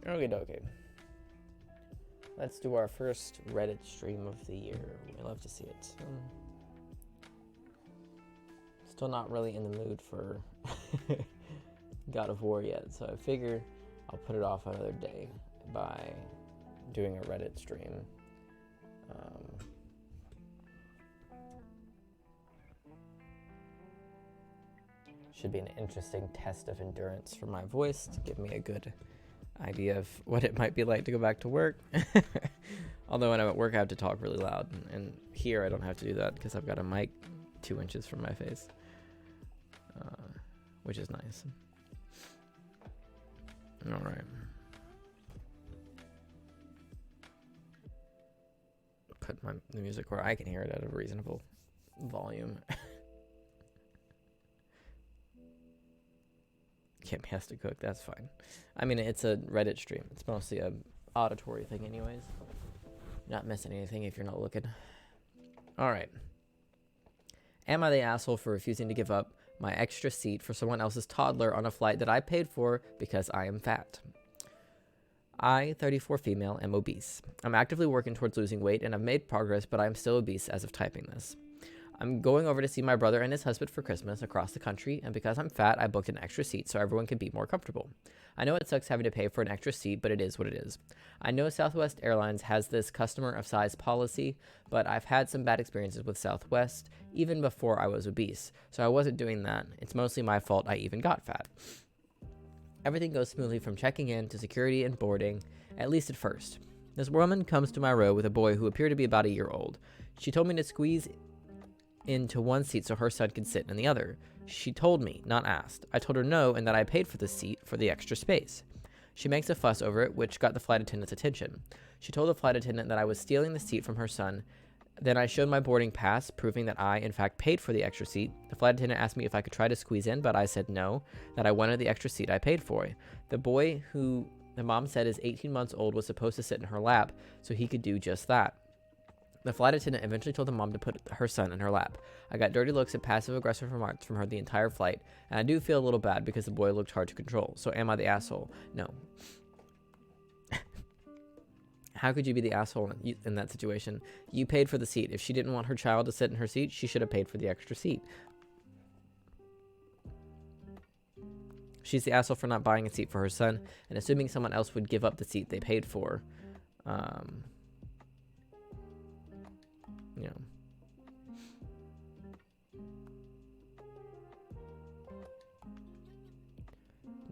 Okay, dokie. Let's do our first Reddit stream of the year. We love to see it. Still not really in the mood for God of War yet, so I figure I'll put it off another day by doing a Reddit stream. Should be an interesting test of endurance for my voice to give me a good idea of what it might be like to go back to work. Although when I'm at work I have to talk really loud, and here I don't have to do that because I've got a mic 2 inches from my face, which is nice. All right. Put the music where I can hear it at a reasonable volume. Kim has to cook, that's fine. I mean, it's a Reddit stream. It's mostly a auditory thing anyways. Not missing anything if you're not looking. Alright. Am I the asshole for refusing to give up my extra seat for someone else's toddler on a flight that I paid for because I am fat? I, 34 female, am obese. I'm actively working towards losing weight and I've made progress, but I'm still obese as of typing this. I'm going over to see my brother and his husband for Christmas across the country, and because I'm fat, I booked an extra seat so everyone can be more comfortable. I know it sucks having to pay for an extra seat, but it is what it is. I know Southwest Airlines has this customer of size policy, but I've had some bad experiences with Southwest even before I was obese, so I wasn't doing that. It's mostly my fault I even got fat. Everything goes smoothly from checking in to security and boarding, at least at first. This woman comes to my row with a boy who appeared to be about a year old. She told me to squeeze into one seat so her son could sit in the other. She told me, not asked. I told her no and that I paid for the seat for the extra space. She makes a fuss over it, which got the flight attendant's attention. She told the flight attendant that I was stealing the seat from her son. Then I showed my boarding pass, proving that I, in fact, paid for the extra seat. The flight attendant asked me if I could try to squeeze in, but I said no, that I wanted the extra seat I paid for. The boy, who the mom said is 18 months old, was supposed to sit in her lap, so he could do just that. The flight attendant eventually told the mom to put her son in her lap. I got dirty looks and passive-aggressive remarks from her the entire flight, and I do feel a little bad because the boy looked hard to control. So am I the asshole? No. How could you be the asshole in that situation? You paid for the seat. If she didn't want her child to sit in her seat, she should have paid for the extra seat. She's the asshole for not buying a seat for her son and assuming someone else would give up the seat they paid for. You know.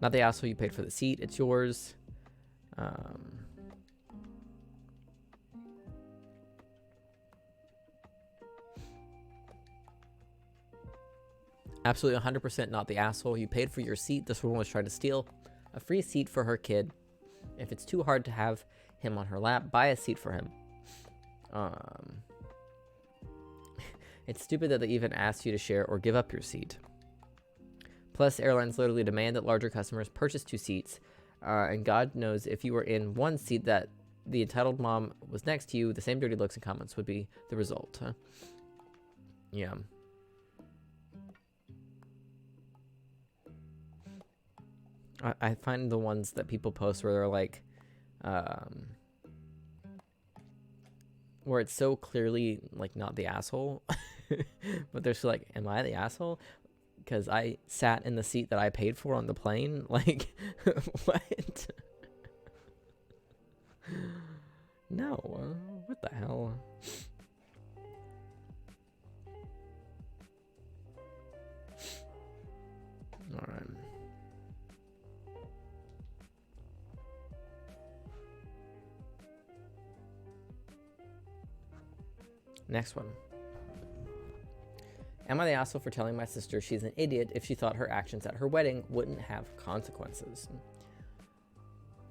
Not the asshole, you paid for the seat, it's yours. Absolutely 100% not the asshole. You paid for your seat. This woman was trying to steal a free seat for her kid. If it's too hard to have him on her lap, buy a seat for him. It's stupid that they even asked you to share or give up your seat. Plus, airlines literally demand that larger customers purchase 2 seats. And God knows if you were in one seat that the entitled mom was next to you, the same dirty looks and comments would be the result. Huh? Yeah. I find the ones that people post where they're like, where it's so clearly like not the asshole, but they're still like, am I the asshole? Because I sat in the seat that I paid for on the plane. Like, what? No, what the hell? All right. Next one. Am I the asshole for telling my sister she's an idiot if she thought her actions at her wedding wouldn't have consequences?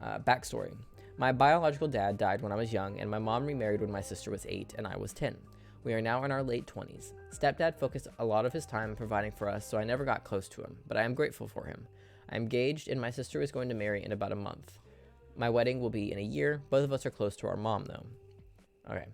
Backstory. My biological dad died when I was young, and my mom remarried when my sister was 8 and I was 10. We are now in our late 20s. Stepdad focused a lot of his time providing for us, so I never got close to him, but I am grateful for him. I am engaged, and my sister is going to marry in about a month. My wedding will be in a year. Both of us are close to our mom, though. Okay.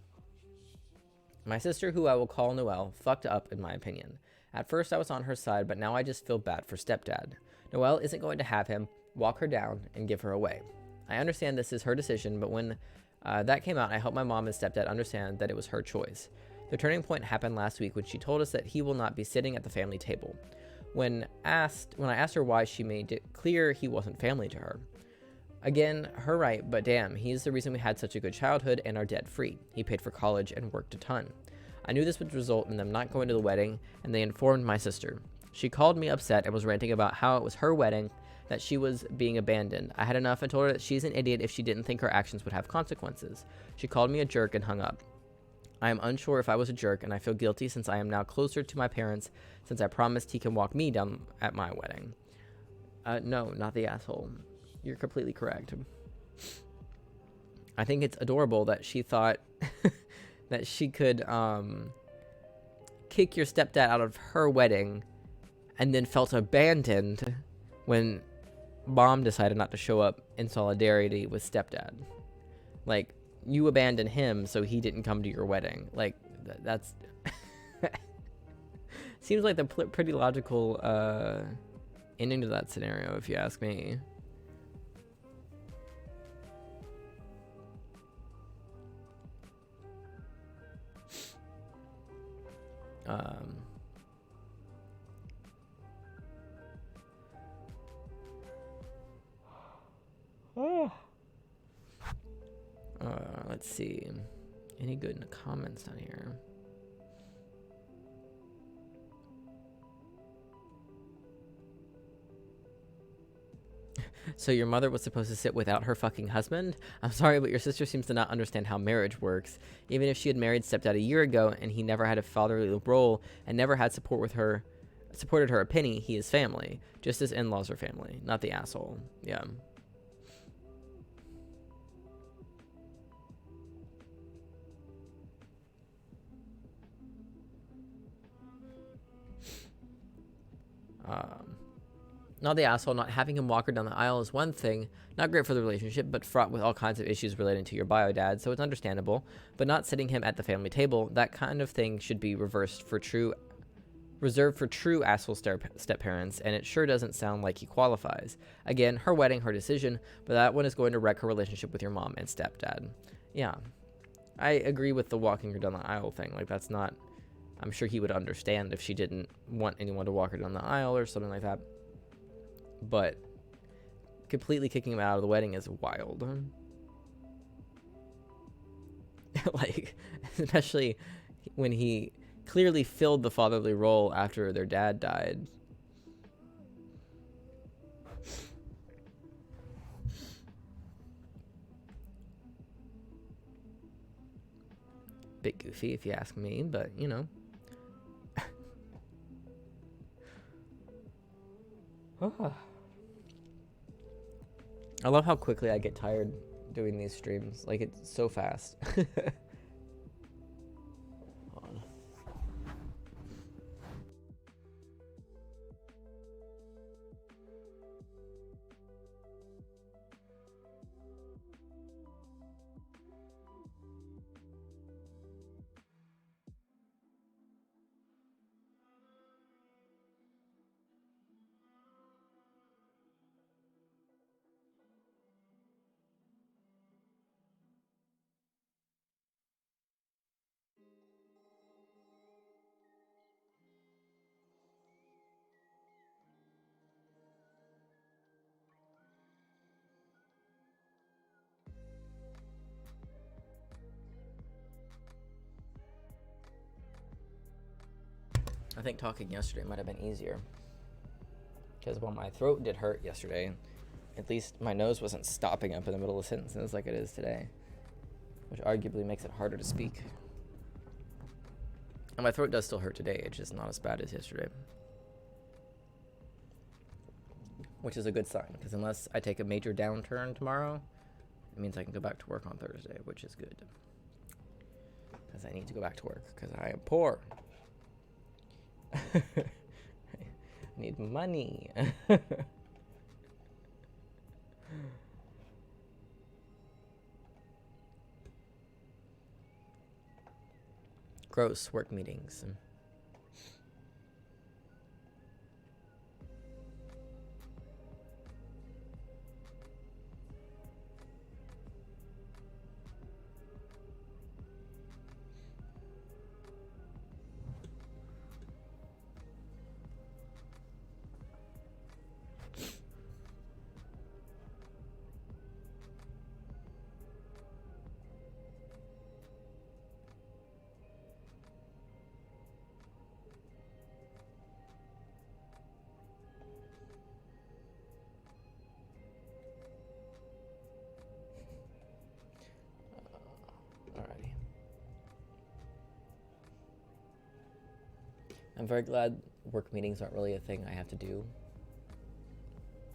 My sister, who I will call Noelle, fucked up in my opinion. At first I was on her side, but now I just feel bad for stepdad. Noelle isn't going to have him walk her down and give her away. I understand this is her decision, but when that came out, I helped my mom and stepdad understand that it was her choice. The turning point happened last week when she told us that he will not be sitting at the family table. When I asked her why, she made it clear he wasn't family to her. Again, her right, but damn, he's the reason we had such a good childhood and are debt free. He paid for college and worked a ton. I knew this would result in them not going to the wedding, and they informed my sister. She called me upset and was ranting about how it was her wedding, that she was being abandoned. I had enough and told her that she's an idiot if she didn't think her actions would have consequences. She called me a jerk and hung up. I am unsure if I was a jerk, and I feel guilty since I am now closer to my parents, since I promised he can walk me down at my wedding. No, not the asshole. You're completely correct. I think it's adorable that she thought that she could kick your stepdad out of her wedding and then felt abandoned when mom decided not to show up in solidarity with stepdad. Like, you abandoned him so he didn't come to your wedding. Like, that's seems like the pretty logical ending to that scenario, if you ask me. Let's see. Any good in the comments down here? So your mother was supposed to sit without her fucking husband? I'm sorry, but your sister seems to not understand how marriage works. Even if she had married stepdad a year ago and he never had a fatherly role and never had supported her a penny, he is family. Just as in-laws are family, not the asshole. Yeah. Not the asshole. Not having him walk her down the aisle is one thing. Not great for the relationship, but fraught with all kinds of issues relating to your bio dad, so it's understandable. But not sitting him at the family table, that kind of thing should be reserved for true asshole step-parents, and it sure doesn't sound like he qualifies. Again, her wedding, her decision, but that one is going to wreck her relationship with your mom and stepdad. Yeah. I agree with the walking her down the aisle thing. Like, that's not... I'm sure he would understand if she didn't want anyone to walk her down the aisle or something like that. But completely kicking him out of the wedding is wild. Like, especially when he clearly filled the fatherly role after their dad died. Bit goofy if you ask me, but you know. I love how quickly I get tired doing these streams. Like, it's so fast. Hold on. I think talking yesterday might have been easier. Because while my throat did hurt yesterday, at least my nose wasn't stopping up in the middle of sentences like it is today. Which arguably makes it harder to speak. And my throat does still hurt today, it's just not as bad as yesterday. Which is a good sign, because unless I take a major downturn tomorrow, it means I can go back to work on Thursday, which is good. Because I need to go back to work, because I am poor. I need money. Gross work meetings. I'm very glad work meetings aren't really a thing I have to do.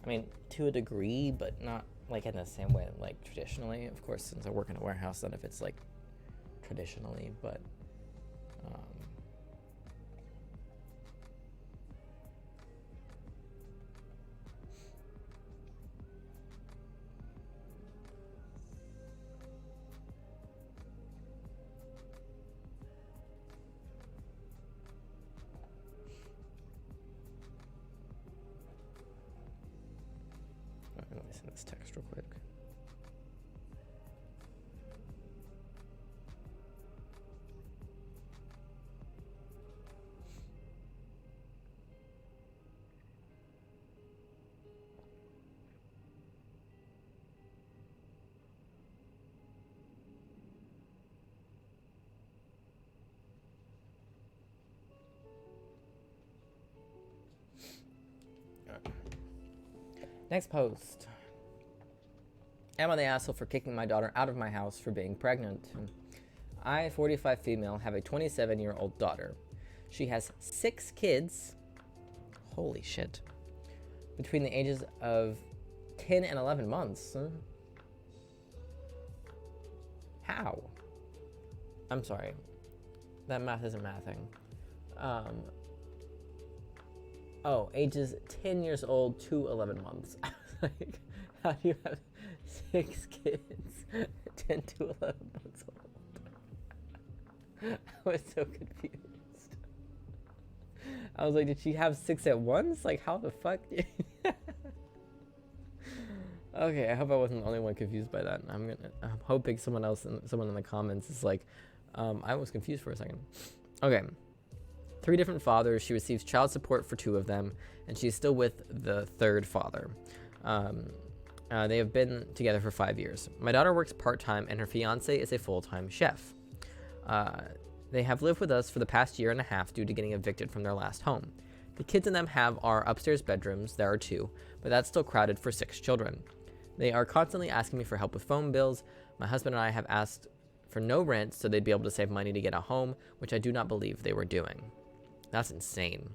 I mean, to a degree, but not like in the same way like traditionally. Of course, since I work in a warehouse, none of it's like traditionally, but let me send this text real quick. Next post. Am I the asshole for kicking my daughter out of my house for being pregnant? I, 45 female, have a 27-year-old daughter. She has 6 kids. Holy shit. Between the ages of 10 and 11 months. How? I'm sorry. That math isn't mathing. Oh, ages 10 years old to 11 months. I was like, how do you have 6 kids 10 to 11 months old? I was so confused. I was like, did she have 6 at once? Like, how the fuck? Okay, I hope I wasn't the only one confused by that. I'm hoping someone in the comments is like, I was confused for a second. Okay. 3 different fathers. She receives child support for 2 of them, and she's still with the 3rd father. They have been together for 5 years. My daughter works part-time, and her fiance is a full-time chef. They have lived with us for the past 1.5 years due to getting evicted from their last home. The kids in them have our upstairs bedrooms. There are 2, but that's still crowded for 6 children. They are constantly asking me for help with phone bills. My husband and I have asked for no rent so they'd be able to save money to get a home, which I do not believe they were doing. That's insane.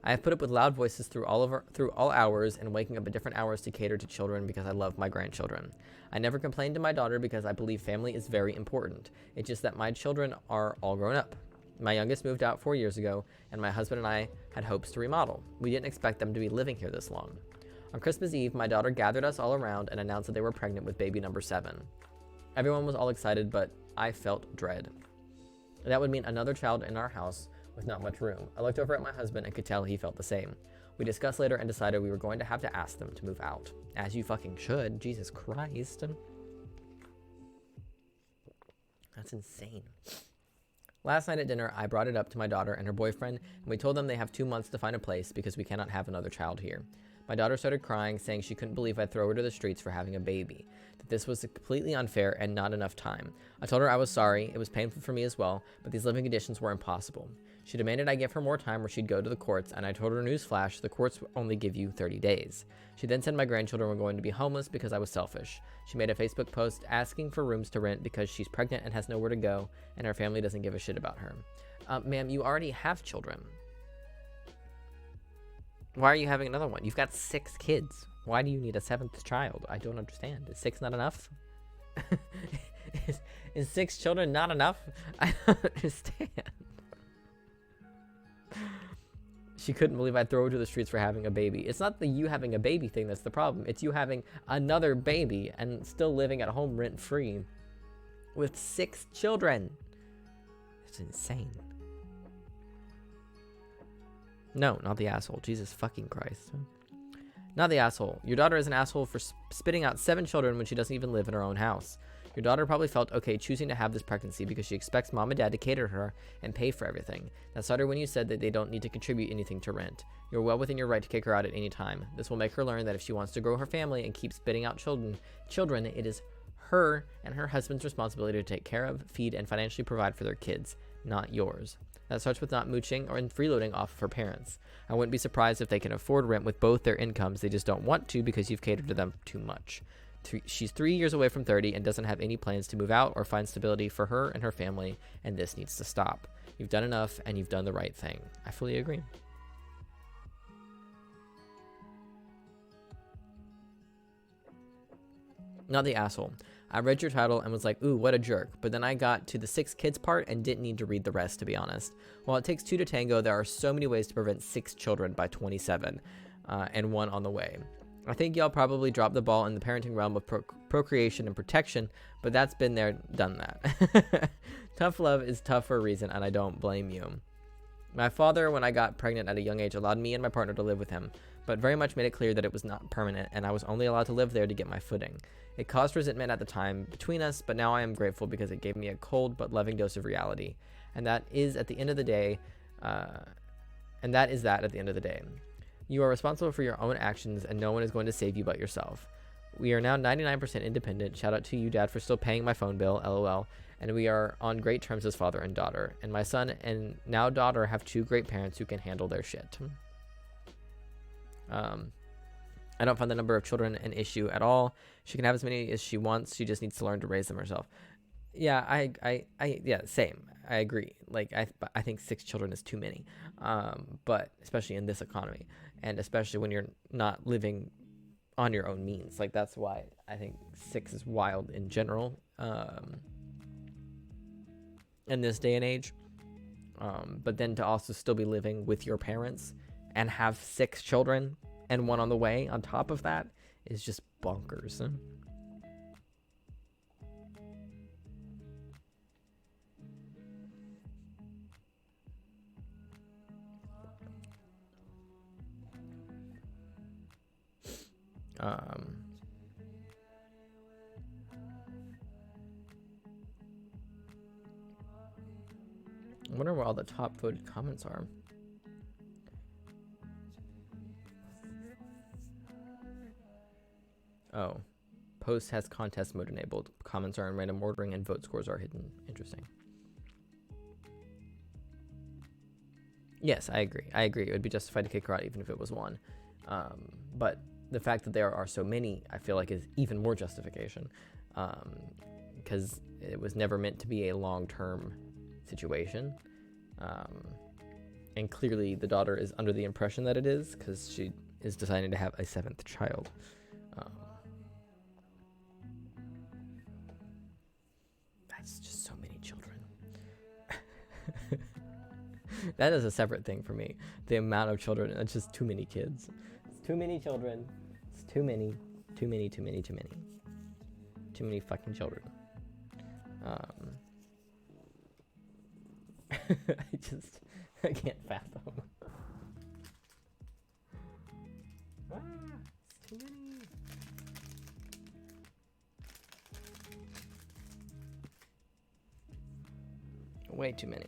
I have put up with loud voices through all hours and waking up at different hours to cater to children because I love my grandchildren. I never complained to my daughter because I believe family is very important. It's just that my children are all grown up. My youngest moved out 4 years ago, and my husband and I had hopes to remodel. We didn't expect them to be living here this long. On Christmas Eve, my daughter gathered us all around and announced that they were pregnant with baby number 7. Everyone was all excited, but I felt dread. That would mean another child in our house with not much room. I looked over at my husband and could tell he felt the same. We discussed later and decided we were going to have to ask them to move out. As you fucking should. Jesus Christ. That's insane. Last night at dinner, I brought it up to my daughter and her boyfriend, and we told them they have 2 months to find a place because we cannot have another child here. My daughter started crying, saying she couldn't believe I'd throw her to the streets for having a baby, that this was completely unfair and not enough time. I told her I was sorry, it was painful for me as well, but these living conditions were impossible. She demanded I give her more time or she'd go to the courts, and I told her newsflash, the courts only give you 30 days. She then said my grandchildren were going to be homeless because I was selfish. She made a Facebook post asking for rooms to rent because she's pregnant and has nowhere to go, and her family doesn't give a shit about her. Ma'am, you already have children. Why are you having another one? You've got 6 kids. Why do you need a 7th child? I don't understand. Is 6 not enough? is 6 children not enough? I don't understand. She couldn't believe I'd throw her to the streets for having a baby. It's not the you having a baby thing that's the problem. It's you having another baby and still living at home rent-free with 6 children. It's insane. No, not the asshole. Jesus fucking Christ. Not the asshole. Your daughter is an asshole for spitting out 7 children when she doesn't even live in her own house. Your daughter probably felt okay choosing to have this pregnancy because she expects mom and dad to cater to her and pay for everything. That started when you said that they don't need to contribute anything to rent. You're well within your right to kick her out at any time. This will make her learn that if she wants to grow her family and keep spitting out children, it is her and her husband's responsibility to take care of, feed, and financially provide for their kids, not yours. That starts with not mooching or freeloading off of her parents. I wouldn't be surprised if they can afford rent with both their incomes. They just don't want to because you've catered to them too much. She's 3 years away from 30 and doesn't have any plans to move out or find stability for her and her family, and this needs to stop. You've done enough, and you've done the right thing. I fully agree. Not the asshole. I read your title and was like, ooh, what a jerk. But then I got to the 6 kids part and didn't need to read the rest, to be honest. While it takes 2 to tango, there are so many ways to prevent 6 children by 27, and 1 on the way. I think y'all probably dropped the ball in the parenting realm of procreation and protection, but that's been there, done that. Tough love is tough for a reason, and I don't blame you. My father, when I got pregnant at a young age, allowed me and my partner to live with him, but very much made it clear that it was not permanent, and I was only allowed to live there to get my footing. It caused resentment at the time between us, but now I am grateful because it gave me a cold but loving dose of reality. And that is at the end of the day, at the end of the day. You are responsible for your own actions, and no one is going to save you but yourself. We are now 99% independent. Shout out to you, Dad, for still paying my phone bill, LOL. And we are on great terms as father and daughter. And my son and now daughter have 2 great parents who can handle their shit. I don't find the number of children an issue at all. She can have as many as she wants. She just needs to learn to raise them herself. Yeah, yeah, same. I agree. Like, I think 6 children is too many. But especially in this economy, and especially when you're not living on your own means. Like, that's why I think 6 is wild in general. In this day and age. But then to also still be living with your parents and have 6 children and 1 on the way on top of that is just bonkers. I wonder where all the top voted comments are. Oh, post has contest mode enabled. Comments are in random ordering and vote scores are hidden. Interesting. Yes, I agree. It would be justified to kick her out even if it was 1. But the fact that there are so many, I feel like, is even more justification. Because it was never meant to be a long-term situation. And clearly the daughter is under the impression that it is, because she is deciding to have a 7th child. That's just so many children. That is a separate thing for me. The amount of children, it's just too many kids. It's too many children. It's too many fucking children. I can't fathom. It's too many. Way too many.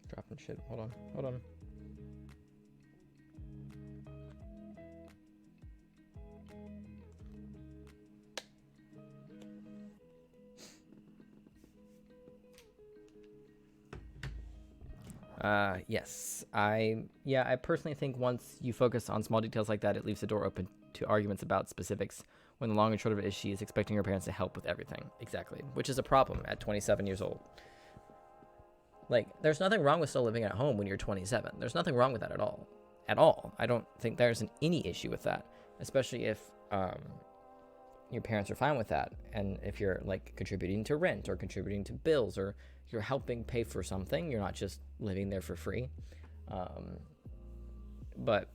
Dropping shit. Hold on. Yes. I personally think once you focus on small details like that, it leaves the door open to arguments about specifics, when the long and short of it is she is expecting her parents to help with everything. Exactly. Which is a problem at 27 years old. Like, there's nothing wrong with still living at home when you're 27. There's nothing wrong with that at all. At all. I don't think there's any issue with that. Especially if your parents are fine with that. And if you're, like, contributing to rent or contributing to bills, or you're helping pay for something. You're not just living there for free. But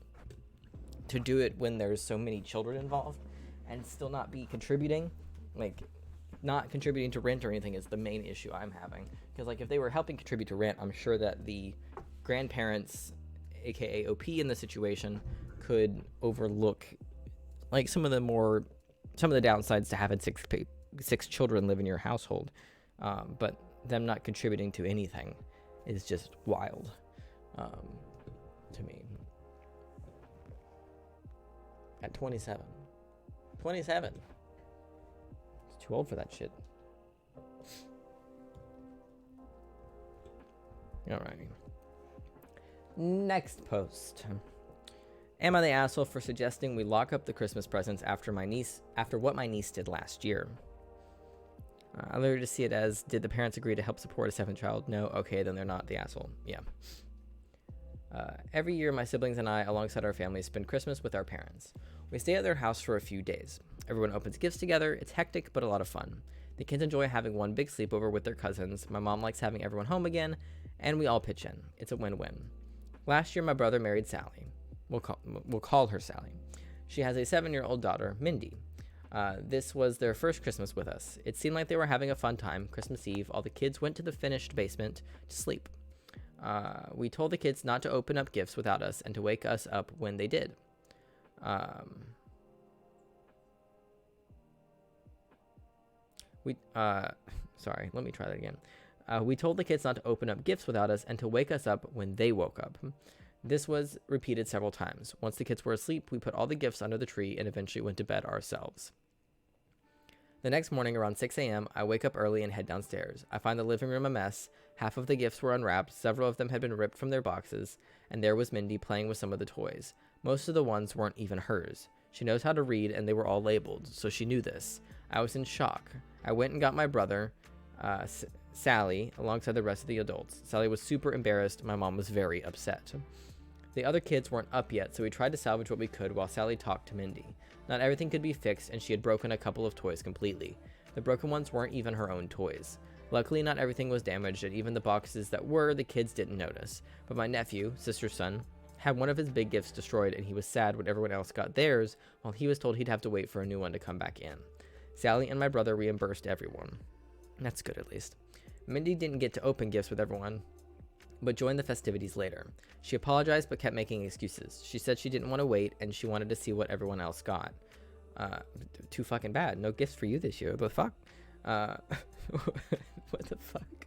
to do it when there's so many children involved and still not be contributing, like, not contributing to rent or anything is the main issue I'm having. Because, like, if they were helping contribute to rent, I'm sure that the grandparents, aka OP in the situation, could overlook, like, some of the downsides to having six children live in your household. But them not contributing to anything is just wild to me. At 27. 27. It's too old for that shit. Alrighty. Next post. Am I the asshole for suggesting we lock up the Christmas presents after what my niece did last year? I literally just see it as, did the parents agree to help support a 7th child? No? Okay, then they're not the asshole. Yeah. Every year, my siblings and I, alongside our family, spend Christmas with our parents. We stay at their house for a few days. Everyone opens gifts together. It's hectic, but a lot of fun. The kids enjoy having one big sleepover with their cousins. My mom likes having everyone home again, and we all pitch in. It's a win-win. Last year, my brother married Sally. We'll call her Sally. She has a 7-year-old daughter, Mindy. This was their first Christmas with us. It seemed like they were having a fun time. Christmas Eve, all the kids went to the finished basement to sleep. We told the kids not to open up gifts without us and to wake us up when they did. Sorry, let me try that again. We told the kids not to open up gifts without us and to wake us up when they woke up. This was repeated several times. Once the kids were asleep, we put all the gifts under the tree and eventually went to bed ourselves. The next morning around 6 a.m., I wake up early and head downstairs. I find the living room a mess. Half of the gifts were unwrapped, several of them had been ripped from their boxes, and there was Mindy playing with some of the toys. Most of the ones weren't even hers. She knows how to read, and they were all labeled, so she knew this. I was in shock. I went and got my brother, Sally, alongside the rest of the adults. Sally was super embarrassed. My mom was very upset. The other kids weren't up yet, so we tried to salvage what we could while Sally talked to Mindy. Not everything could be fixed, and she had broken a couple of toys completely. The broken ones weren't even her own toys. Luckily, not everything was damaged, and even the boxes that were, the kids didn't notice. But my nephew, sister's son, had one of his big gifts destroyed, and he was sad when everyone else got theirs, while he was told he'd have to wait for a new one to come back in. Sally and my brother reimbursed everyone. That's good, at least. Mindy didn't get to open gifts with everyone, but joined the festivities later. She apologized but kept making excuses. She said she didn't want to wait and she wanted to see what everyone else got. Too fucking bad. No gifts for you this year. The fuck? What the fuck?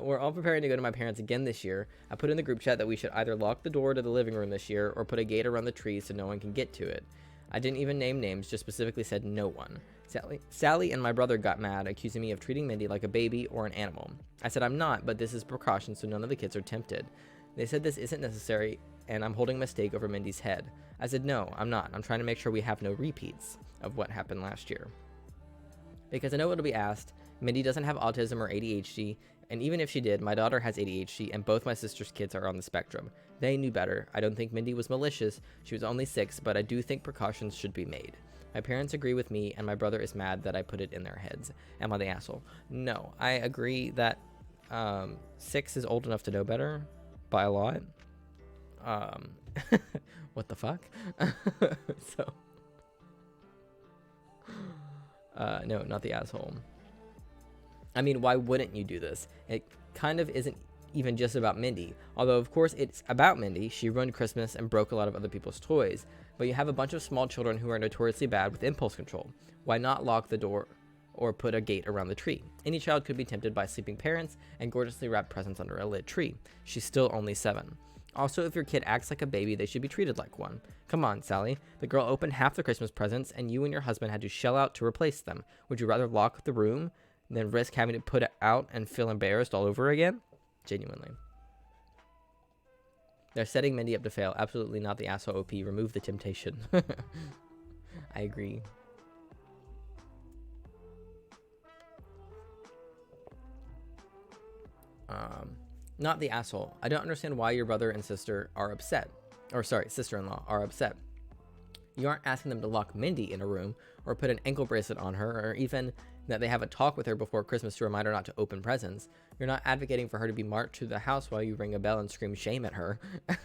We're all preparing to go to my parents again this year. I put in the group chat that we should either lock the door to the living room this year or put a gate around the tree so no one can get to it. I didn't even name names, just specifically said no one. Sally and my brother got mad, accusing me of treating Mindy like a baby or an animal. I said I'm not, but this is precaution so none of the kids are tempted. They said this isn't necessary, and I'm holding a mistake over Mindy's head. I said no, I'm not. I'm trying to make sure we have no repeats of what happened last year. Because I know it'll be asked, Mindy doesn't have autism or ADHD, and even if she did, my daughter has ADHD, and both my sister's kids are on the spectrum. They knew better. I don't think Mindy was malicious. She was only 6, but I do think precautions should be made. My parents agree with me, and my brother is mad that I put it in their heads. Am I the asshole? No, I agree that 6 is old enough to know better by a lot. What the fuck? So, no, not the asshole. I mean, why wouldn't you do this? It kind of isn't even just about Mindy. Although, of course, it's about Mindy. She ruined Christmas and broke a lot of other people's toys. But you have a bunch of small children who are notoriously bad with impulse control. Why not lock the door or put a gate around the tree? Any child could be tempted by sleeping parents and gorgeously wrapped presents under a lit tree. She's still only 7. Also, if your kid acts like a baby, they should be treated like one. Come on, Sally. The girl opened half the Christmas presents, and you and your husband had to shell out to replace them. Would you rather lock the room than risk having to put it out and feel embarrassed all over again? Genuinely. They're setting Mindy up to fail. Absolutely not the asshole OP. Remove the temptation. I agree. Not the asshole. I don't understand why your brother and sister are upset. Or sorry, sister-in-law are upset. You aren't asking them to lock Mindy in a room or put an ankle bracelet on her or even that they have a talk with her before Christmas to remind her not to open presents. You're not advocating for her to be marched to the house while you ring a bell and scream shame at her.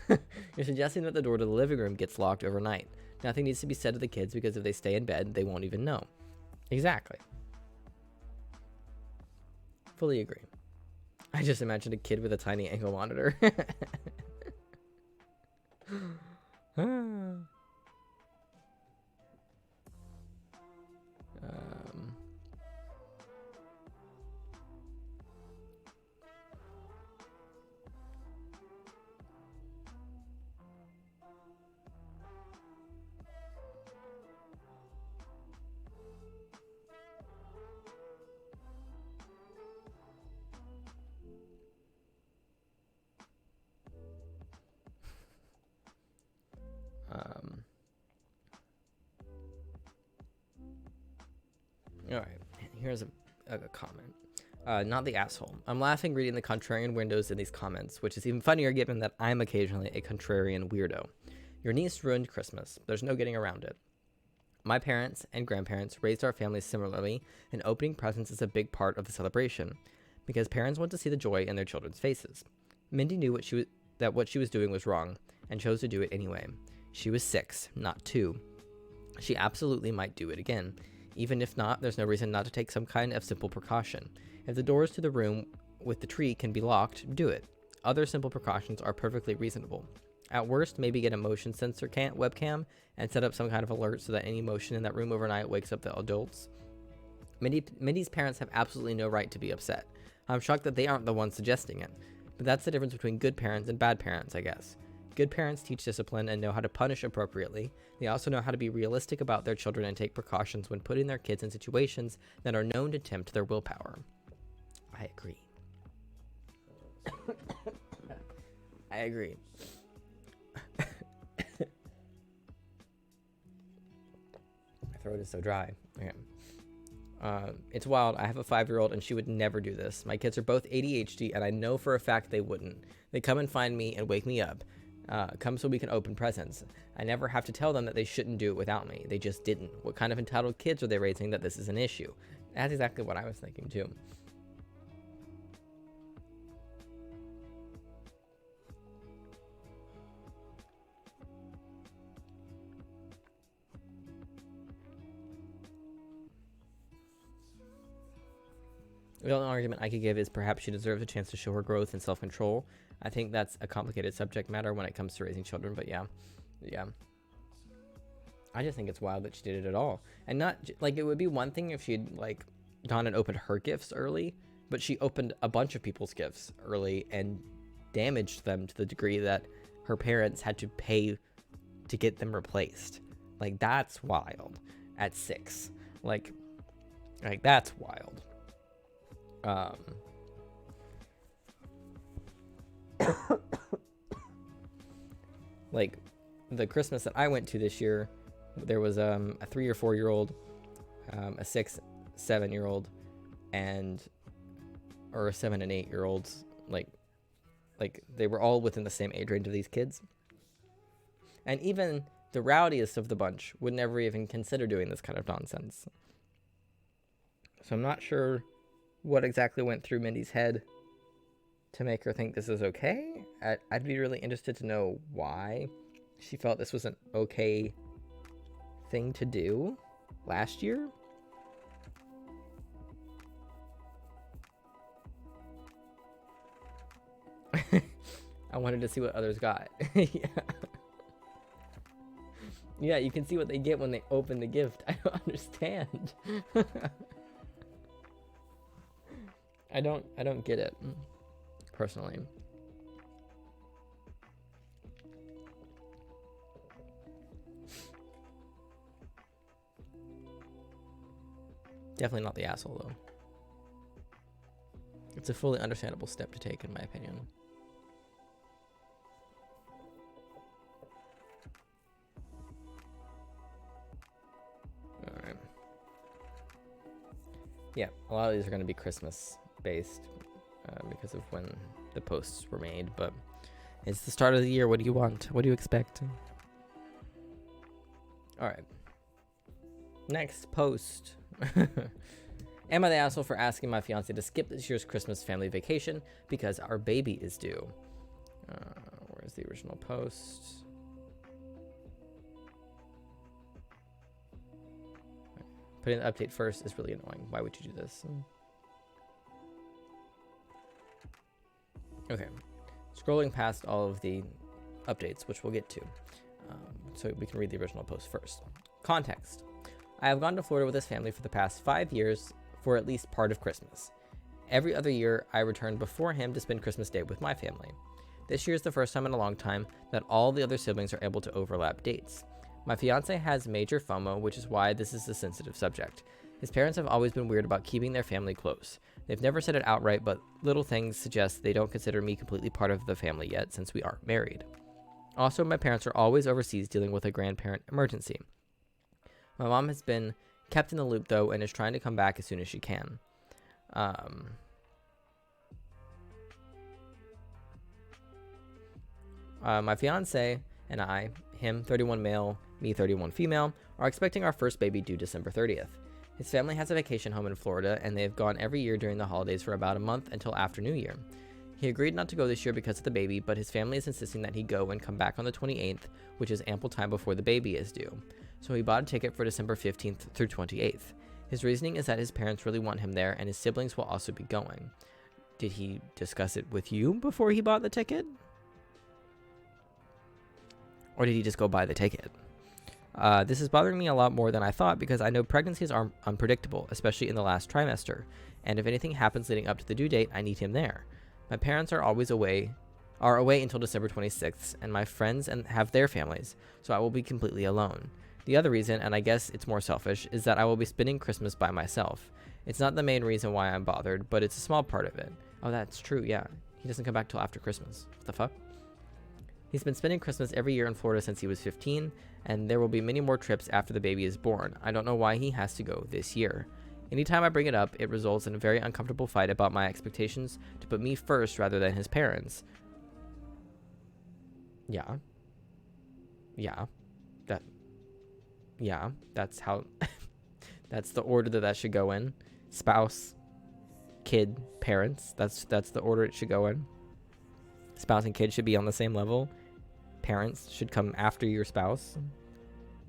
You're suggesting that the door to the living room gets locked overnight. Nothing needs to be said to the kids because if they stay in bed, they won't even know. Exactly. Fully agree. I just imagined a kid with a tiny ankle monitor. Here's a comment. Not the asshole. I'm laughing reading the contrarian windows in these comments, which is even funnier given that I'm occasionally a contrarian weirdo. Your niece ruined Christmas. There's no getting around it. My parents and grandparents raised our families similarly, and opening presents is a big part of the celebration, because parents want to see the joy in their children's faces. Mindy knew that what she was doing was wrong, and chose to do it anyway. She was 6, not 2. She absolutely might do it again. Even if not, there's no reason not to take some kind of simple precaution. If the doors to the room with the tree can be locked, do it. Other simple precautions are perfectly reasonable. At worst, maybe get a motion sensor webcam and set up some kind of alert so that any motion in that room overnight wakes up the adults. Mindy's parents have absolutely no right to be upset. I'm shocked that they aren't the ones suggesting it. But that's the difference between good parents and bad parents, I guess. Good parents teach discipline and know how to punish appropriately. They also know how to be realistic about their children and take precautions when putting their kids in situations that are known to tempt their willpower. I agree. I agree. My throat is so dry. Okay. It's wild. I have a 5-year-old and she would never do this. My kids are both ADHD and I know for a fact they wouldn't. They come and find me and wake me up. Come so we can open presents. I never have to tell them that they shouldn't do it without me. They just didn't. What kind of entitled kids are they raising that this is an issue? That's exactly what I was thinking too. The only argument I could give is perhaps she deserves a chance to show her growth and self-control. I think that's a complicated subject matter when it comes to raising children, but yeah. I just think it's wild that she did it at all. And not, like, it would be one thing if she'd, like, gone and opened her gifts early, but she opened a bunch of people's gifts early and damaged them to the degree that her parents had to pay to get them replaced. Like, that's wild at 6. Like that's wild. Like the Christmas that I went to this year, there was a 3 or 4 year old, a 6, 7 year old, or a 7 and 8 year olds. Like they were all within the same age range of these kids, and even the rowdiest of the bunch would never even consider doing this kind of nonsense. So I'm not sure what exactly went through Mindy's head to make her think this is okay. I'd be really interested to know why she felt this was an okay thing to do last year. I wanted to see what others got. Yeah, you can see what they get when they open the gift. I don't understand. I don't get it, personally. Definitely not the asshole, though. It's a fully understandable step to take, in my opinion. Alright. Yeah, a lot of these are going to be Christmas based because of when the posts were made, but it's the start of the year. What do you want? What do you expect? All right, next post. Am I the asshole for asking my fiance to skip this year's Christmas family vacation because our baby is due? Where's the original post? Putting the update first is really annoying. Why would you do this? Okay, scrolling past all of the updates, which we'll get to, so we can read the original post first. Context. I have gone to Florida with this family for the past 5 years for at least part of Christmas. Every other year, I return before him to spend Christmas Day with my family. This year is the first time in a long time that all the other siblings are able to overlap dates. My fiance has major FOMO, which is why this is a sensitive subject. His parents have always been weird about keeping their family close. They've never said it outright, but little things suggest they don't consider me completely part of the family yet since we aren't married. Also, my parents are always overseas dealing with a grandparent emergency. My mom has been kept in the loop, though, and is trying to come back as soon as she can. My fiance and I, him 31 male, me 31 female, are expecting our first baby due December 30th. His family has a vacation home in Florida, and they have gone every year during the holidays for about a month until after New Year. He agreed not to go this year because of the baby, but his family is insisting that he go and come back on the 28th, which is ample time before the baby is due. So he bought a ticket for December 15th through 28th. His reasoning is that his parents really want him there, and his siblings will also be going. Did he discuss it with you before he bought the ticket? Or did he just go buy the ticket? This is bothering me a lot more than I thought because I know pregnancies are unpredictable, especially in the last trimester. And if anything happens leading up to the due date, I need him there. My parents are always away until December 26th, and my friends have their families, so I will be completely alone. The other reason, and I guess it's more selfish, is that I will be spending Christmas by myself. It's not the main reason why I'm bothered, but it's a small part of it. Oh, that's true, yeah. He doesn't come back till after Christmas. What the fuck? He's been spending Christmas every year in Florida since he was 15, and there will be many more trips after the baby is born. I don't know why he has to go this year. Anytime I bring it up, it results in a very uncomfortable fight about my expectations to put me first rather than his parents. Yeah. That's how... that's the order that should go in. Spouse, kid, parents. That's the order it should go in. Spouse and kid should be on the same level. Parents should come after your spouse.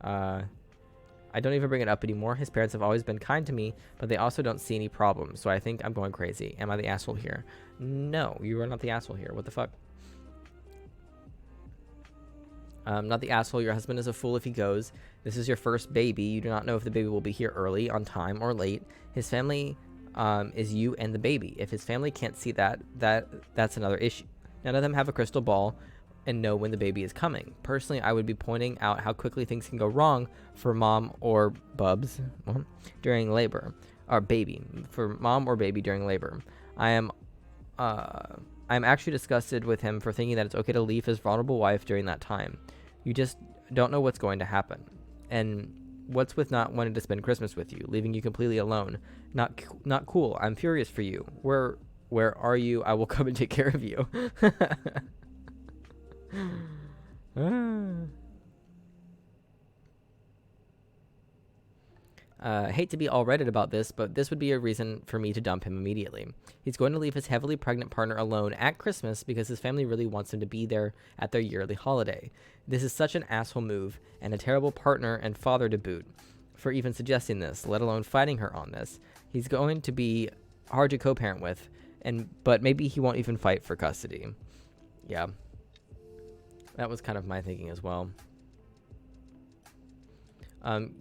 I don't even bring it up anymore. His parents have always been kind to me, but they also don't see any problems, so I think I'm going crazy. Am I the asshole here? No, you are not the asshole here. What the fuck? Not the asshole. Your husband is a fool if he goes. This is your first baby. You do not know if the baby will be here early, on time, or late. His family is you and the baby. If his family can't see that's another issue. None of them have a crystal ball and know when the baby is coming. Personally, I would be pointing out how quickly things can go wrong for mom or bubs during labor, or baby, for mom or baby during labor. I'm actually disgusted with him for thinking that it's okay to leave his vulnerable wife during that time. You just don't know what's going to happen. And what's with not wanting to spend Christmas with you, leaving you completely alone? Not cool. I'm furious for you. Where are you? I will come and take care of you. Hate to be all Reddit about this, but this would be a reason for me to dump him immediately. He's going to leave his heavily pregnant partner alone at Christmas because his family really wants him to be there at their yearly holiday. This is such an asshole move and a terrible partner and father to boot for even suggesting this, let alone fighting her on this. He's going to be hard to co-parent with, but maybe he won't even fight for custody. Yeah. That was kind of my thinking as well.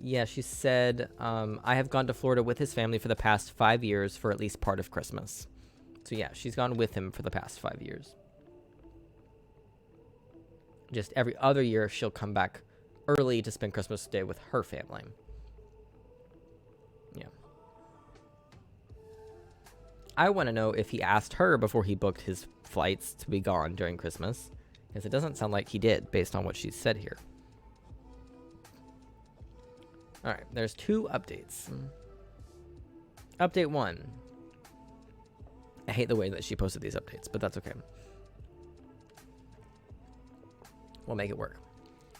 Yeah, she said, I have gone to Florida with his family for the past 5 years for at least part of Christmas. So yeah, she's gone with him for the past 5 years. Just every other year, she'll come back early to spend Christmas Day with her family. Yeah. I want to know if he asked her before he booked his flights to be gone during Christmas. Because it doesn't sound like he did, based on what she said here. Alright, there's 2 updates. Update 1. I hate the way that she posted these updates, but that's okay. We'll make it work.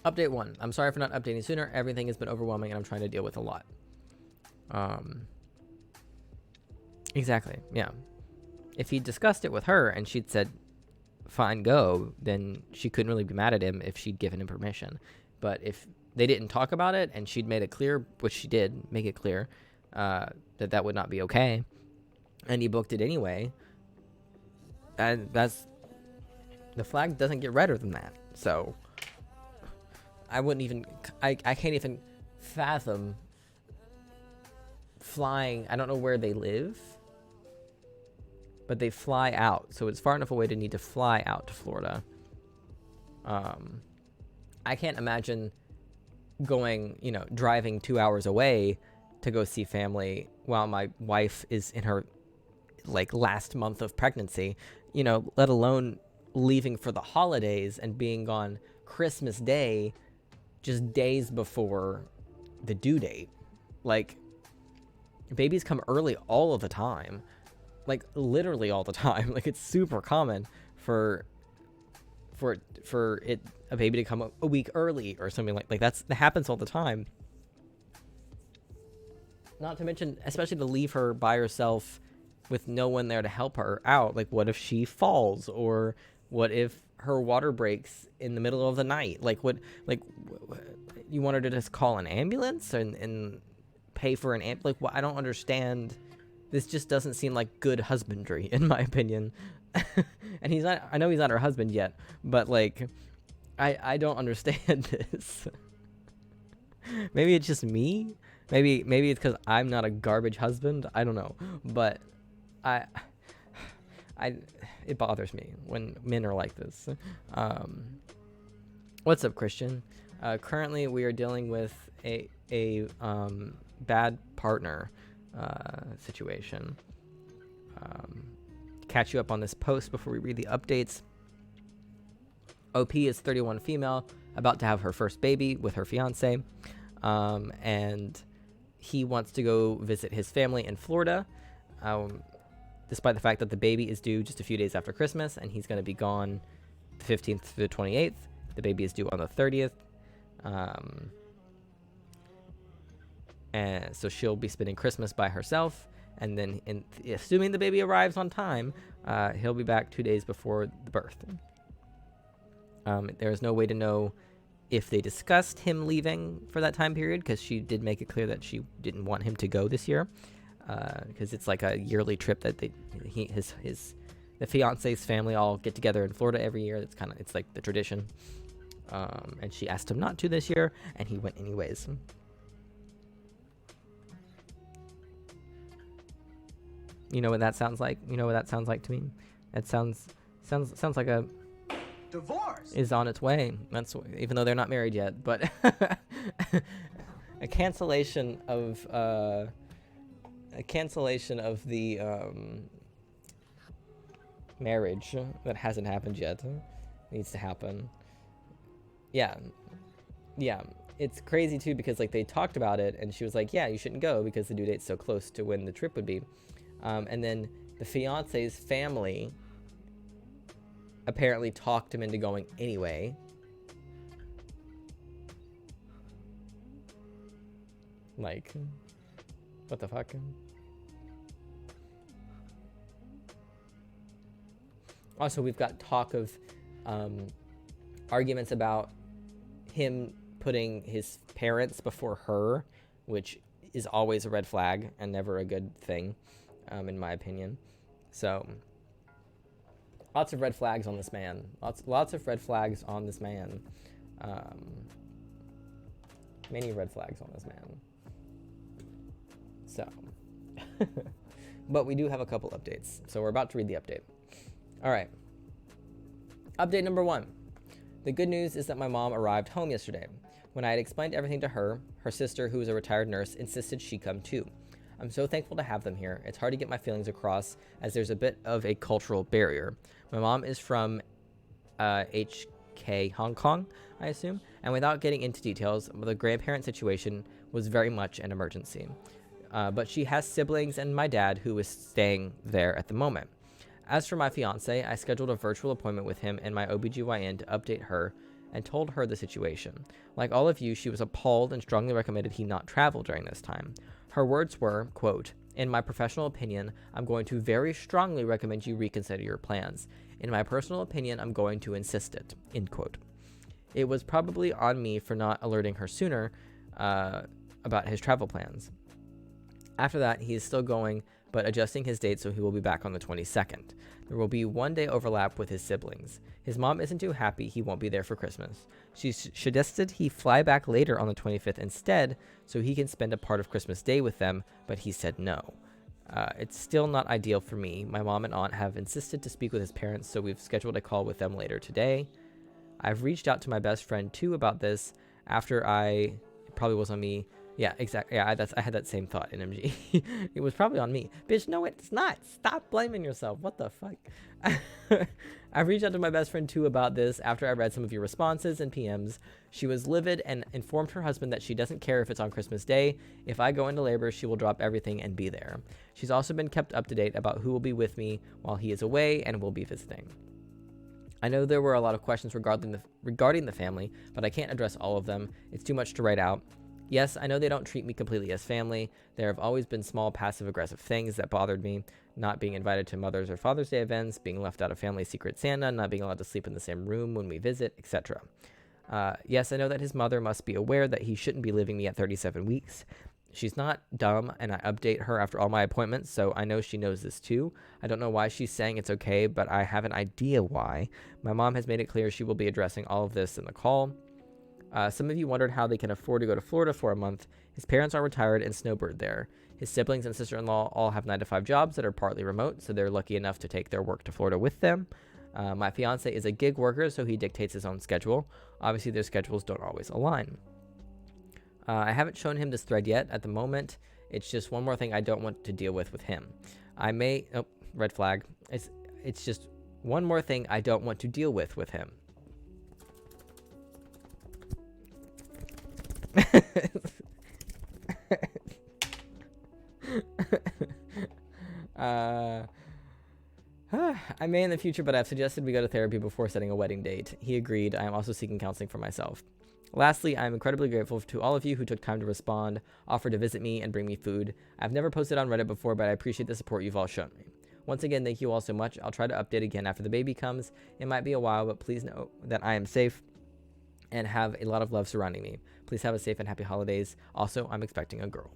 Update 1. I'm sorry for not updating sooner. Everything has been overwhelming and I'm trying to deal with a lot. Exactly, yeah. If he discussed it with her and she'd said, fine, go, then she couldn't really be mad at him if she'd given him permission. But if they didn't talk about it and she'd made it clear, which she did make it clear, that would not be okay, and he booked it anyway, and that's, the flag doesn't get redder than that. So I wouldn't even, I can't even fathom flying. I don't know where they live, but they fly out, so it's far enough away to need to fly out to Florida. I can't imagine going, driving 2 hours away to go see family while my wife is in her last month of pregnancy, let alone leaving for the holidays and being gone Christmas Day just days before the due date. babies come early all of the time, like literally all the time. Like it's super common for a baby to come a week early or something like that happens all the time. Not to mention, especially to leave her by herself with no one there to help her out. Like, what if she falls, or what if her water breaks in the middle of the night? Like, you want her to just call an ambulance and pay for an like, I don't understand. This just doesn't seem like good husbandry, in my opinion. And he's not, I know he's not her husband yet, but like, I don't understand this. Maybe it's just me. Maybe it's because I'm not a garbage husband. I don't know, but it bothers me when men are like this. What's up, Christian? Currently, we are dealing with a bad partner situation. Catch you up on this post before we read the updates. OP is 31 female, about to have her first baby with her fiance, and he wants to go visit his family in Florida, despite the fact that the baby is due just a few days after Christmas, and he's going to be gone the 15th to the 28th. The baby is due on the 30th. And so she'll be spending Christmas by herself, and then assuming the baby arrives on time, he'll be back 2 days before the birth. There is no way to know if they discussed him leaving for that time period, because she did make it clear that she didn't want him to go this year, because it's like a yearly trip that the fiance's family all get together in Florida every year. It's like the tradition. And she asked him not to this year, and he went anyways. You know what that sounds like? You know what that sounds like to me? It sounds like a divorce is on its way. That's even though they're not married yet, but a cancellation of the marriage that hasn't happened yet needs to happen. Yeah. It's crazy too, because like they talked about it, and she was like, "Yeah, you shouldn't go because the due date's so close to when the trip would be." And then the fiance's family apparently talked him into going anyway. Like, what the fuck? Also, we've got talk of arguments about him putting his parents before her, which is always a red flag and never a good thing, in my opinion. So, lots of red flags on this man. Lots of red flags on this man. Many red flags on this man. So, but we do have a couple updates. So we're about to read the update. All right. Update number 1. The good news is that my mom arrived home yesterday. When I had explained everything to her, her sister, who is a retired nurse, insisted she come too. I'm so thankful to have them here. It's hard to get my feelings across as there's a bit of a cultural barrier. My mom is from HK Hong Kong, I assume, and without getting into details, the grandparent situation was very much an emergency. But she has siblings and my dad, who is staying there at the moment. As for my fiance, I scheduled a virtual appointment with him and my OBGYN to update her and told her the situation. Like all of you, she was appalled and strongly recommended he not travel during this time. Her words were, quote, "In my professional opinion, I'm going to very strongly recommend you reconsider your plans. In my personal opinion, I'm going to insist it," end quote. It was probably on me for not alerting her sooner about his travel plans. After that, he is still going, but adjusting his date so he will be back on the 22nd. There will be 1 day overlap with his siblings. His mom isn't too happy he won't be there for Christmas. She suggested he fly back later on the 25th instead so he can spend a part of Christmas Day with them, but he said no. It's still not ideal for me. My mom and aunt have insisted to speak with his parents, so we've scheduled a call with them later today. I've reached out to my best friend too about this after it probably was on me, Yeah, exactly. Yeah, I had that same thought in MG. It was probably on me. Bitch, no, it's not. Stop blaming yourself. What the fuck? I've reached out to my best friend too about this after I read some of your responses and PMs. She was livid and informed her husband that she doesn't care if it's on Christmas Day. If I go into labor, she will drop everything and be there. She's also been kept up to date about who will be with me while he is away and will be visiting. I know there were a lot of questions regarding the family, but I can't address all of them. It's too much to write out. Yes, I know they don't treat me completely as family. There have always been small passive-aggressive things that bothered me. Not being invited to Mother's or Father's Day events, being left out of family secret Santa, not being allowed to sleep in the same room when we visit, etc. Yes, I know that his mother must be aware that he shouldn't be leaving me at 37 weeks. She's not dumb, and I update her after all my appointments, so I know she knows this too. I don't know why she's saying it's okay, but I have an idea why. My mom has made it clear she will be addressing all of this in the call. Some of you wondered how they can afford to go to Florida for a month. His parents are retired and snowbird there. His siblings and sister-in-law all have 9-to-5 jobs that are partly remote, so they're lucky enough to take their work to Florida with them. My fiance is a gig worker, so he dictates his own schedule. Obviously, their schedules don't always align. I haven't shown him this thread yet at the moment. It's just one more thing I don't want to deal with him. Oh, red flag. It's just one more thing I don't want to deal with him. I may in the future, but I've suggested we go to therapy before setting a wedding date. He agreed. I am also seeking counseling for myself. Lastly, I am incredibly grateful to all of you who took time to respond, offered to visit me, and bring me food. I've never posted on Reddit before, but I appreciate the support you've all shown me. Once again, thank you all so much. I'll try to update again after the baby comes. It might be a while, but please know that I am safe and have a lot of love surrounding me. Please have a safe and happy holidays. Also, I'm expecting a girl.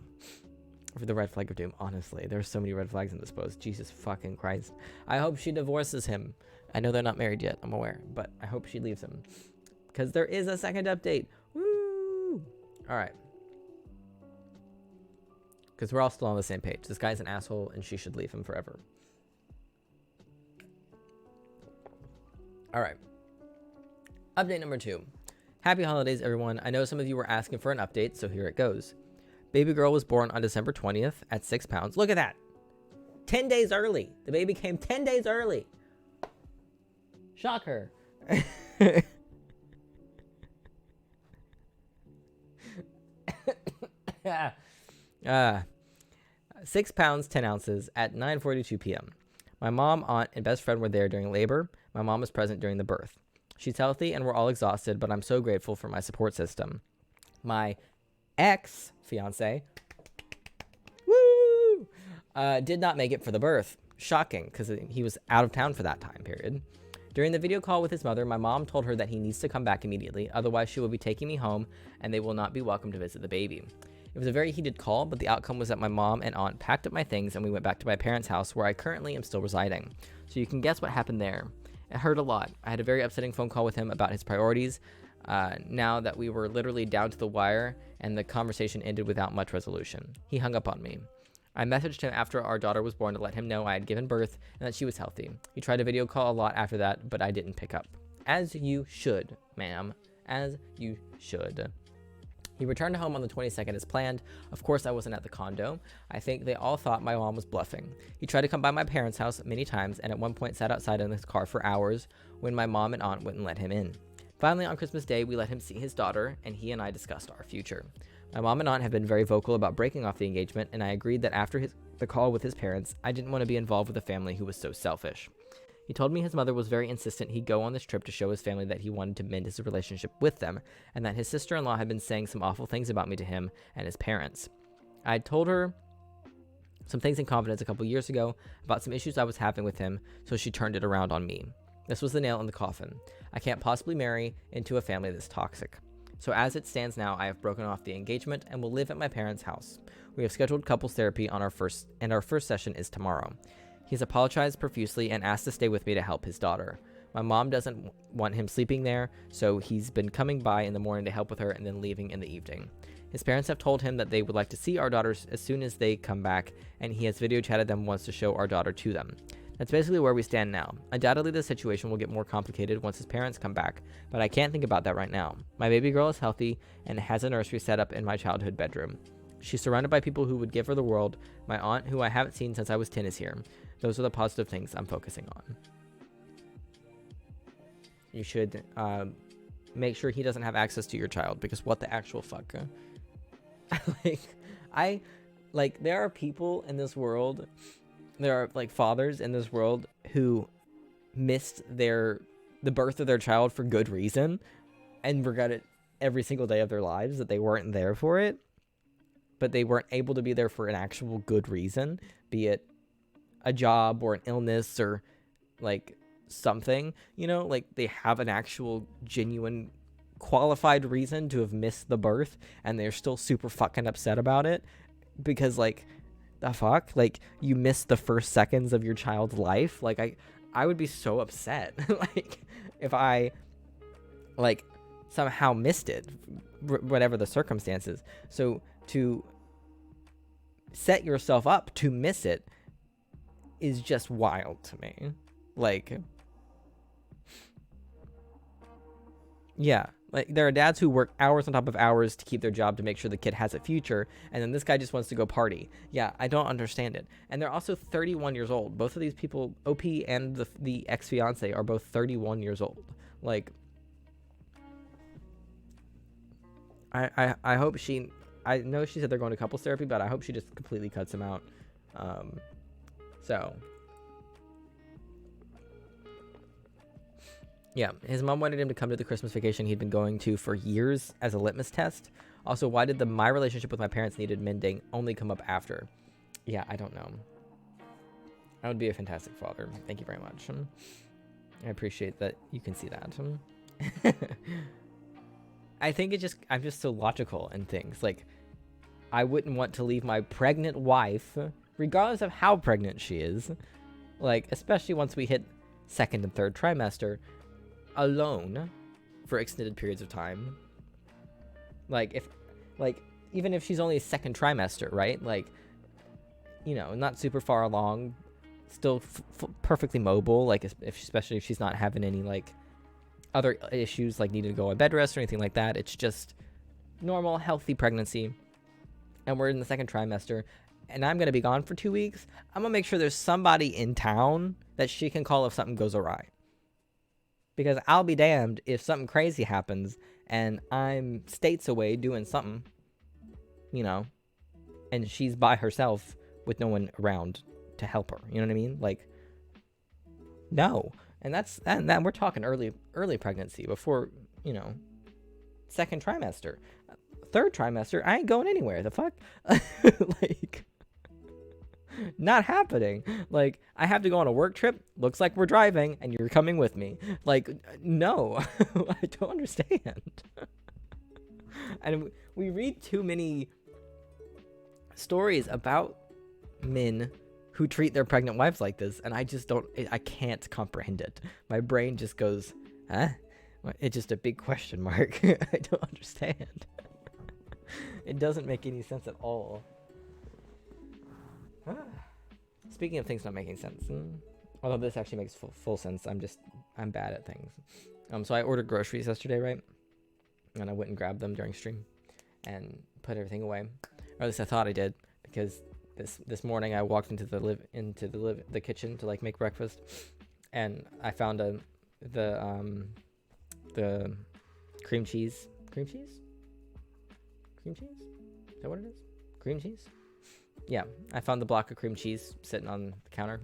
For the red flag of doom, honestly, there's so many red flags in this post. Jesus fucking Christ. I hope she divorces him. I know they're not married yet, I'm aware, but I hope she leaves him. Because there is a second update. Woo! Alright. Because we're all still on the same page. This guy's an asshole, and she should leave him forever. Alright. Update number 2. Happy holidays, everyone. I know some of you were asking for an update, so here it goes. Baby girl was born on December 20th at 6 pounds. Look at that. 10 days early. The baby came 10 days early. Shocker. 6 pounds, 10 ounces at 9:42 p.m. My mom, aunt, and best friend were there during labor. My mom was present during the birth. She's healthy and we're all exhausted, but I'm so grateful for my support system. My ex-fiance, woo, did not make it for the birth. Shocking, because he was out of town for that time period. During the video call with his mother, my mom told her that he needs to come back immediately, otherwise she will be taking me home and they will not be welcome to visit the baby. It was a very heated call, but the outcome was that my mom and aunt packed up my things and we went back to my parents' house where I currently am still residing. So you can guess what happened there. It hurt a lot. I had a very upsetting phone call with him about his priorities, now that we were literally down to the wire and the conversation ended without much resolution. He hung up on me. I messaged him after our daughter was born to let him know I had given birth and that she was healthy. He tried to video call a lot after that, but I didn't pick up. As you should, ma'am. As you should. He returned home on the 22nd as planned. Of course, I wasn't at the condo. I think they all thought my mom was bluffing. He tried to come by my parents' house many times and at one point sat outside in his car for hours when my mom and aunt wouldn't let him in. Finally, on Christmas Day, we let him see his daughter, and he and I discussed our future. My mom and aunt have been very vocal about breaking off the engagement, and I agreed that after the call with his parents, I didn't want to be involved with a family who was so selfish. He told me his mother was very insistent he go on this trip to show his family that he wanted to mend his relationship with them, and that his sister-in-law had been saying some awful things about me to him and his parents. I had told her some things in confidence a couple years ago about some issues I was having with him, so she turned it around on me. This was the nail in the coffin. I can't possibly marry into a family this toxic. So as it stands now, I have broken off the engagement and will live at my parents' house. We have scheduled couples therapy on our first session is tomorrow. He's apologized profusely and asked to stay with me to help his daughter. My mom doesn't want him sleeping there, so he's been coming by in the morning to help with her and then leaving in the evening. His parents have told him that they would like to see our daughters as soon as they come back, and he has video chatted them once to show our daughter to them. That's basically where we stand now. Undoubtedly, the situation will get more complicated once his parents come back, but I can't think about that right now. My baby girl is healthy and has a nursery set up in my childhood bedroom. She's surrounded by people who would give her the world. My aunt, who I haven't seen since I was 10, is here. Those are the positive things I'm focusing on. You should make sure he doesn't have access to your child, because what the actual fuck? There are people in this world, there are like fathers in this world who missed the birth of their child for good reason and regret it every single day of their lives that they weren't there for it, but they weren't able to be there for an actual good reason, be it a job or an illness or like something, like they have an actual genuine qualified reason to have missed the birth, and they're still super fucking upset about it because like the fuck, like you missed the first seconds of your child's life. Like I would be so upset like if I like somehow missed it, whatever the circumstances. So to set yourself up to miss it is just wild to me. Like, yeah, like there are dads who work hours on top of hours to keep their job to make sure the kid has a future, and then this guy just wants to go party. Yeah, I don't understand it. And they're also 31 years old. Both of these people, OP and the ex-fiance, are both 31 years old. Like, I hope I know she said they're going to couples therapy, but I hope she just completely cuts him out. So yeah, his mom wanted him to come to the Christmas vacation he'd been going to for years as a litmus test. Also, why did my relationship with my parents needed mending only come up after? Yeah, I don't know. I would be a fantastic father. Thank you very much. I appreciate that you can see that. I think I'm just so logical in things. Like, I wouldn't want to leave my pregnant wife, regardless of how pregnant she is, like, especially once we hit second and third trimester, alone for extended periods of time. Even if she's only second trimester, right? Like, not super far along, still perfectly mobile, like, especially if she's not having any, like, other issues, like needing to go on bed rest or anything like that. It's just normal, healthy pregnancy. And we're in the second trimester, and I'm going to be gone for 2 weeks. I'm going to make sure there's somebody in town that she can call if something goes awry. Because I'll be damned if something crazy happens and I'm states away doing something, and she's by herself with no one around to help her. You know what I mean? Like, no. And that's we're talking early pregnancy, before, second trimester. Third trimester, I ain't going anywhere. The fuck? Like, not happening. Like, I have to go on a work trip. Looks like we're driving and you're coming with me. Like, no. I don't understand. And we read too many stories about men who treat their pregnant wives like this, and I can't comprehend it. My brain just goes, huh? It's just a big question mark. I don't understand. It doesn't make any sense at all. Speaking of things not making sense, although this actually makes full sense, I'm bad at things. So I ordered groceries yesterday, right? And I went and grabbed them during stream and put everything away, or at least I thought I did, because this morning I walked into the kitchen to like make breakfast, and I found the cream cheese. Is that what it is? Cream cheese? Yeah, I found the block of cream cheese sitting on the counter.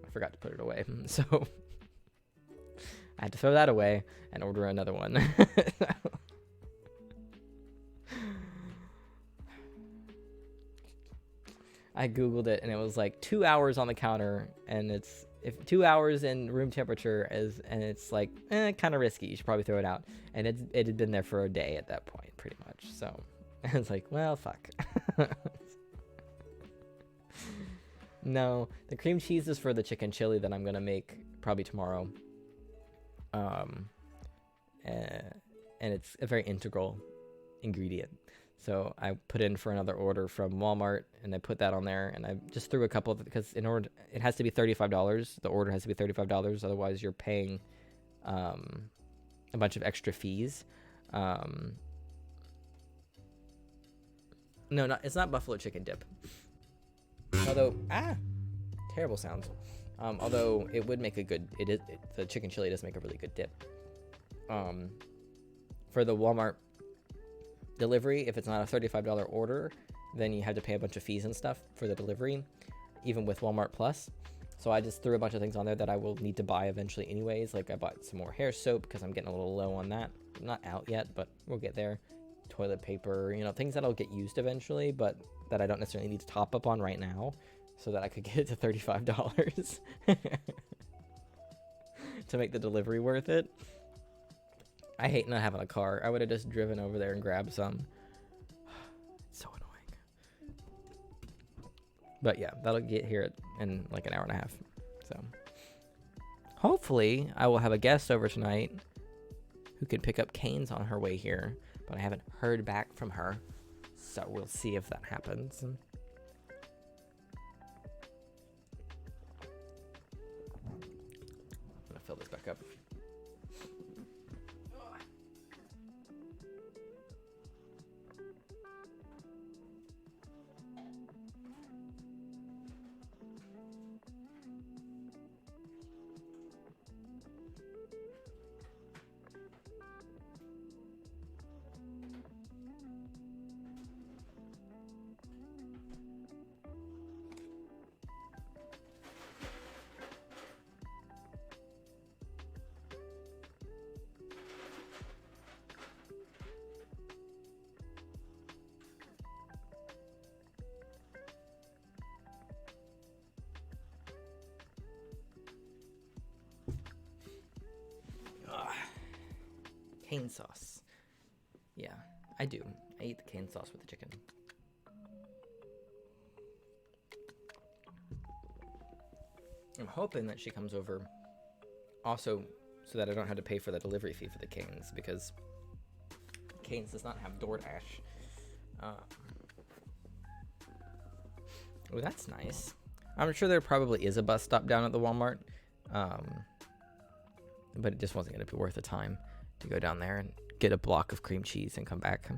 I forgot to put it away, so I had to throw that away and order another one. I googled it, and it was like 2 hours on the counter, and it's 2 hours in room temperature and it's like kind of risky. You should probably throw it out. And it had been there for a day at that point, pretty much. So I was like, well, fuck. No, the cream cheese is for the chicken chili that I'm gonna make probably tomorrow. And it's a very integral ingredient So I put in for another order from Walmart, and I put that on there, and I just threw a couple of, because in order, it has to be $35. The order has to be $35. Otherwise, you're paying a bunch of extra fees. No, it's not buffalo chicken dip. Although, terrible sounds. Although it would make a good, the chicken chili does make a really good dip. For the Walmart delivery, if it's not a $35 order, then you have to pay a bunch of fees and stuff for the delivery, even with Walmart Plus. So I just threw a bunch of things on there that I will need to buy eventually anyways. Like I bought some more hair soap because I'm getting a little low on that. Not out yet, but we'll get there. Toilet paper, things that'll get used eventually, but that I don't necessarily need to top up on right now, so that I could get it to $35 to make the delivery worth it. I hate not having a car. I would have just driven over there and grabbed some. It's so annoying. But yeah, that'll get here in like an hour and a half. So hopefully I will have a guest over tonight who can pick up Canes on her way here, but I haven't heard back from her. So we'll see if that happens. I'm gonna fill this back up. Cane sauce. Yeah, I do. I eat the cane sauce with the chicken. I'm hoping that she comes over also so that I don't have to pay for the delivery fee for the Canes, because Canes does not have DoorDash. Oh, that's nice. I'm sure there probably is a bus stop down at the Walmart, but it just wasn't going to be worth the time to go down there and get a block of cream cheese and come back.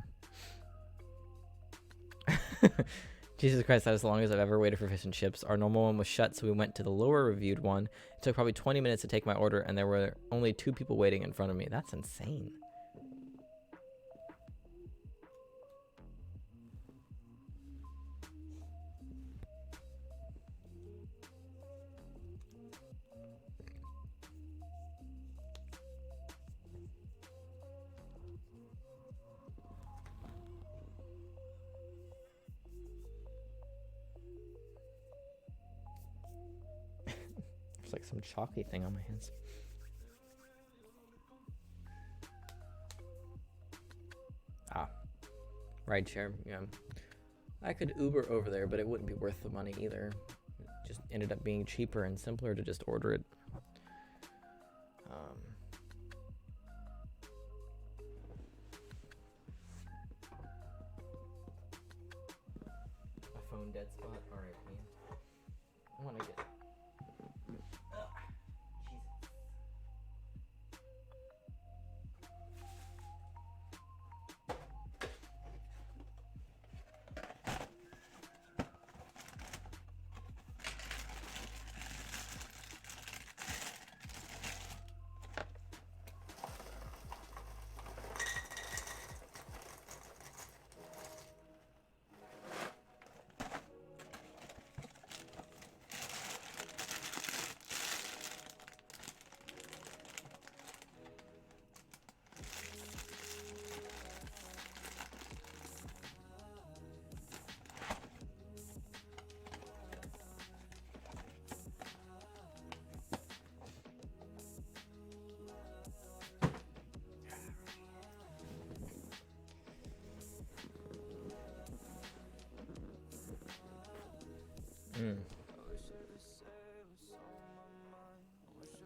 Jesus Christ, that was the longest I've ever waited for fish and chips. Our normal one was shut, so we went to the lower reviewed one. It took probably 20 minutes to take my order, and there were only 2 people waiting in front of me. That's insane. Like some chalky thing on my hands. Ride share. Yeah, I could Uber over there, but it wouldn't be worth the money either. It just ended up being cheaper and simpler to just order it. A phone dead spot. All right, man. I want to get.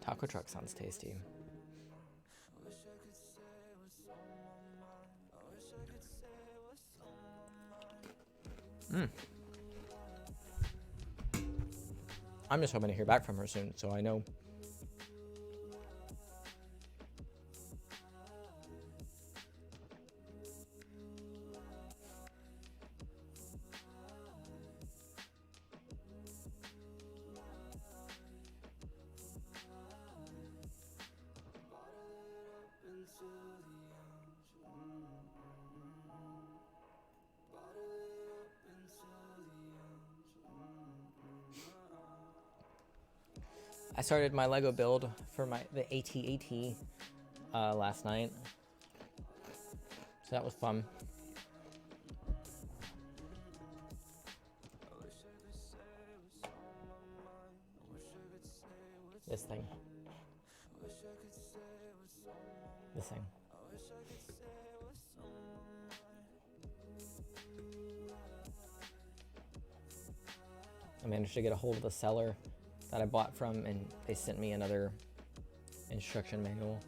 Taco truck sounds tasty. I'm just hoping to hear back from her soon, so I know. I started my Lego build for the AT-AT last night, so that was fun. This thing. I managed to get a hold of the seller that I bought from, and they sent me another instruction manual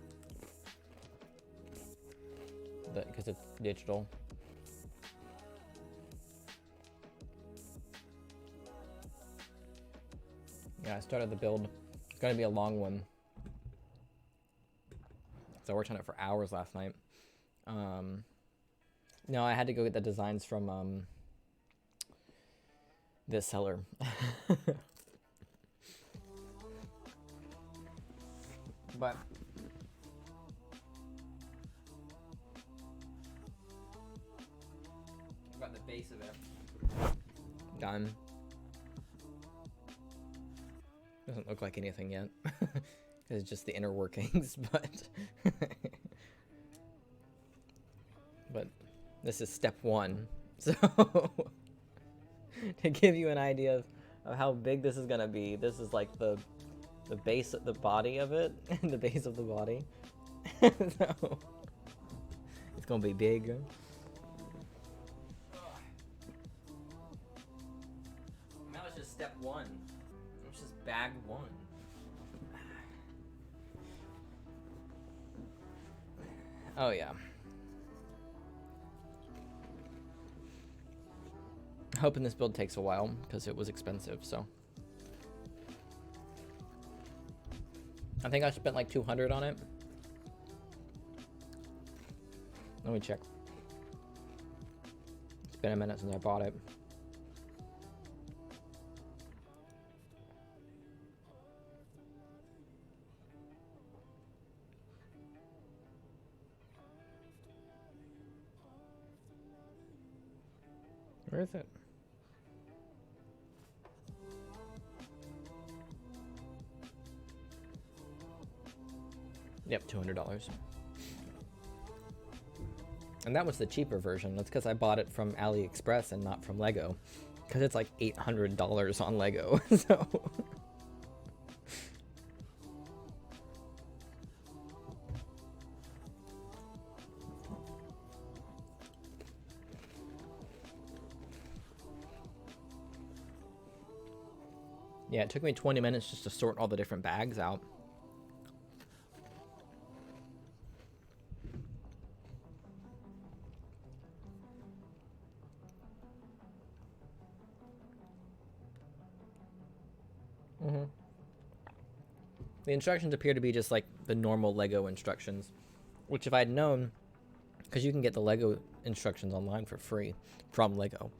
because it's digital. Yeah, I started the build. It's going to be a long one. So I worked on it for hours last night. No, I had to go get the designs from this seller. But about the base of it done. Doesn't look like anything yet. It's just the inner workings, but this is step one. So to give you an idea of how big this is gonna be, this is like the base of the body of it, the base of the body. So it's gonna be big. That was just step one. It was just bag one. Oh yeah. Hoping this build takes a while because it was expensive, so. I think I spent like 200 on it. Let me check. It's been a minute since I bought it. Where is it? Yep, $200. And that was the cheaper version. That's because I bought it from AliExpress and not from Lego. Because it's like $800 on Lego. So. Yeah, it took me 20 minutes just to sort all the different bags out. The instructions appear to be just like the normal Lego instructions, which if I'd known, because you can get the Lego instructions online for free from Lego.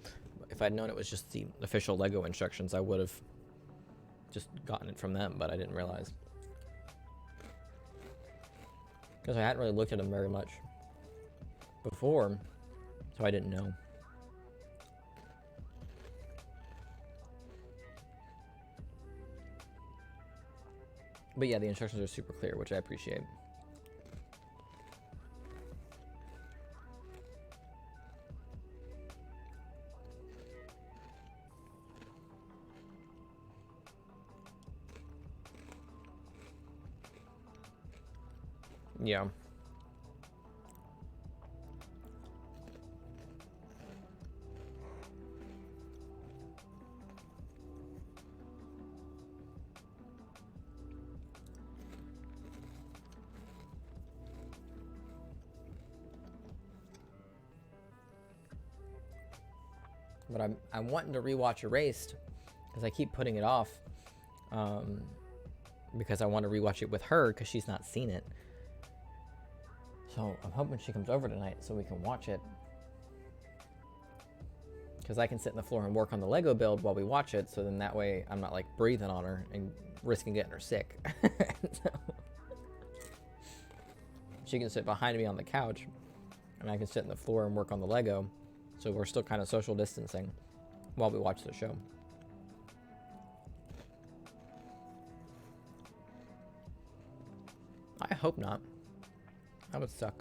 If I'd known it was just the official Lego instructions, I would have just gotten it from them, but I didn't realize. Because I hadn't really looked at them very much before, so I didn't know. But yeah, the instructions are super clear, which I appreciate. Yeah. but I'm wanting to rewatch Erased because I keep putting it off because I want to rewatch it with her because she's not seen it. So I'm hoping she comes over tonight so we can watch it. Because I can sit on the floor and work on the Lego build while we watch it, so then that way I'm not like breathing on her and risking getting her sick. So, she can sit behind me on the couch and I can sit on the floor and work on the Lego, so we're still kind of social distancing while we watch the show. I hope not. That would suck.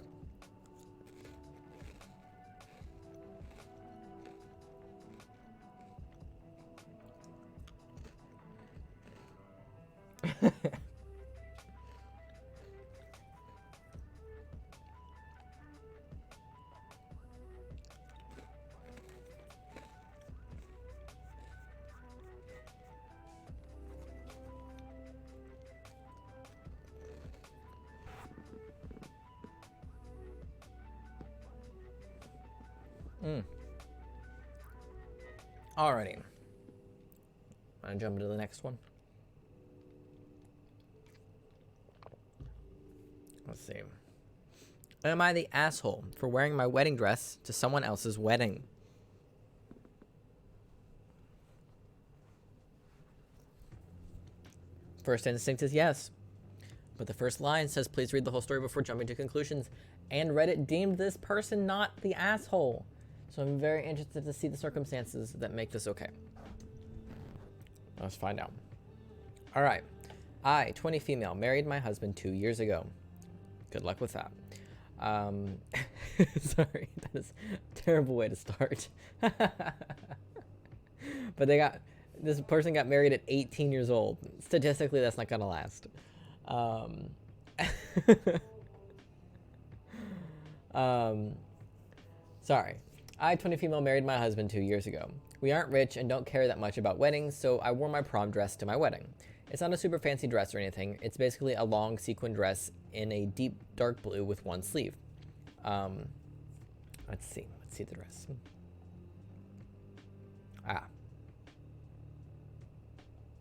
Alrighty. I'm gonna jump into the next one. Let's see. Am I the asshole for wearing my wedding dress to someone else's wedding? First instinct is yes. But the first line says, please read the whole story before jumping to conclusions. And Reddit deemed this person not the asshole. So I'm very interested to see the circumstances that make this okay. Let's find out. All right. I, 20 female, married my husband 2 years ago. Good luck with that. Sorry, that is a terrible way to start. But this person got married at 18 years old. Statistically, that's not gonna last. Sorry. I, 20 female, married my husband 2 years ago. We aren't rich and don't care that much about weddings, so I wore my prom dress to my wedding. It's not a super fancy dress or anything. It's basically a long sequin dress in a deep dark blue with one sleeve. Let's see the dress.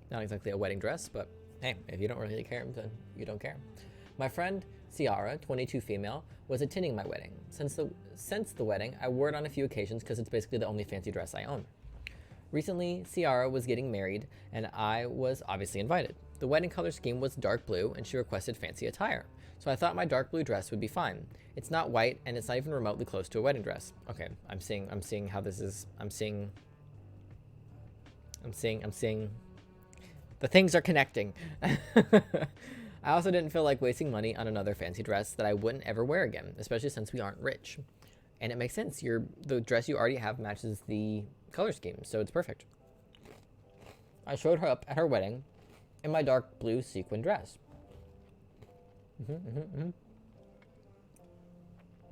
Not exactly a wedding dress, but hey, if you don't really care, then you don't care. My friend, Ciara, 22 female, was attending my wedding. Since the wedding, I wore it on a few occasions because it's basically the only fancy dress I own. Recently, Ciara was getting married, and I was obviously invited. The wedding color scheme was dark blue, and she requested fancy attire. So I thought my dark blue dress would be fine. It's not white, and it's not even remotely close to a wedding dress. Okay, I'm seeing how this is. I'm seeing. The things are connecting. I also didn't feel like wasting money on another fancy dress that I wouldn't ever wear again, especially since we aren't rich. And it makes sense. The dress you already have matches the color scheme, so it's perfect. I showed her up at her wedding in my dark blue sequin dress.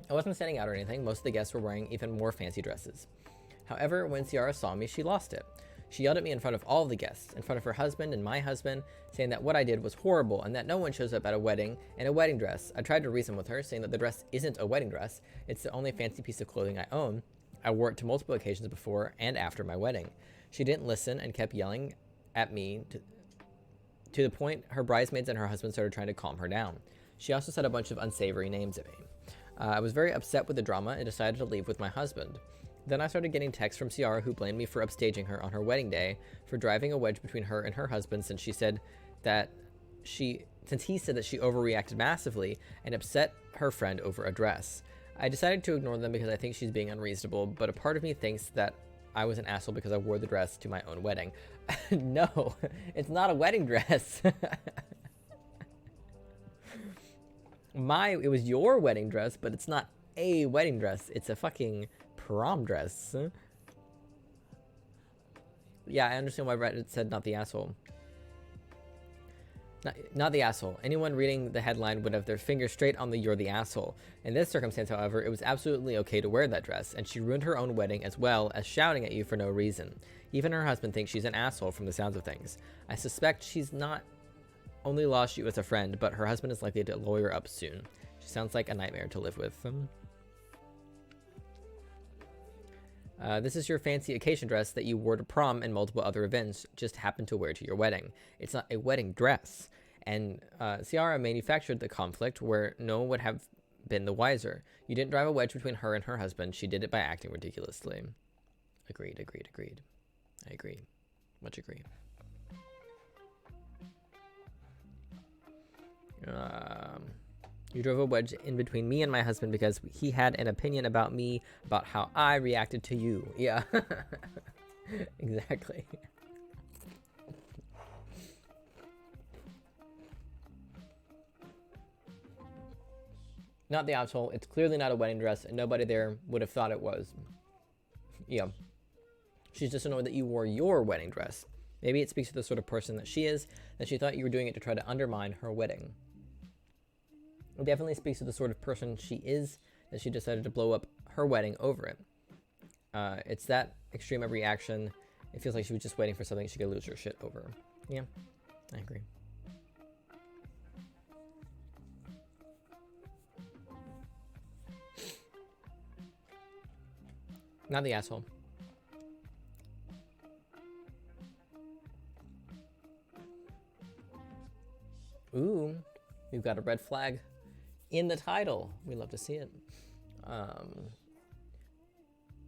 I wasn't standing out or anything. Most of the guests were wearing even more fancy dresses. However, when Ciara saw me, she lost it. She yelled at me in front of all of the guests, in front of her husband and my husband, saying that what I did was horrible and that no one shows up at a wedding in a wedding dress. I tried to reason with her, saying that the dress isn't a wedding dress. It's the only fancy piece of clothing I own. I wore it to multiple occasions before and after my wedding. She didn't listen and kept yelling at me to the point her bridesmaids and her husband started trying to calm her down. She also said a bunch of unsavory names at me. I was very upset with the drama and decided to leave with my husband. Then I started getting texts from Ciara who blamed me for upstaging her on her wedding day, for driving a wedge between her and her husband since he said that she overreacted massively and upset her friend over a dress. I decided to ignore them because I think she's being unreasonable, but a part of me thinks that I was an asshole because I wore the dress to my own wedding. No, it's not a wedding dress. It was your wedding dress, but it's not a wedding dress. It's a fucking prom dress. Yeah, I understand why Reddit said not the asshole. Not the asshole. Anyone reading the headline would have their finger straight on the "you're the asshole." In this circumstance, however, it was absolutely okay to wear that dress, and she ruined her own wedding as well as shouting at you for no reason. Even her husband thinks she's an asshole from the sounds of things. I suspect she's not only lost you as a friend, but her husband is likely to lawyer up soon. She sounds like a nightmare to live with. This is your fancy occasion dress that you wore to prom and multiple other events, just happened to wear to your wedding. It's not a wedding dress. And Ciara manufactured the conflict where no one would have been the wiser. You didn't drive a wedge between her and her husband. She did it by acting ridiculously. Agreed. I agree. Much agree. You drove a wedge in between me and my husband because he had an opinion about me, about how I reacted to you. Yeah. Exactly. Not the asshole. It's clearly not a wedding dress, and nobody there would have thought it was. Yeah. She's just annoyed that you wore your wedding dress. Maybe it speaks to the sort of person that she is, that she thought you were doing it to try to undermine her wedding. It definitely speaks to the sort of person she is, that she decided to blow up her wedding over it. It's that extreme of reaction. It feels like she was just waiting for something she could lose her shit over. Yeah, I agree. Not the asshole. Ooh, we've got a red flag in the title. We love to see it.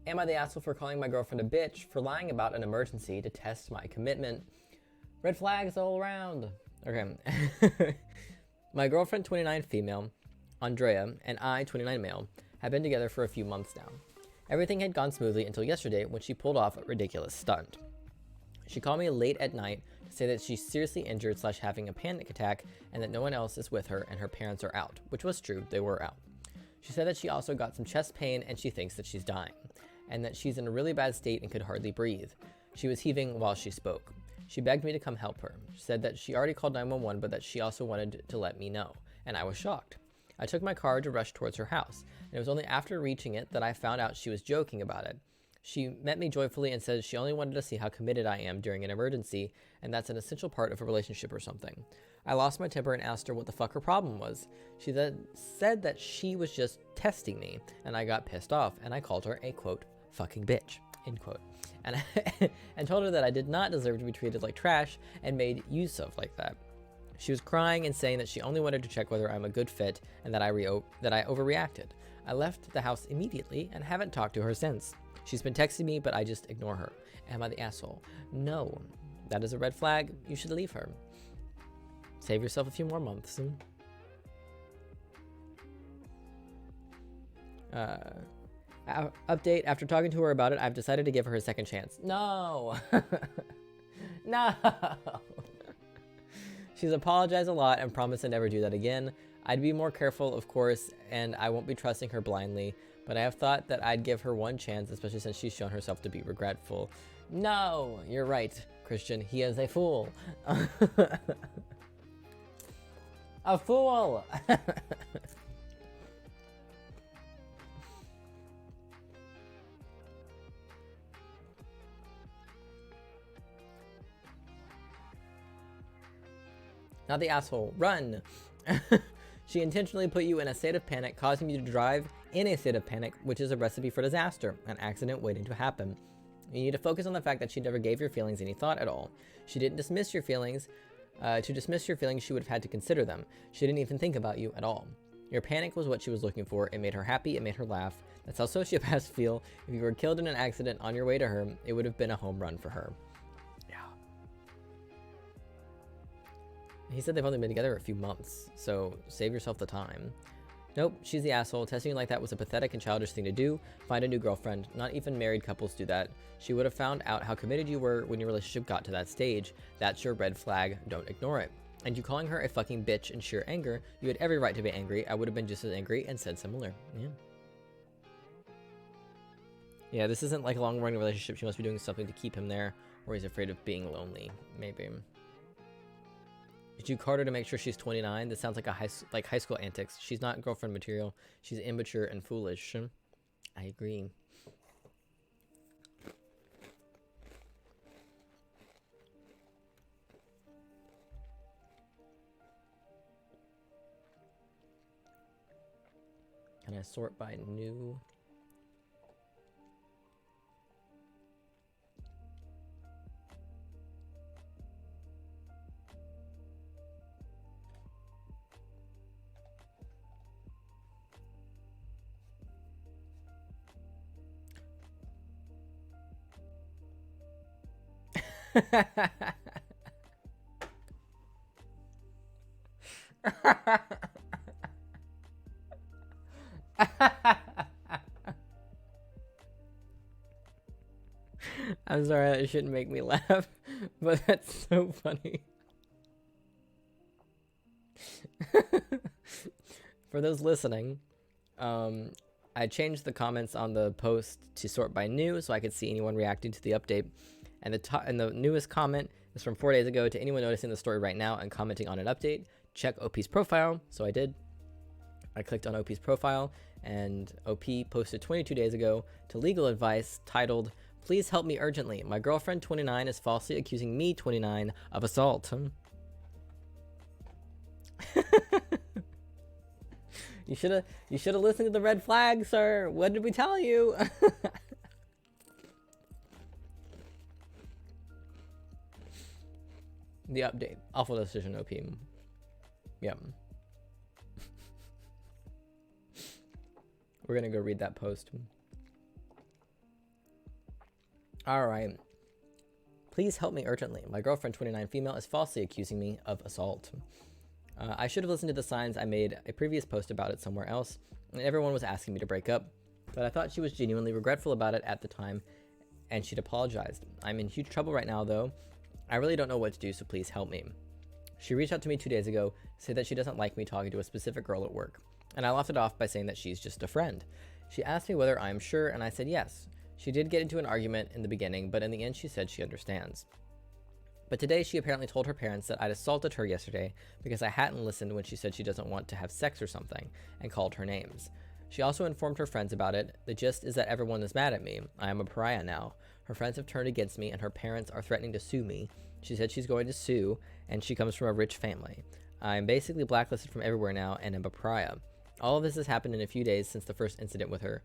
Am I the asshole for calling my girlfriend a bitch for lying about an emergency to test my commitment? Red flags all around. Okay. My girlfriend, 29 female, Andrea, and I, 29 male, have been together for a few months now. Everything had gone smoothly until yesterday when she pulled off a ridiculous stunt. She called me late at night to say that she's seriously injured / having a panic attack and that no one else is with her and her parents are out, which was true, they were out. She said that she also got some chest pain and she thinks that she's dying, and that she's in a really bad state and could hardly breathe. She was heaving while she spoke. She begged me to come help her. She said that she already called 911, but that she also wanted to let me know, and I was shocked. I took my car to rush towards her house, and it was only after reaching it that I found out she was joking about it. She met me joyfully and said she only wanted to see how committed I am during an emergency, and that's an essential part of a relationship or something. I lost my temper and asked her what the fuck her problem was. She then said that she was just testing me, and I got pissed off, and I called her a, quote, fucking bitch, end quote. And told her that I did not deserve to be treated like trash and made use of like that. She was crying and saying that she only wanted to check whether I'm a good fit and that I overreacted. I left the house immediately and haven't talked to her since. She's been texting me, but I just ignore her. Am I the asshole? No. That is a red flag. You should leave her. Save yourself a few more months. Update. After talking to her about it, I've decided to give her a second chance. No. No. She's apologized a lot and promised to never do that again. I'd be more careful, of course, and I won't be trusting her blindly, but I have thought that I'd give her one chance, especially since she's shown herself to be regretful. No, you're right, Christian. He is a fool. A fool! Not the asshole. Run! She intentionally put you in a state of panic, causing you to drive in a state of panic, which is a recipe for disaster, an accident waiting to happen. You need to focus on the fact that she never gave your feelings any thought at all. She didn't dismiss your feelings. To dismiss your feelings, she would have had to consider them. She didn't even think about you at all. Your panic was what she was looking for. It made her happy. It made her laugh. That's how sociopaths feel. If you were killed in an accident on your way to her, it would have been a home run for her. He said they've only been together a few months, so save yourself the time. Nope, she's the asshole. Testing you like that was a pathetic and childish thing to do. Find a new girlfriend. Not even married couples do that. She would have found out how committed you were when your relationship got to that stage. That's your red flag. Don't ignore it. And you calling her a fucking bitch in sheer anger, you had every right to be angry. I would have been just as angry and said similar. Yeah. Yeah, this isn't like a long-running relationship. She must be doing something to keep him there, or he's afraid of being lonely. Maybe. Did you call her to make sure she's 29? This sounds like high school antics. She's not girlfriend material. She's immature and foolish. I agree. Can I sort by new? I'm sorry, that shouldn't make me laugh, but that's so funny. For those listening, I changed the comments on the post to sort by new so I could see anyone reacting to the update. And the newest comment is from 4 days ago. To anyone noticing the story right now and commenting on an update, check OP's profile. So I did. I clicked on OP's profile, and OP posted 22 days ago to legal advice titled, "Please help me urgently. My girlfriend 29 is falsely accusing me 29 of assault." You should have listened to the red flag, sir. What did we tell you? The update. Awful decision, OP. Yep. We're gonna go read that post. Alright. Please help me urgently. My girlfriend, 29 female, is falsely accusing me of assault. I should have listened to the signs. I made a previous post about it somewhere else, and everyone was asking me to break up, but I thought she was genuinely regretful about it at the time, and she'd apologized. I'm in huge trouble right now, though. I really don't know what to do, so please help me. She reached out to me 2 days ago to say that she doesn't like me talking to a specific girl at work, and I laughed it off by saying that she's just a friend. She asked me whether I'm sure, and I said yes. She did get into an argument in the beginning, but in the end she said she understands. But today she apparently told her parents that I'd assaulted her yesterday because I hadn't listened when she said she doesn't want to have sex or something, and called her names. She also informed her friends about it. The gist is that everyone is mad at me. I am a pariah now. Her friends have turned against me, and her parents are threatening to sue me. She said she's going to sue, and she comes from a rich family. I'm basically blacklisted from everywhere now, and am a pariah. All of this has happened in a few days since the first incident with her,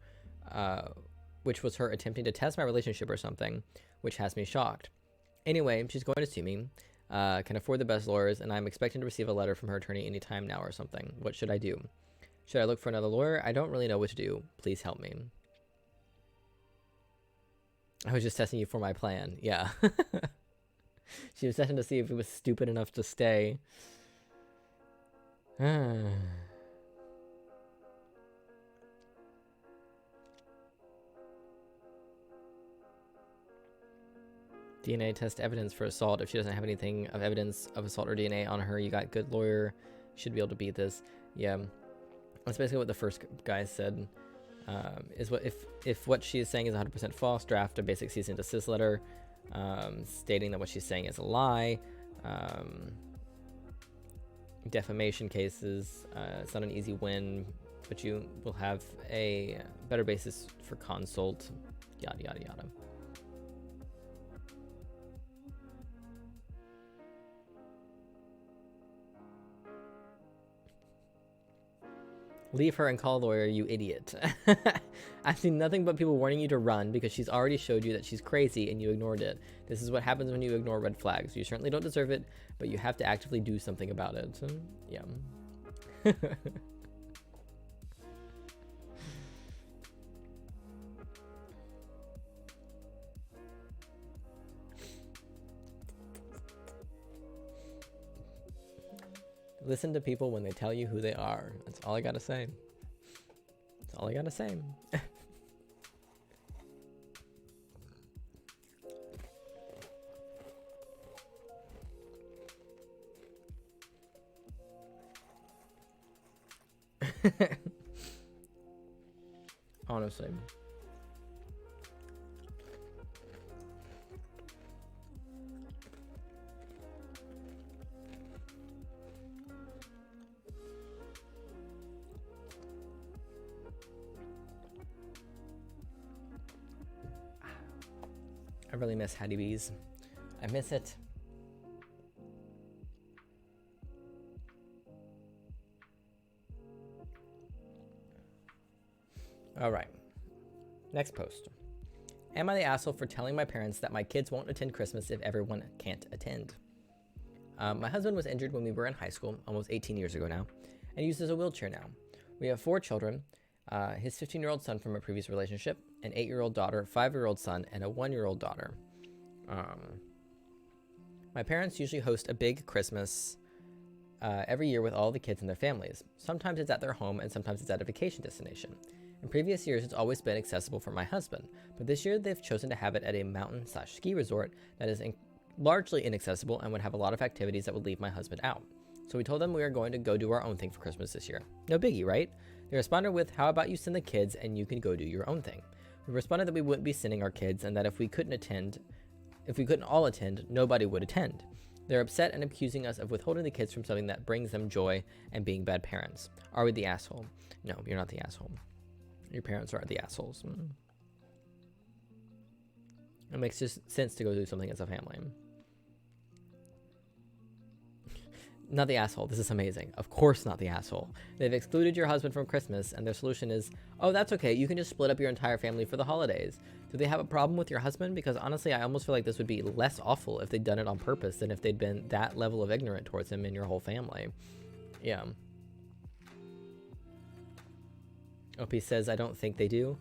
which was her attempting to test my relationship or something, which has me shocked. Anyway, she's going to sue me, can afford the best lawyers, and I'm expecting to receive a letter from her attorney anytime now or something. What should I do? Should I look for another lawyer? I don't really know what to do. Please help me. I was just testing you for my plan. Yeah. She was testing to see if it was stupid enough to stay. DNA test evidence for assault. If she doesn't have anything of evidence of assault or DNA on her, you got good lawyer. Should be able to beat this. Yeah, that's basically what the first guy said. Is what if what she is saying is 100% false, draft a basic cease and desist letter, stating that what she's saying is a lie. Defamation cases. It's not an easy win, but you will have a better basis for consult. Yada yada yada. Leave her and call a lawyer, you idiot. I've seen nothing but people warning you to run because she's already showed you that she's crazy and you ignored it. This is what happens when you ignore red flags. You certainly don't deserve it, but you have to actively do something about it. So, yeah. Listen to people when they tell you who they are. That's all I gotta say. That's all I gotta say. Honestly. I really miss Hattie B's. I miss it. All right. Next post. Am I the asshole for telling my parents that my kids won't attend Christmas if everyone can't attend? My husband was injured when we were in high school, almost 18 years ago now, and uses a wheelchair now. We have 4 children, his 15-year-old son from a previous relationship, an 8-year-old daughter, 5-year-old son, and a 1-year-old daughter. My parents usually host a big Christmas every year with all the kids and their families. Sometimes it's at their home and sometimes it's at a vacation destination. In previous years, it's always been accessible for my husband, but this year they've chosen to have it at a mountain/ski resort that is largely inaccessible and would have a lot of activities that would leave my husband out. So we told them we are going to go do our own thing for Christmas this year. No biggie, right? They responded with, how about you send the kids and you can go do your own thing? We responded that we wouldn't be sending our kids and that if we couldn't all attend, nobody would attend. They're upset and accusing us of withholding the kids from something that brings them joy and being bad parents. Are we the asshole? No, you're not the asshole. Your parents are the assholes. It makes just sense to go do something as a family. Not the asshole. This is amazing. Of course not the asshole. They've excluded your husband from Christmas, and their solution is, oh, that's okay. You can just split up your entire family for the holidays. Do they have a problem with your husband? Because honestly, I almost feel like this would be less awful if they'd done it on purpose than if they'd been that level of ignorant towards him and your whole family. Yeah. OP says, I don't think they do.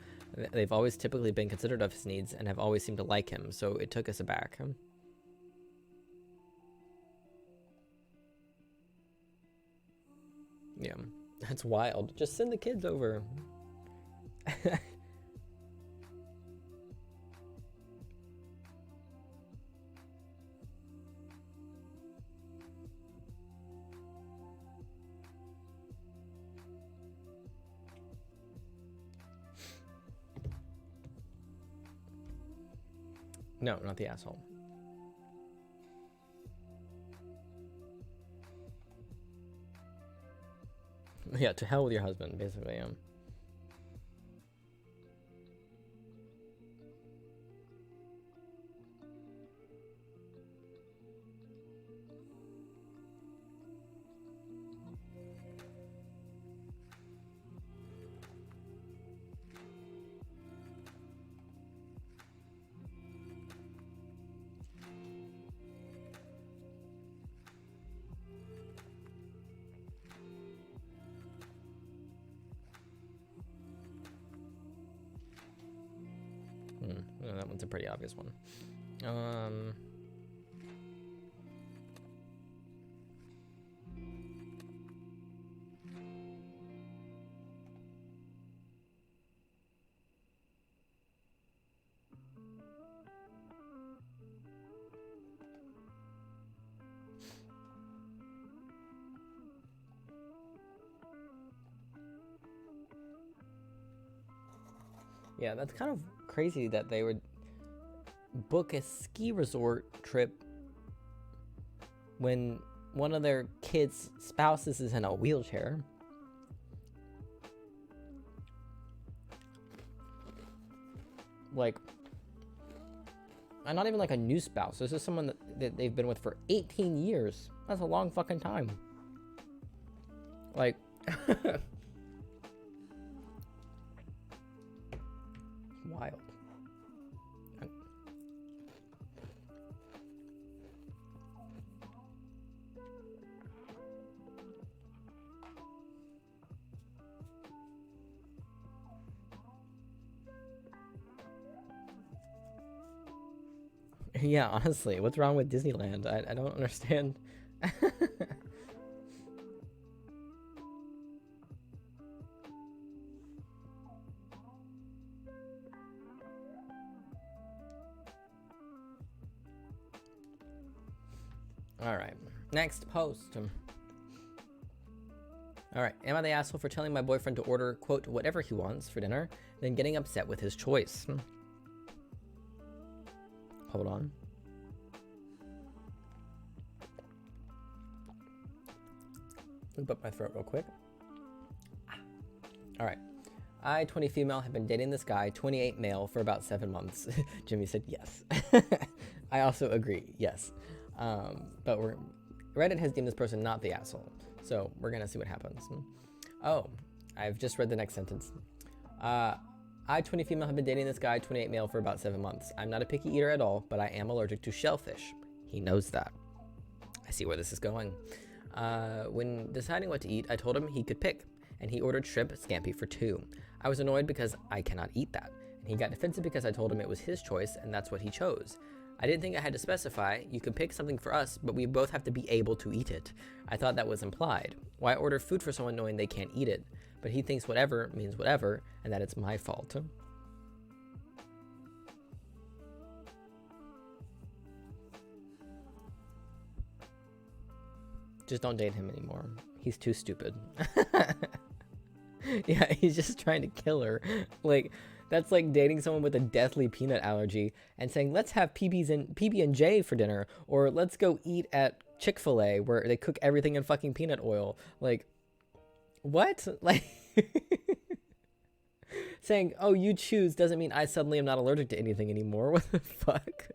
They've always typically been considerate of his needs and have always seemed to like him, so it took us aback. Yeah, that's wild. Just send the kids over. No, not the asshole. Yeah, to hell with your husband, basically. That one's a pretty obvious one. Yeah, that's kind of crazy that they would book a ski resort trip when one of their kids' spouses is in a wheelchair. Like, and not even like a new spouse. This is someone that they've been with for 18 years. That's a long fucking time. Like, wild. Yeah, honestly, what's wrong with Disneyland? I don't understand. All right, next post. All right, am I the asshole for telling my boyfriend to order, quote, whatever he wants for dinner, then getting upset with his choice? Hold on. Let me put my throat real quick. All right. I, 20 female, have been dating this guy, 28 male, for about 7 months. Jimmy said yes. I also agree, yes. But Reddit has deemed this person not the asshole. So we're going to see what happens. Oh, I've just read the next sentence. I, 20 female, have been dating this guy, 28 male, for about 7 months. I'm not a picky eater at all, but I am allergic to shellfish. He knows that. I see where this is going. When deciding what to eat, I told him he could pick, and he ordered shrimp scampi for 2. I was annoyed because I cannot eat that, and he got defensive because I told him it was his choice, and that's what he chose. I didn't think I had to specify. You can pick something for us, but we both have to be able to eat it. I thought that was implied. Why order food for someone knowing they can't eat it? But he thinks whatever means whatever, and that it's my fault. Just don't date him anymore. He's too stupid. Yeah, he's just trying to kill her. Like, that's like dating someone with a deathly peanut allergy and saying, let's have PB&J for dinner, or let's go eat at Chick-fil-A where they cook everything in fucking peanut oil. Like, what? Like, saying, oh, you choose doesn't mean I suddenly am not allergic to anything anymore. What the fuck?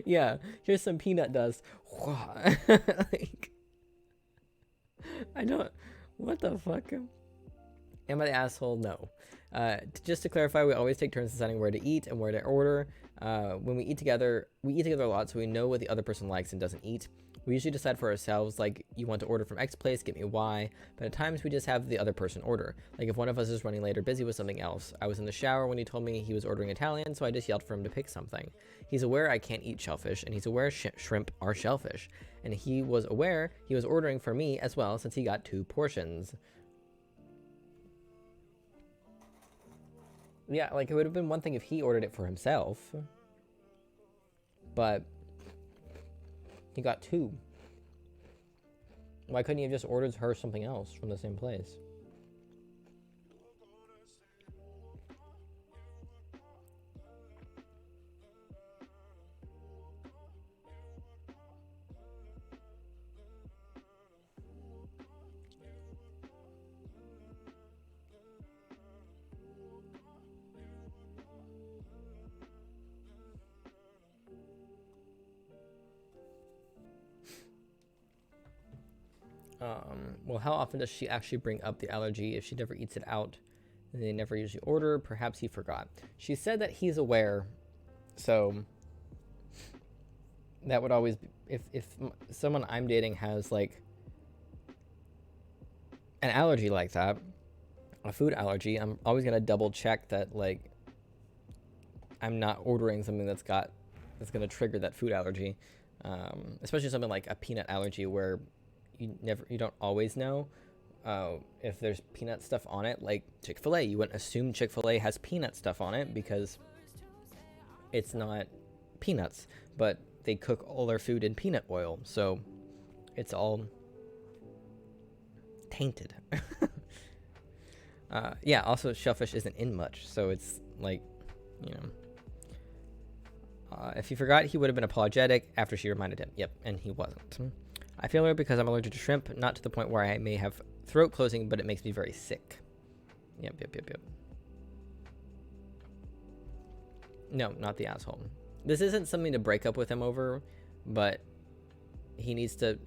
Yeah, here's some peanut dust. Like, I don't, what the fuck? Am I the asshole? No. Just to clarify, we always take turns deciding where to eat and where to order. When we eat together a lot, so we know what the other person likes and doesn't eat. We usually decide for ourselves, like, you want to order from X place, get me Y, but at times we just have the other person order. Like, if one of us is running late or busy with something else. I was in the shower when he told me he was ordering Italian, so I just yelled for him to pick something. He's aware I can't eat shellfish, and he's aware shrimp are shellfish. And he was aware he was ordering for me as well, since he got 2 portions. Yeah, like, it would have been one thing if he ordered it for himself. But he got 2. Why couldn't he have just ordered her something else from the same place? Well, how often does she actually bring up the allergy if she never eats it out? They never usually order. Perhaps he forgot. She said that he's aware, so that would always be, if someone I'm dating has like an allergy like that, a food allergy, I'm always gonna double check that, like, I'm not ordering something that's gonna trigger that food allergy, especially something like a peanut allergy where you don't always know if there's peanut stuff on it. Like Chick-fil-A, you wouldn't assume Chick-fil-A has peanut stuff on it because it's not peanuts, but they cook all their food in peanut oil, so it's all tainted. Yeah, also shellfish isn't in much, so it's like, you know, if he forgot, he would have been apologetic after she reminded him. Yep, and he wasn't. I feel weird because I'm allergic to shrimp, not to the point where I may have throat closing, but it makes me very sick. Yep. No, not the asshole. This isn't something to break up with him over, but he needs to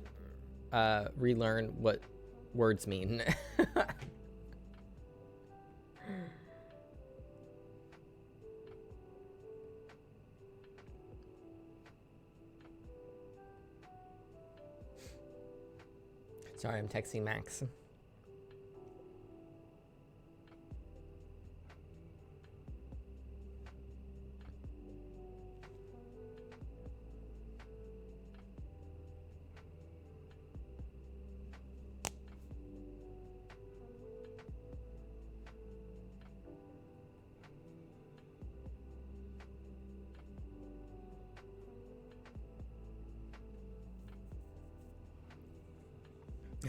relearn what words mean. Sorry, I'm texting Max.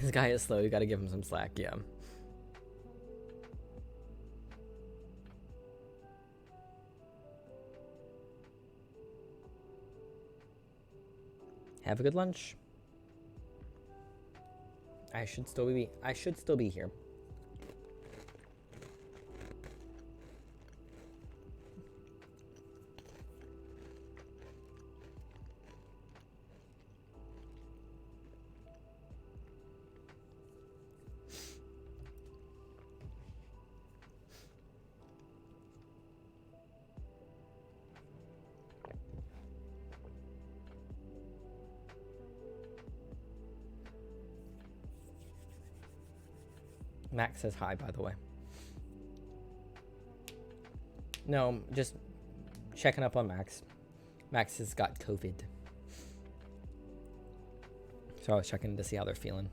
This guy is slow. You gotta give him some slack, yeah. Have a good lunch. I should still be here. Max says hi, by the way. No, just checking up on Max. Max has got COVID. So I was checking to see how they're feeling.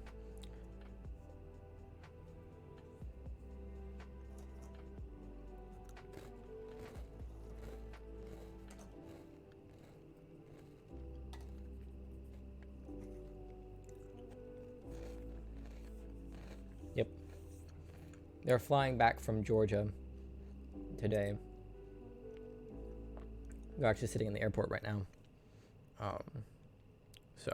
Yep. They're flying back from Georgia today. They're actually sitting in the airport right now. So.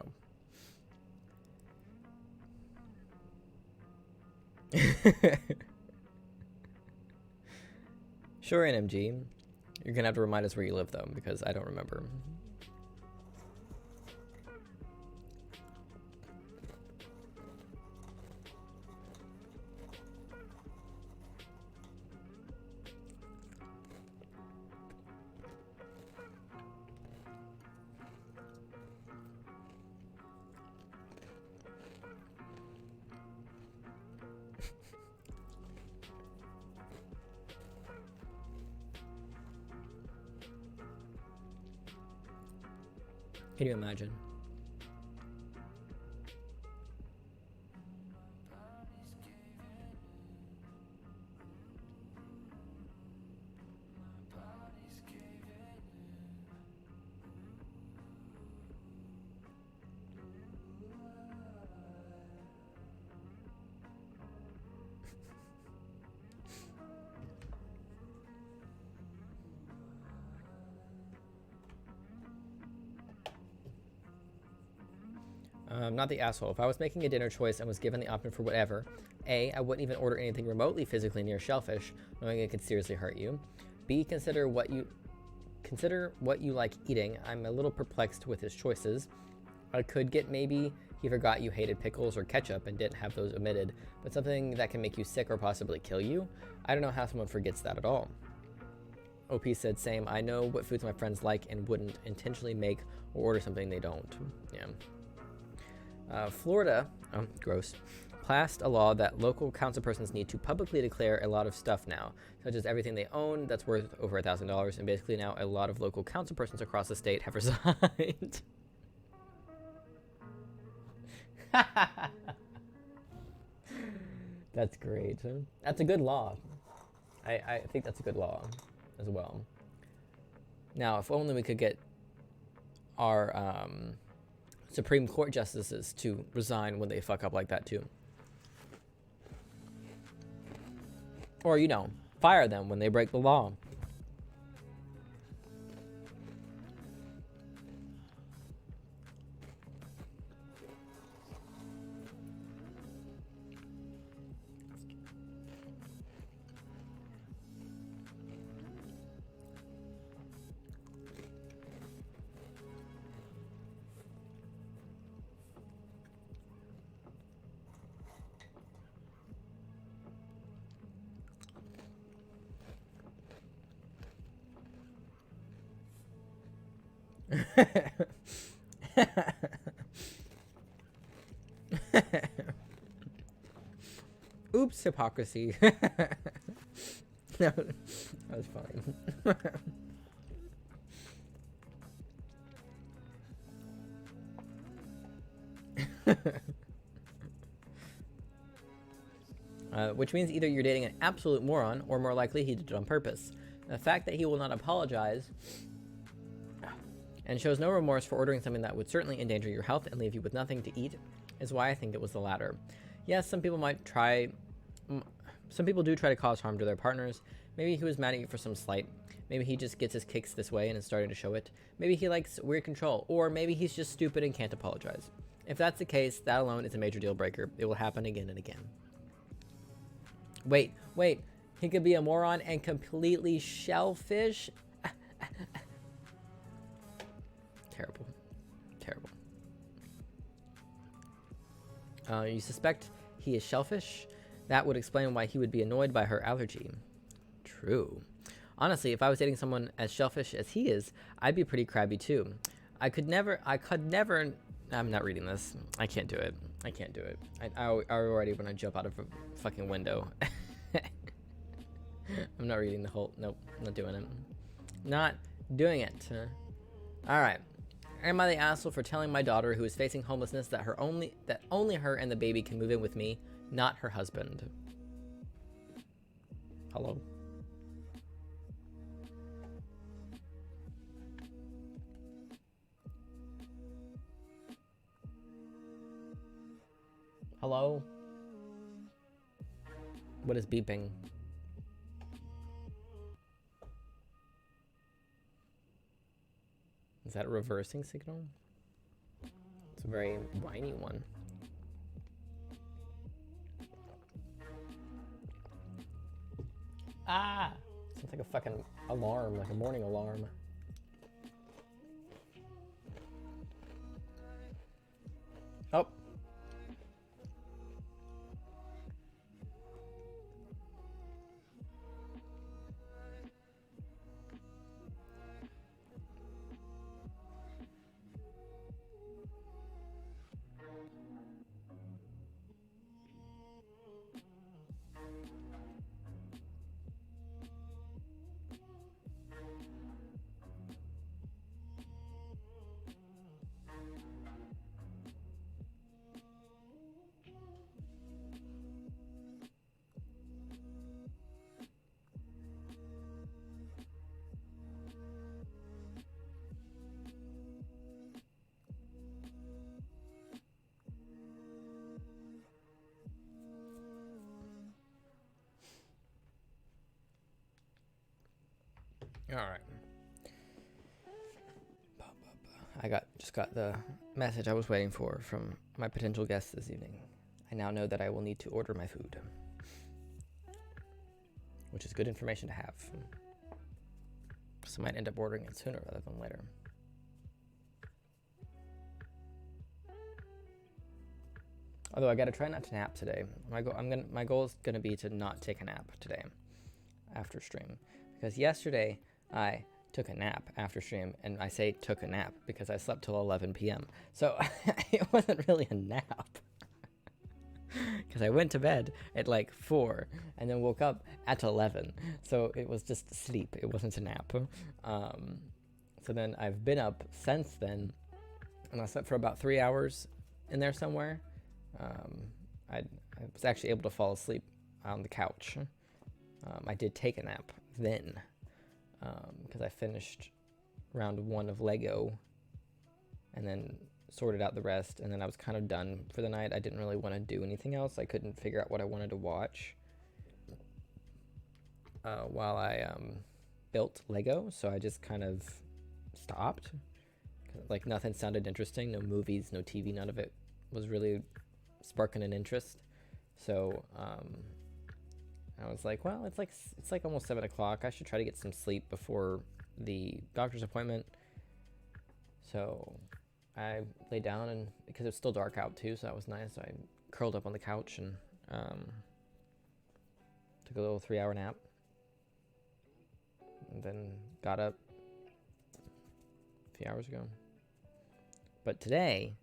Sure, NMG. You're gonna have to remind us where you live, though, because I don't remember. Can you imagine? Not the asshole. If I was making a dinner choice and was given the option for whatever, A, I wouldn't even order anything remotely physically near shellfish, knowing it could seriously hurt you. B, consider what you like eating. I'm a little perplexed with his choices. I could get maybe he forgot you hated pickles or ketchup and didn't have those omitted, but something that can make you sick or possibly kill you? I don't know how someone forgets that at all. OP said, same. I know what foods my friends like and wouldn't intentionally make or order something they don't. Yeah. Florida, gross, passed a law that local councilpersons need to publicly declare a lot of stuff now, such as everything they own that's worth over $1,000, and basically now a lot of local councilpersons across the state have resigned. That's great. That's a good law. I think that's a good law as well. Now, if only we could get our Supreme Court justices to resign when they fuck up like that too. Or, you know, fire them when they break the law. Oops, hypocrisy. That was funny. Which means either you're dating an absolute moron, or more likely he did it on purpose. The fact that he will not apologize and shows no remorse for ordering something that would certainly endanger your health and leave you with nothing to eat is why I think it was the latter. Yes, some people do try to cause harm to their partners. Maybe he was mad at you for some slight. Maybe he just gets his kicks this way and is starting to show it. Maybe he likes weird control, or maybe he's just stupid and can't apologize. If that's the case, that alone is a major deal breaker. It will happen again and again. Wait, he could be a moron and completely shellfish? Terrible. You suspect he is shellfish? That would explain why he would be annoyed by her allergy. True. Honestly, if I was dating someone as shellfish as he is, I'd be pretty crabby too. I could never, I'm not reading this. I can't do it. I already want to jump out of a fucking window. I'm not reading the whole, nope, I'm not doing it. Not doing it. All right. Am I the asshole for telling my daughter who is facing homelessness that only her and the baby can move in with me, not her husband? Hello? Hello? What is beeping? Is that a reversing signal? It's a very whiny one. Ah! Sounds like a fucking alarm, like a morning alarm. Oh. All right. I just got the message I was waiting for from my potential guest this evening. I now know that I will need to order my food, which is good information to have. So I might end up ordering it sooner rather than later. Although I gotta try not to nap today. My goal is gonna be to not take a nap today after stream, because yesterday I took a nap after stream, and I say took a nap because I slept till 11 p.m. So it wasn't really a nap, because I went to bed at like 4 and then woke up at 11. So it was just sleep. It wasn't a nap. So then I've been up since then, and I slept for about 3 hours in there somewhere. I was actually able to fall asleep on the couch. I did take a nap then, because I finished round 1 of Lego and then sorted out the rest, and then I was kind of done for the night. I didn't really want to do anything else. I couldn't figure out what I wanted to watch while I built Lego, so I just kind of stopped. Like, nothing sounded interesting. No movies, no TV, none of it was really sparking an interest. So I was like, well, it's like almost 7 o'clock. I should try to get some sleep before the doctor's appointment. So I lay down, and because it's still dark out too, so that was nice. I curled up on the couch and took a little 3-hour nap, and then got up a few hours ago. But today,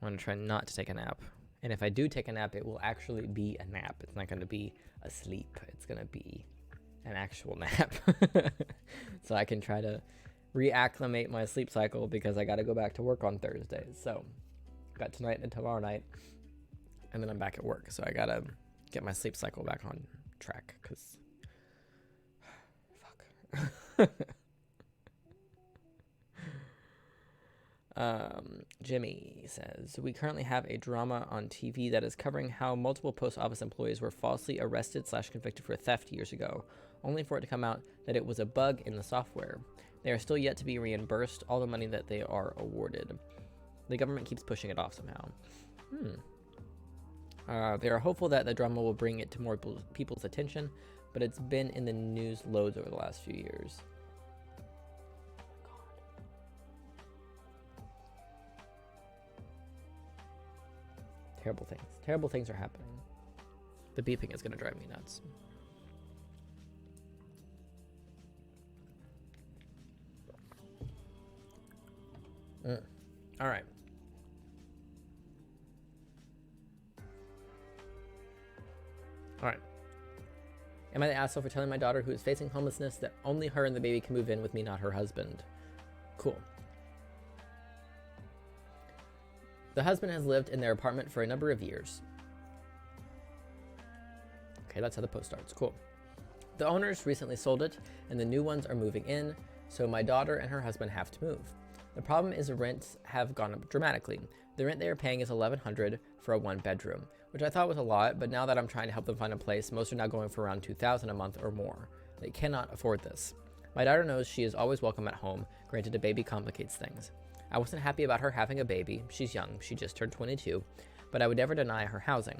I want to try not to take a nap. And if I do take a nap, it will actually be a nap. It's not going to be a sleep. It's going to be an actual nap. So I can try to reacclimate my sleep cycle, because I got to go back to work on Thursday. So got tonight and tomorrow night, and then I'm back at work. So I got to get my sleep cycle back on track, because fuck. Jimmy says, we currently have a drama on TV that is covering how multiple post office employees were falsely arrested / convicted for theft years ago, only for it to come out that it was a bug in the software. They are still yet to be reimbursed all the money that they are awarded. The government keeps pushing it off somehow. They are hopeful that the drama will bring it to more people's attention, but it's been in the news loads over the last few years. Terrible things are happening. The beeping is going to drive me nuts. All right. Am I the asshole for telling my daughter who is facing homelessness that only her and the baby can move in with me, not her husband? Cool. The husband has lived in their apartment for a number of years. Okay, that's how the post starts. Cool. The owners recently sold it, and the new ones are moving in, so my daughter and her husband have to move. The problem is the rents have gone up dramatically. The rent they are paying is $1,100 for a one-bedroom, which I thought was a lot, but now that I'm trying to help them find a place, most are now going for around $2,000 a month or more. They cannot afford this. My daughter knows she is always welcome at home, granted a baby complicates things. I wasn't happy about her having a baby. She's young, she just turned 22, but I would never deny her housing.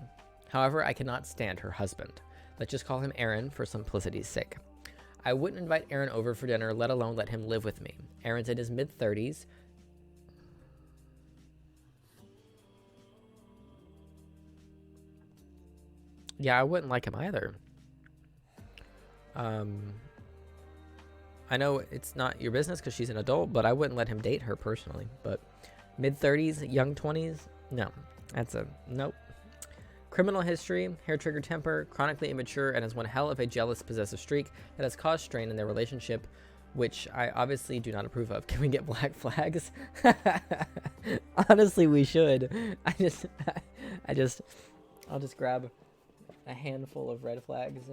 However, I cannot stand her husband. Let's just call him Aaron for simplicity's sake. I wouldn't invite Aaron over for dinner, let alone let him live with me. Aaron's in his mid-30s. Yeah, I wouldn't like him either. I know it's not your business because she's an adult, but I wouldn't let him date her personally. But mid-30s, young 20s, no. That's a nope. Criminal history, hair-trigger temper, chronically immature, and has one hell of a jealous, possessive streak that has caused strain in their relationship, which I obviously do not approve of. Can we get black flags? Honestly, we should. I'll just grab a handful of red flags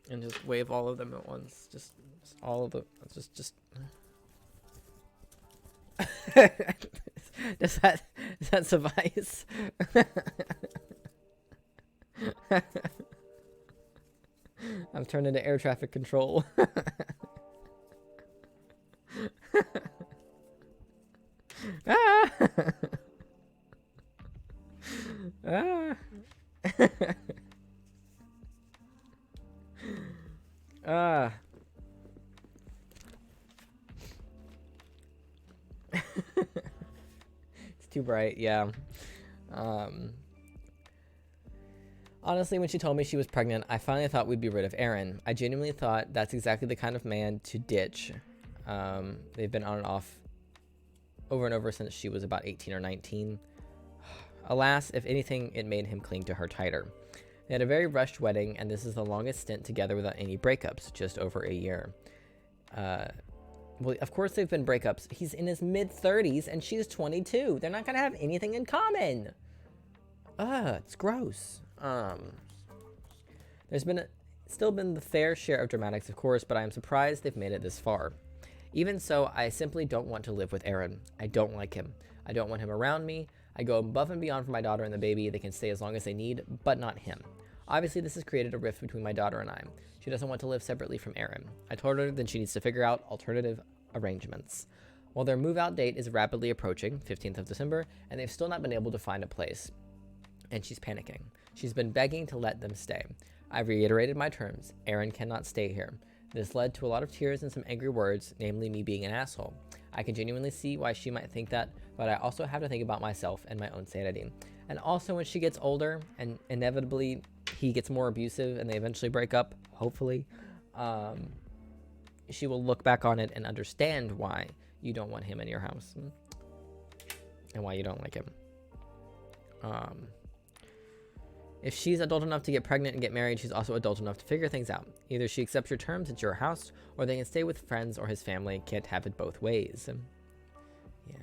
and just wave all of them at once. Just all of them. Just. Does that suffice? I'm turned into air traffic control. Ah! Ah! Ah! It's too bright, yeah. Honestly, when she told me she was pregnant, I finally thought we'd be rid of Aaron. I genuinely thought that's exactly the kind of man to ditch. They've been on and off over and over since she was about 18 or 19. Alas, if anything, it made him cling to her tighter. They had a very rushed wedding, and this is the longest stint together without any breakups, just over a year. Well, of course they've been breakups. He's in his mid-30s, and she's 22. They're not going to have anything in common. It's gross. There's still been the fair share of dramatics, of course, but I am surprised they've made it this far. Even so, I simply don't want to live with Aaron. I don't like him. I don't want him around me. I go above and beyond for my daughter and the baby. They can stay as long as they need, but not him. Obviously, this has created a rift between my daughter and I. She doesn't want to live separately from Aaron. I told her that she needs to figure out alternative arrangements. Well, their move-out date is rapidly approaching, 15th of December, and they've still not been able to find a place. And she's panicking. She's been begging to let them stay. I've reiterated my terms. Aaron cannot stay here. This led to a lot of tears and some angry words, namely me being an asshole. I can genuinely see why she might think that, but I also have to think about myself and my own sanity. And also when she gets older and inevitably he gets more abusive and they eventually break up, hopefully, she will look back on it and understand why you don't want him in your house and why you don't like him. If she's adult enough to get pregnant and get married, she's also adult enough to figure things out. Either she accepts your terms, it's your house, or they can stay with friends or his family. Can't have it both ways. Yeah.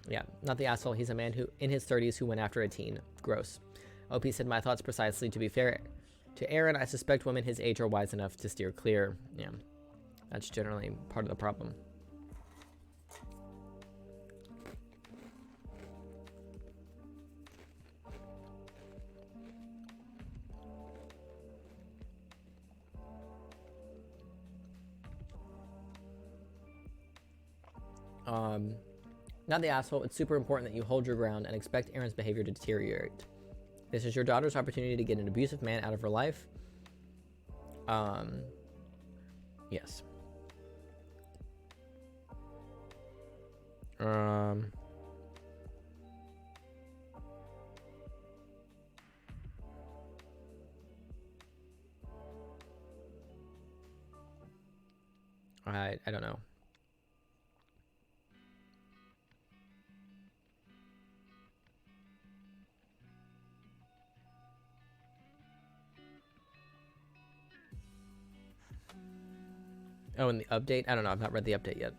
Yeah, not the asshole. He's a man who, in his 30s, who went after a teen. Gross. OP said my thoughts precisely. To be fair to Aaron, I suspect women his age are wise enough to steer clear. Yeah, that's generally part of the problem. Not the asshole. It's super important that you hold your ground and expect Aaron's behavior to deteriorate. This is your daughter's opportunity to get an abusive man out of her life. Yes. I don't know. Oh, and the update? I don't know. I've not read the update yet.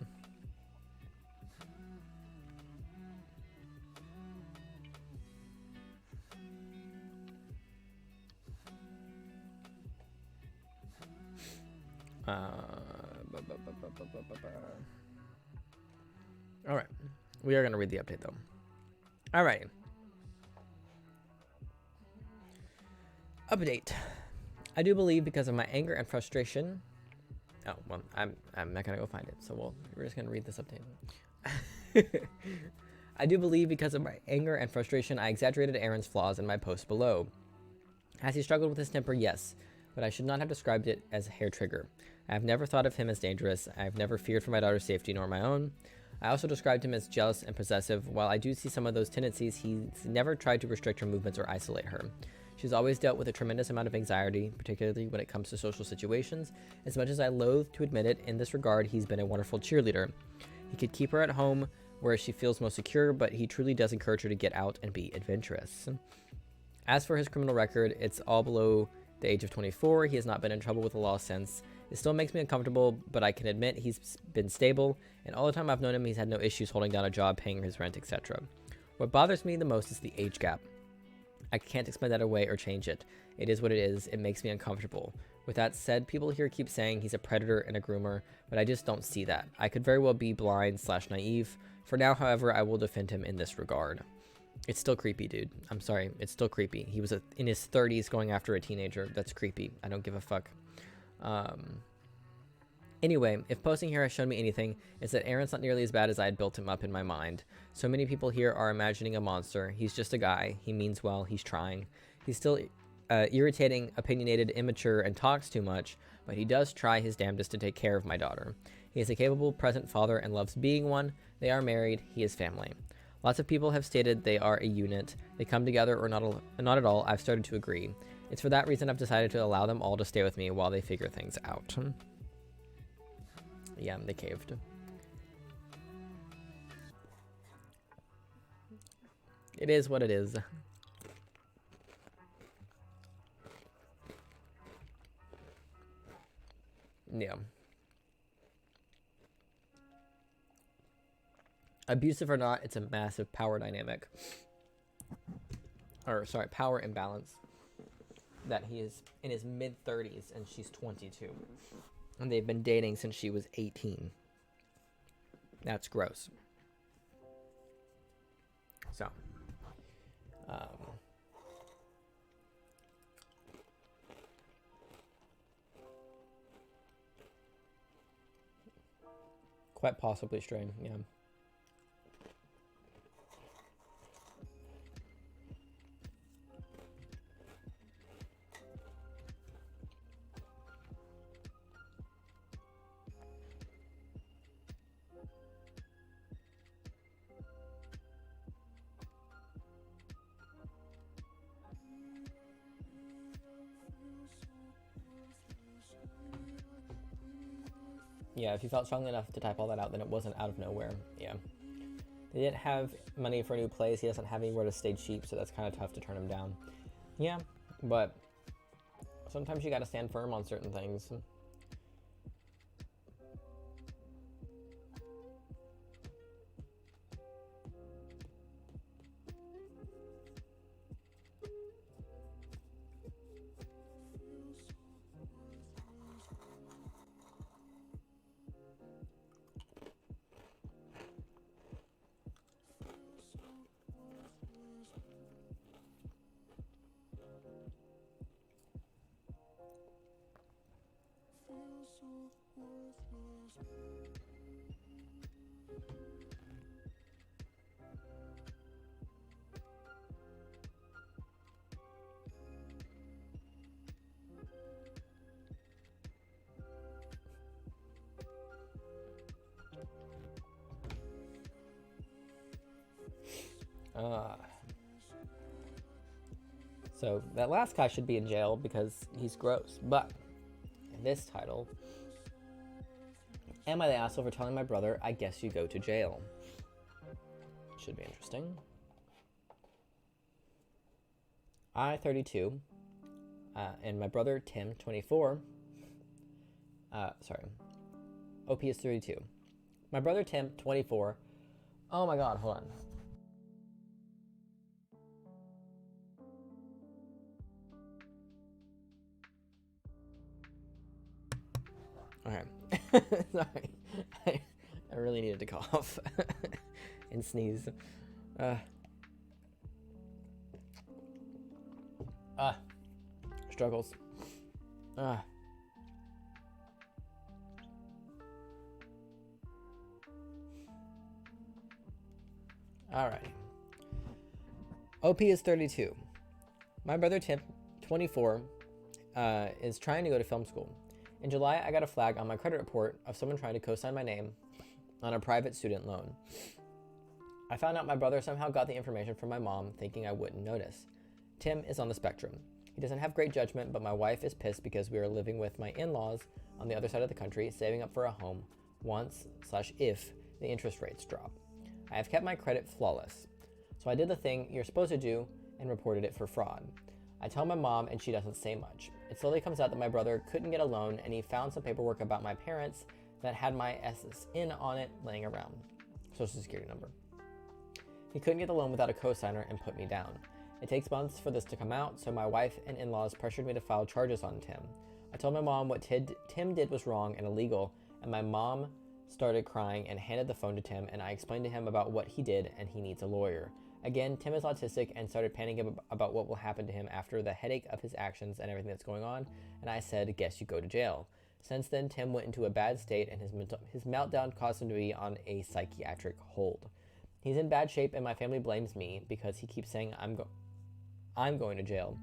All right. We are going to read the update, though. All right. Update. I do believe because of my anger and frustration. Oh, well, I'm not going to go find it. So we're just going to read this update. I do believe because of my anger and frustration, I exaggerated Aaron's flaws in my post below. Has he struggled with his temper? Yes. But I should not have described it as a hair trigger. I have never thought of him as dangerous. I have never feared for my daughter's safety nor my own. I also described him as jealous and possessive. While I do see some of those tendencies, he's never tried to restrict her movements or isolate her. She's always dealt with a tremendous amount of anxiety, particularly when it comes to social situations. As much as I loathe to admit it, in this regard, he's been a wonderful cheerleader. He could keep her at home where she feels most secure, but he truly does encourage her to get out and be adventurous. As for his criminal record, it's all below the age of 24. He has not been in trouble with the law since. It still makes me uncomfortable, but I can admit he's been stable, and all the time I've known him, he's had no issues holding down a job, paying his rent, etc. What bothers me the most is the age gap. I can't explain that away or change it. It is what it is. It makes me uncomfortable. With that said, people here keep saying he's a predator and a groomer, but I just don't see that. I could very well be blind/naive. For now, however, I will defend him in this regard. It's still creepy, dude. I'm sorry. It's still creepy. He was in his 30s going after a teenager. That's creepy. I don't give a fuck. Anyway, if posting here has shown me anything, it's that Aaron's not nearly as bad as I had built him up in my mind. So many people here are imagining a monster. He's just a guy. He means well. He's trying. He's still irritating, opinionated, immature, and talks too much, but he does try his damnedest to take care of my daughter. He is a capable, present father and loves being one. They are married. He is family. Lots of people have stated they are a unit. They come together or not at all. I've started to agree. It's for that reason I've decided to allow them all to stay with me while they figure things out. Yeah, they caved. It is what it is. Yeah. Abusive or not, it's a massive power dynamic. Or, sorry, power imbalance. That he is in his mid-30s and she's 22. And they've been dating since she was 18. That's gross. So. Quite possibly strange, yeah. Yeah, if you felt strongly enough to type all that out, then it wasn't out of nowhere. Yeah. They didn't have money for a new place. He doesn't have anywhere to stay cheap, so that's kind of tough to turn him down. Yeah, but sometimes you gotta stand firm on certain things. So that last guy should be in jail because he's gross. But in this title, am I the asshole for telling my brother, I guess you go to jail? Should be interesting. I, 32, and my brother, Tim, 24. Sorry. OP is 32. My brother Tim, 24. Oh my god, hold on. Okay. Sorry. I really needed to cough and sneeze. Struggles. Alrighty. OP is 32. My brother Tim, 24, is trying to go to film school. In July, I got a flag on my credit report of someone trying to co-sign my name on a private student loan. I found out my brother somehow got the information from my mom, thinking I wouldn't notice. Tim is on the spectrum. He doesn't have great judgment, but my wife is pissed because we are living with my in-laws on the other side of the country, saving up for a home once/if the interest rates drop. I have kept my credit flawless. So I did the thing you're supposed to do and reported it for fraud. I tell my mom and she doesn't say much. It slowly comes out that my brother couldn't get a loan and he found some paperwork about my parents that had my SSN on it laying around. Social security number. He couldn't get the loan without a co-signer and put me down. It takes months for this to come out, so my wife and in-laws pressured me to file charges on Tim. I told my mom what Tim did was wrong and illegal, and my mom started crying and handed the phone to Tim, and I explained to him about what he did and he needs a lawyer. Again, Tim is autistic and started panicking about what will happen to him after the headache of his actions and everything that's going on, and I said, guess you go to jail. Since then, Tim went into a bad state and his meltdown caused him to be on a psychiatric hold. He's in bad shape and my family blames me because he keeps saying I'm going to jail.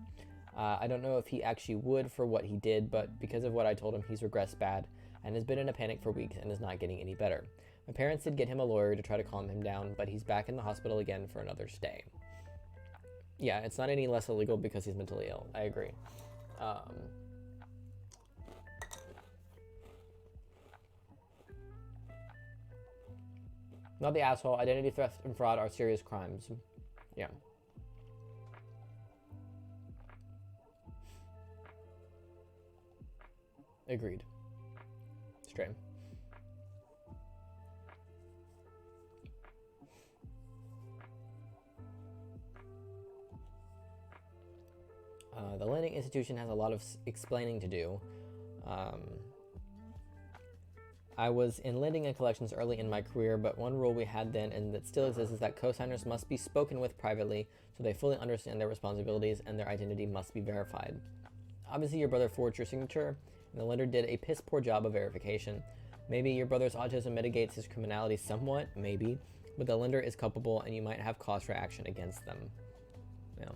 I don't know if he actually would for what he did, but because of what I told him, he's regressed bad and has been in a panic for weeks and is not getting any better. My parents did get him a lawyer to try to calm him down, but he's back in the hospital again for another stay. Yeah, it's not any less illegal because he's mentally ill. I agree. Not the asshole. Identity theft and fraud are serious crimes. Yeah. Agreed. Straight. The lending institution has a lot of explaining to do. I was in lending and collections early in my career, but one rule we had then and that still exists is that co-signers must be spoken with privately so they fully understand their responsibilities and their identity must be verified. Obviously, your brother forged your signature, and the lender did a piss poor job of verification. Maybe your brother's autism mitigates his criminality somewhat, maybe, but the lender is culpable and you might have cause for action against them. Yeah.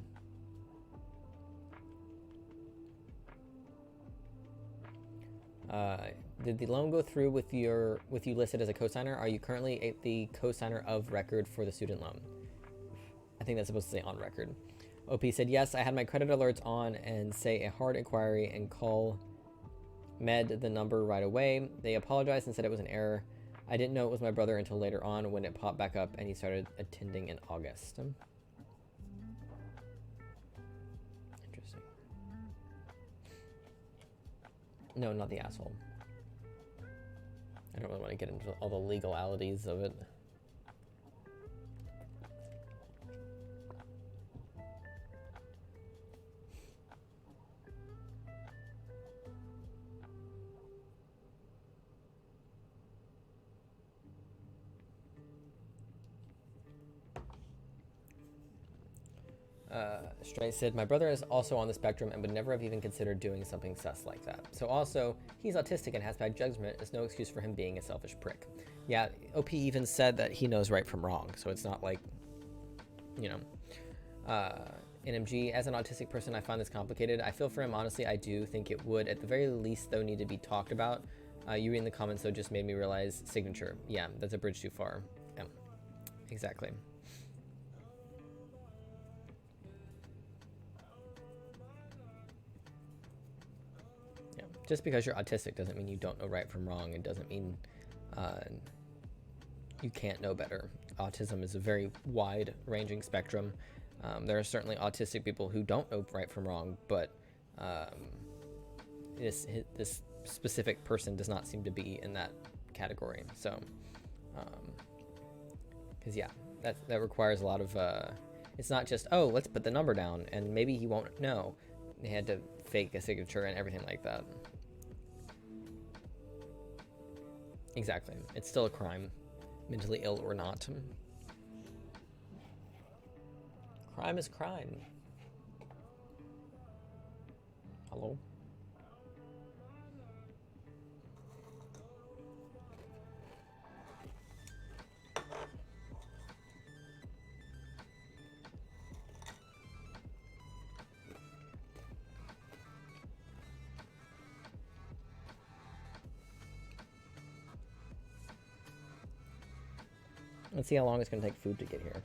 Did the loan go through with you listed as a cosigner? Are you currently the cosigner of record for the student loan? I think that's supposed to say on record. OP said, yes, I had my credit alerts on and say a hard inquiry and call Med the number right away. They apologized and said it was an error. I didn't know it was my brother until later on when it popped back up and he started attending in August. Interesting. No, not the asshole. I don't really want to get into all the legalities of it. Stray said, my brother is also on the spectrum and would never have even considered doing something sus like that. So also, he's autistic and has bad judgment. It's no excuse for him being a selfish prick. Yeah, OP even said that he knows right from wrong. So it's not like, you know, NMG, as an autistic person, I find this complicated. I feel for him, honestly, I do think it would, at the very least, though, need to be talked about. You reading the comments, though, just made me realize signature. Yeah, that's a bridge too far. Yeah, exactly. Just because you're autistic doesn't mean you don't know right from wrong. It doesn't mean you can't know better. Autism is a very wide-ranging spectrum. There are certainly autistic people who don't know right from wrong, but this specific person does not seem to be in that category. So, because yeah, that requires a lot of. It's not just, oh, let's put the number down and maybe he won't know. They had to fake a signature and everything like that. Exactly. It's still a crime, mentally ill or not. Crime is crime. Hello? Let's see how long it's going to take food to get here.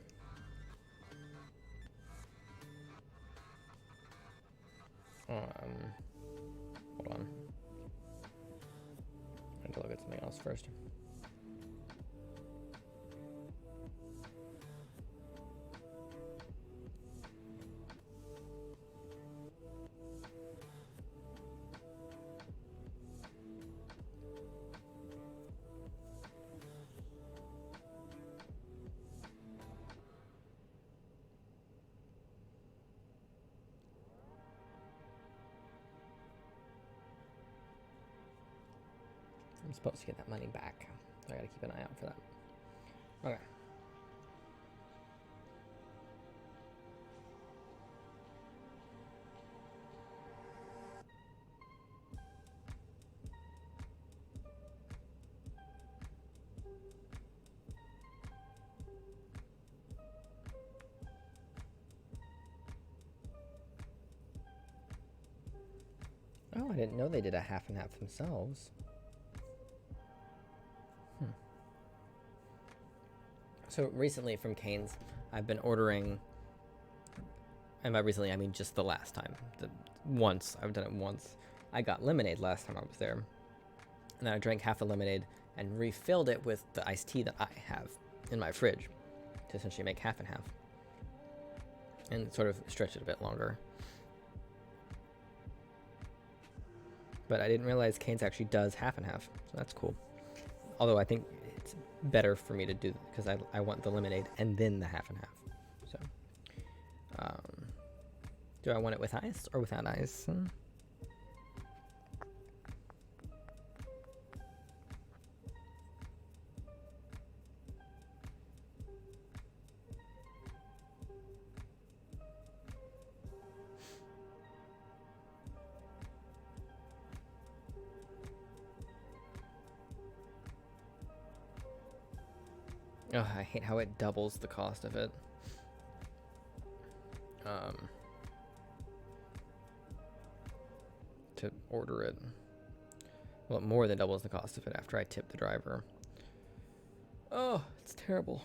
Hold on. I need to look at something else first. I'm supposed to get that money back. I gotta keep an eye out for that. Okay. Oh, I didn't know they did a half and half themselves. So recently from Cane's, I've been ordering, and by recently I mean just the last time. Once, I've done it once. I got lemonade last time I was there, and then I drank half a lemonade and refilled it with the iced tea that I have in my fridge to essentially make half and half, and sort of stretch it a bit longer. But I didn't realize Cane's actually does half and half, so that's cool. Although I think it's better for me to do because I want the lemonade and then the half and half. So, do I want it with ice or without ice? Oh, I hate how it doubles the cost of it. To order it. Well, it more than doubles the cost of it after I tip the driver. Oh, it's terrible.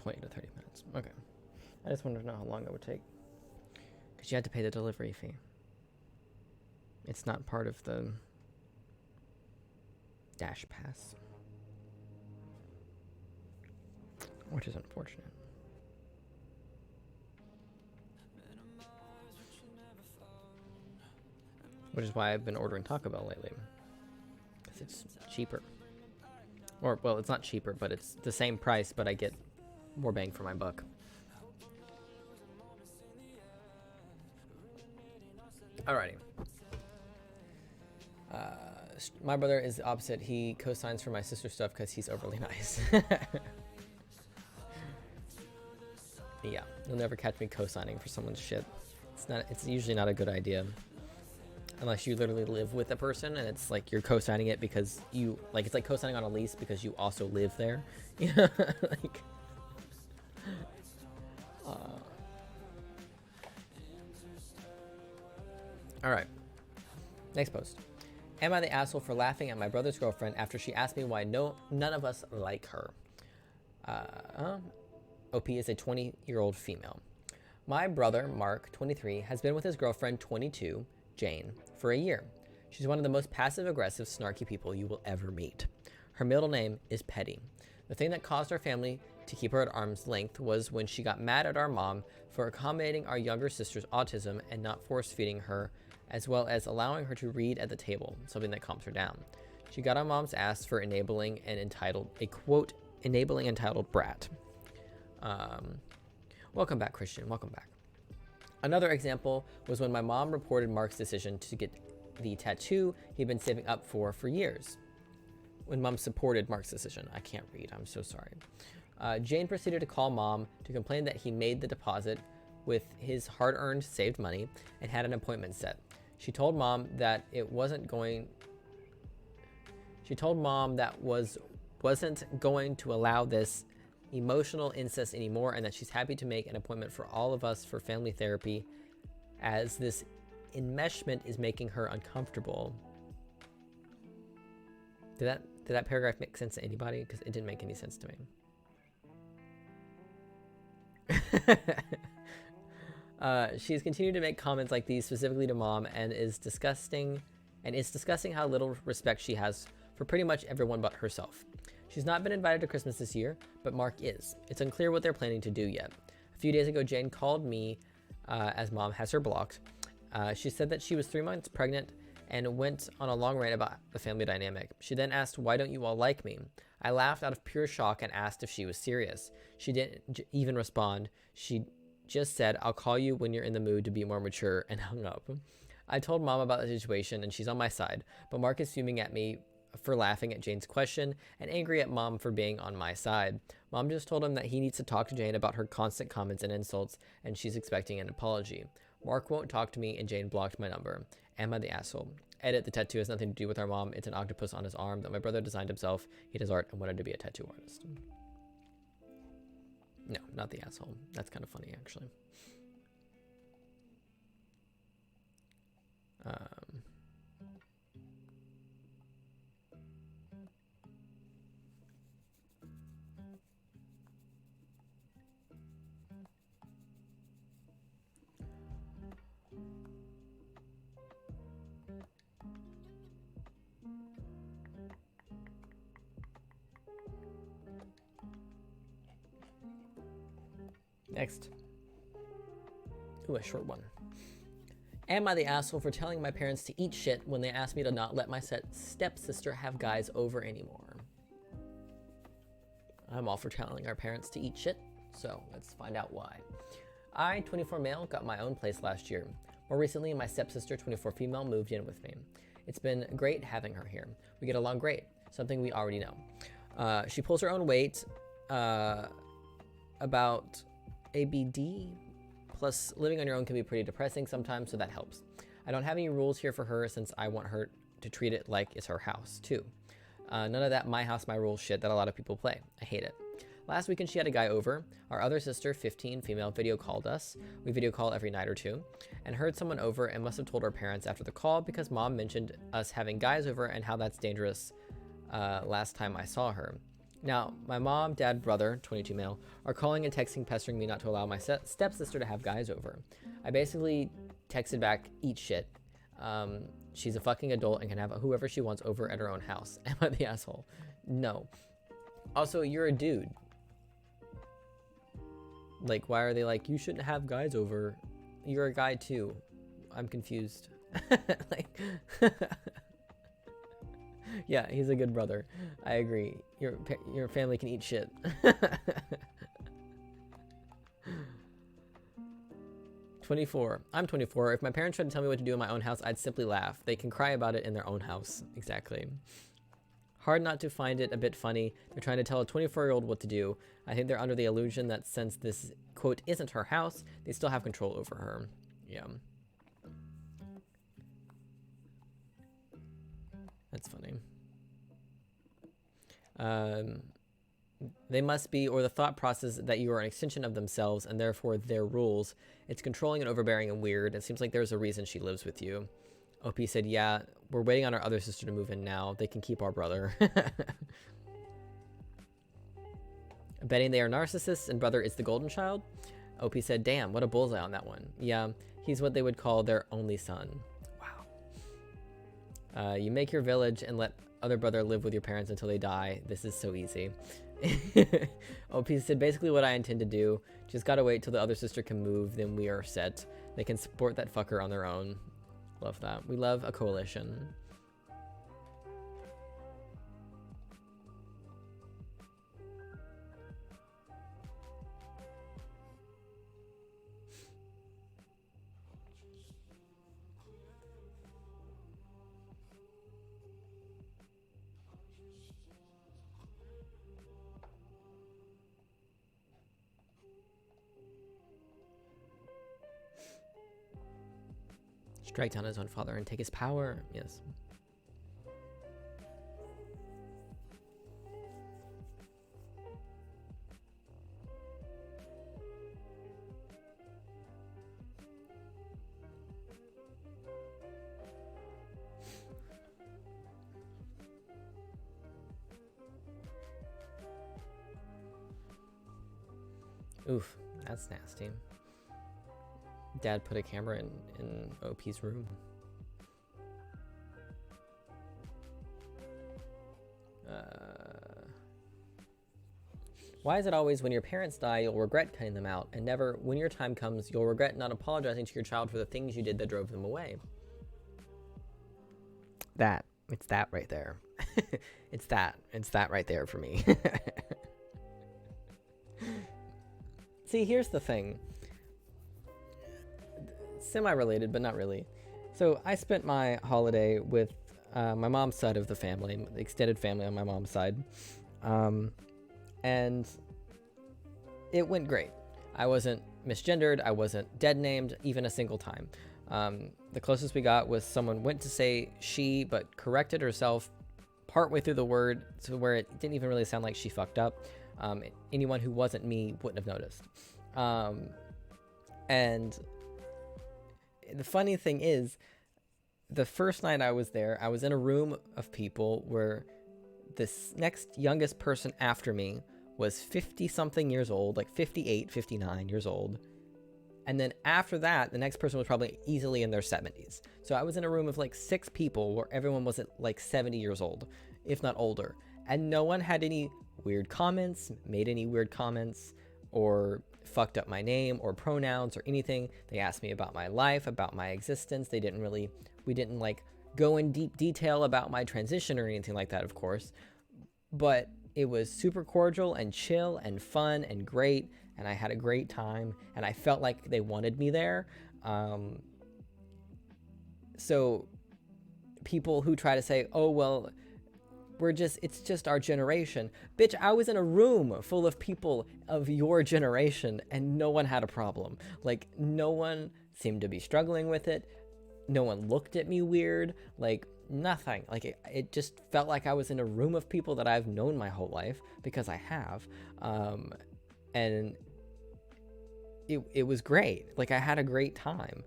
$20 to 30 minutes. Okay. I just wanted to know how long it would take. Because you had to pay the delivery fee. It's not part of the Dash Pass, which is unfortunate. Which is why I've been ordering Taco Bell lately, because it's cheaper. Or, well, it's not cheaper, but it's the same price, but I get more bang for my buck. Alrighty. My brother is the opposite. He co-signs for my sister's stuff because he's overly nice. Yeah, you'll never catch me co-signing for someone's shit. It's usually not a good idea. Unless you literally live with a person and it's like you're co-signing it because you, like, it's like co-signing on a lease because you also live there. You know, like, all right. Next post. Am I the asshole for laughing at my brother's girlfriend after she asked me why none of us like her? OP is a 20-year-old female. My brother, Mark, 23, has been with his girlfriend, 22, Jane, for a year. She's one of the most passive-aggressive, snarky people you will ever meet. Her middle name is Petty. The thing that caused our family to keep her at arm's length was when she got mad at our mom for accommodating our younger sister's autism and not force-feeding her as well as allowing her to read at the table, something that calms her down. She got on mom's ass for enabling quote, enabling entitled brat. Welcome back, Christian. Welcome back. Another example was when my mom reported Mark's decision to get the tattoo he'd been saving up for years. When mom supported Mark's decision. I can't read. I'm so sorry. Jane proceeded to call mom to complain that he made the deposit with his hard-earned saved money and had an appointment set. She told mom that wasn't going to allow this emotional incest anymore, and that she's happy to make an appointment for all of us for family therapy, as this enmeshment is making her uncomfortable. Did that paragraph make sense to anybody? Because it didn't make any sense to me. She's continued to make comments like these specifically to mom, and is discussing how little respect she has for pretty much everyone but herself. She's not been invited to Christmas this year, but Mark is. It's unclear what they're planning to do yet. A few days ago, Jane called me as mom has her blocked. She said that she was 3 months pregnant and went on a long rant about the family dynamic. She then asked, "Why don't you all like me?" I laughed out of pure shock and asked if she was serious. She didn't even respond. She just said, "I'll call you when you're in the mood to be more mature," and hung up. I told mom about the situation and she's on my side, but Mark is fuming at me for laughing at Jane's question and angry at mom for being on my side. Mom just told him that he needs to talk to Jane about her constant comments and insults, and she's expecting an apology. Mark won't talk to me, and Jane blocked my number. Am I the asshole? Edit, the tattoo has nothing to do with our mom. It's an octopus on his arm that my brother designed himself. He does art and wanted to be a tattoo artist. No, not the asshole. That's kind of funny, actually. Next. Ooh, a short one. Am I the asshole for telling my parents to eat shit when they asked me to not let my stepsister have guys over anymore? I'm all for telling our parents to eat shit, so let's find out why. I, 24 male, got my own place last year. More recently, my stepsister, 24 female, moved in with me. It's been great having her here. We get along great, something we already know. She pulls her own weight, about ABD, plus living on your own can be pretty depressing sometimes, so that helps. I don't have any rules here for her since I want her to treat it like it's her house, too. None of that my house, my rules shit that a lot of people play. I hate it. Last weekend she had a guy over. Our other sister, 15 female, video called us. We video call every night or two, and heard someone over and must have told our parents after the call because mom mentioned us having guys over and how that's dangerous last time I saw her. Now, my mom, dad, brother, 22 male, are calling and texting, pestering me not to allow my stepsister to have guys over. I basically texted back, eat shit. She's a fucking adult and can have whoever she wants over at her own house. Am I the asshole? No. Also, you're a dude. Like, why are they like, you shouldn't have guys over? You're a guy too. I'm confused. Like... Yeah, he's a good brother. I agree. Your family can eat shit. 24. I'm 24. If my parents tried to tell me what to do in my own house, I'd simply laugh. They can cry about it in their own house. Exactly. Hard not to find it a bit funny. They're trying to tell a 24-year-old what to do. I think they're under the illusion that since this, quote, isn't her house, they still have control over her. Yeah. That's funny. They must be, or the thought process that you are an extension of themselves and therefore their rules. It's controlling and overbearing and weird. It seems like there's a reason she lives with you. OP said, yeah, we're waiting on our other sister to move in now. They can keep our brother. Betting they are narcissists and brother is the golden child. OP said, damn, what a bullseye on that one. Yeah, he's what they would call their only son. Wow. You make your village and let other brother live with your parents until they die. This is so easy. OP said, basically what I intend to do. Just gotta wait till the other sister can move, then we are set. They can support that fucker on their own. Love that. We love a coalition. Strike down his own father and take his power. Yes. Oof, that's nasty. Dad put a camera in OP's room. Why is it always when your parents die, you'll regret cutting them out, and never when your time comes, you'll regret not apologizing to your child for the things you did that drove them away? It's that right there. It's that right there for me. See, here's the thing. Semi-related, but not really. So I spent my holiday with my mom's side of the family, the extended family on my mom's side. And it went great. I wasn't misgendered. I wasn't dead named even a single time. The closest we got was someone went to say she, but corrected herself partway through the word to where it didn't even really sound like she fucked up. Anyone who wasn't me wouldn't have noticed. And the funny thing is, the first night I was there, I was in a room of people where this next youngest person after me was 50 something years old, like 58, 59 years old. And then after that, the next person was probably easily in their 70s. So I was in a room of like 6 people where everyone was at like 70 years old, if not older. And no one had any weird comments, made any weird comments, or fucked up my name or pronouns or anything. They asked me about my life, about my existence. We didn't like go in deep detail about my transition or anything like that, of course. But it was super cordial and chill and fun and great. And I had a great time, and I felt like they wanted me there. So people who try to say, oh, well, it's just our generation. Bitch, I was in a room full of people of your generation, and no one had a problem. Like, no one seemed to be struggling with it. No one looked at me weird. Like, nothing. Like, it just felt like I was in a room of people that I've known my whole life, because I have. And it was great. Like, I had a great time,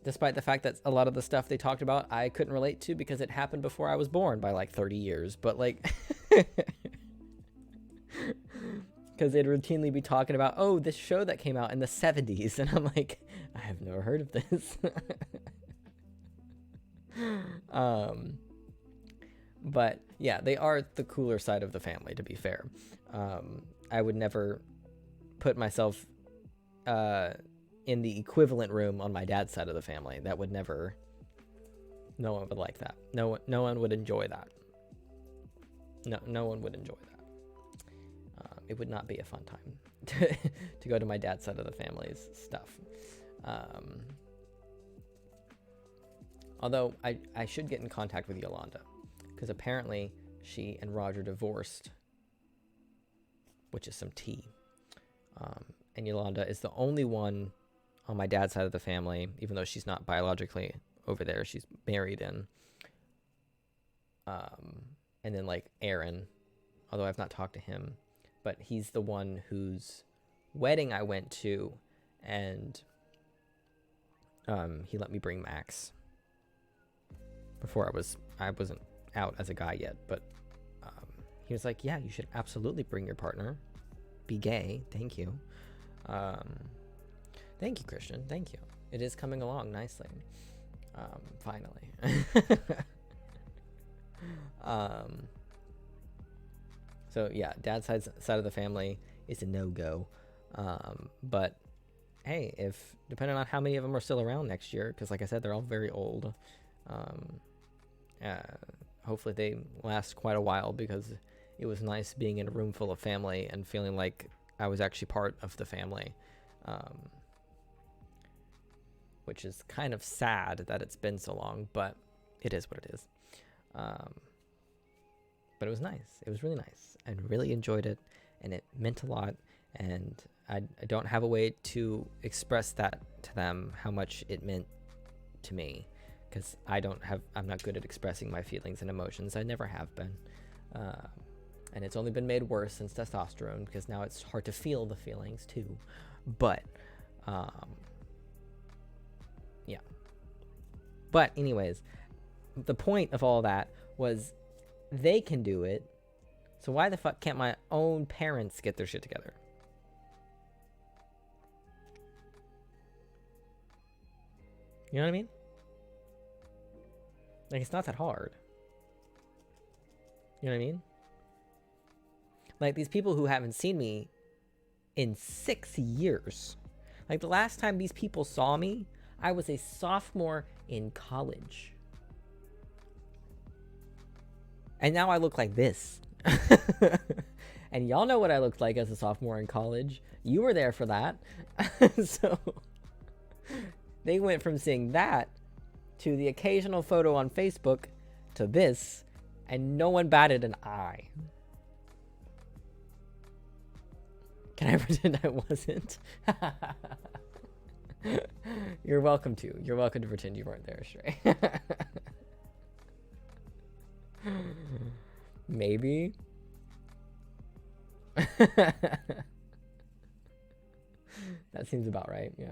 despite the fact that a lot of the stuff they talked about I couldn't relate to because it happened before I was born by like 30 years. But like, because they'd routinely be talking about, oh, this show that came out in the 70s, and I'm like, I have never heard of this. But yeah, they are the cooler side of the family, to be fair. I would never put myself in the equivalent room on my dad's side of the family. That would never, no one would like that. No one would enjoy that. No one would enjoy that. It would not be a fun time to go to my dad's side of the family's stuff. Although I should get in contact with Yolanda, because apparently she and Roger divorced, which is some tea. And Yolanda is the only one on my dad's side of the family, even though she's not biologically over there, she's married in. And then like Aaron, although I've not talked to him, but he's the one whose wedding I went to, and he let me bring Max before I wasn't out as a guy yet, but he was like, yeah, you should absolutely bring your partner, be gay. Thank you. Thank you, Christian. Thank you. It is coming along nicely. Finally. So yeah, dad's side of the family is a no-go. But hey, if depending on how many of them are still around next year, because like I said, they're all very old. Uh, Hopefully they last quite a while, because it was nice being in a room full of family and feeling like I was actually part of the family. Which is kind of sad that it's been so long, but it is what it is. But it was nice. It was really nice. I really enjoyed it, and it meant a lot. And I don't have a way to express that to them, how much it meant to me, because I'm not good at expressing my feelings and emotions. I never have been. And it's only been made worse since testosterone, because now it's hard to feel the feelings too. But, yeah. But anyways, the point of all that was they can do it. So why the fuck can't my own parents get their shit together? You know what I mean? Like, it's not that hard. You know what I mean? Like, these people who haven't seen me in 6 years. Like, the last time these people saw me, I was a sophomore in college. And now I look like this. And y'all know what I looked like as a sophomore in college. You were there for that. So they went from seeing that to the occasional photo on Facebook to this, and no one batted an eye. Can I pretend I wasn't? You're welcome to. You're welcome to pretend you weren't there, Stray. Maybe. That seems about right, yeah.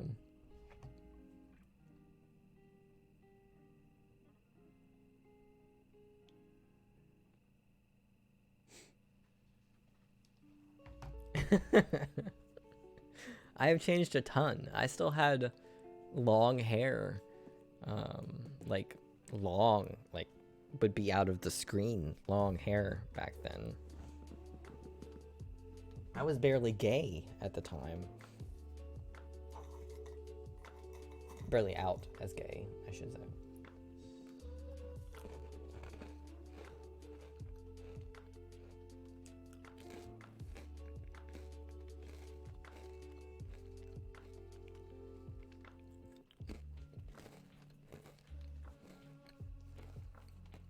I have changed a ton. I still had long hair, like long, like would be out of the screen, long hair back then. I was barely gay at the time. Barely out as gay, I should say.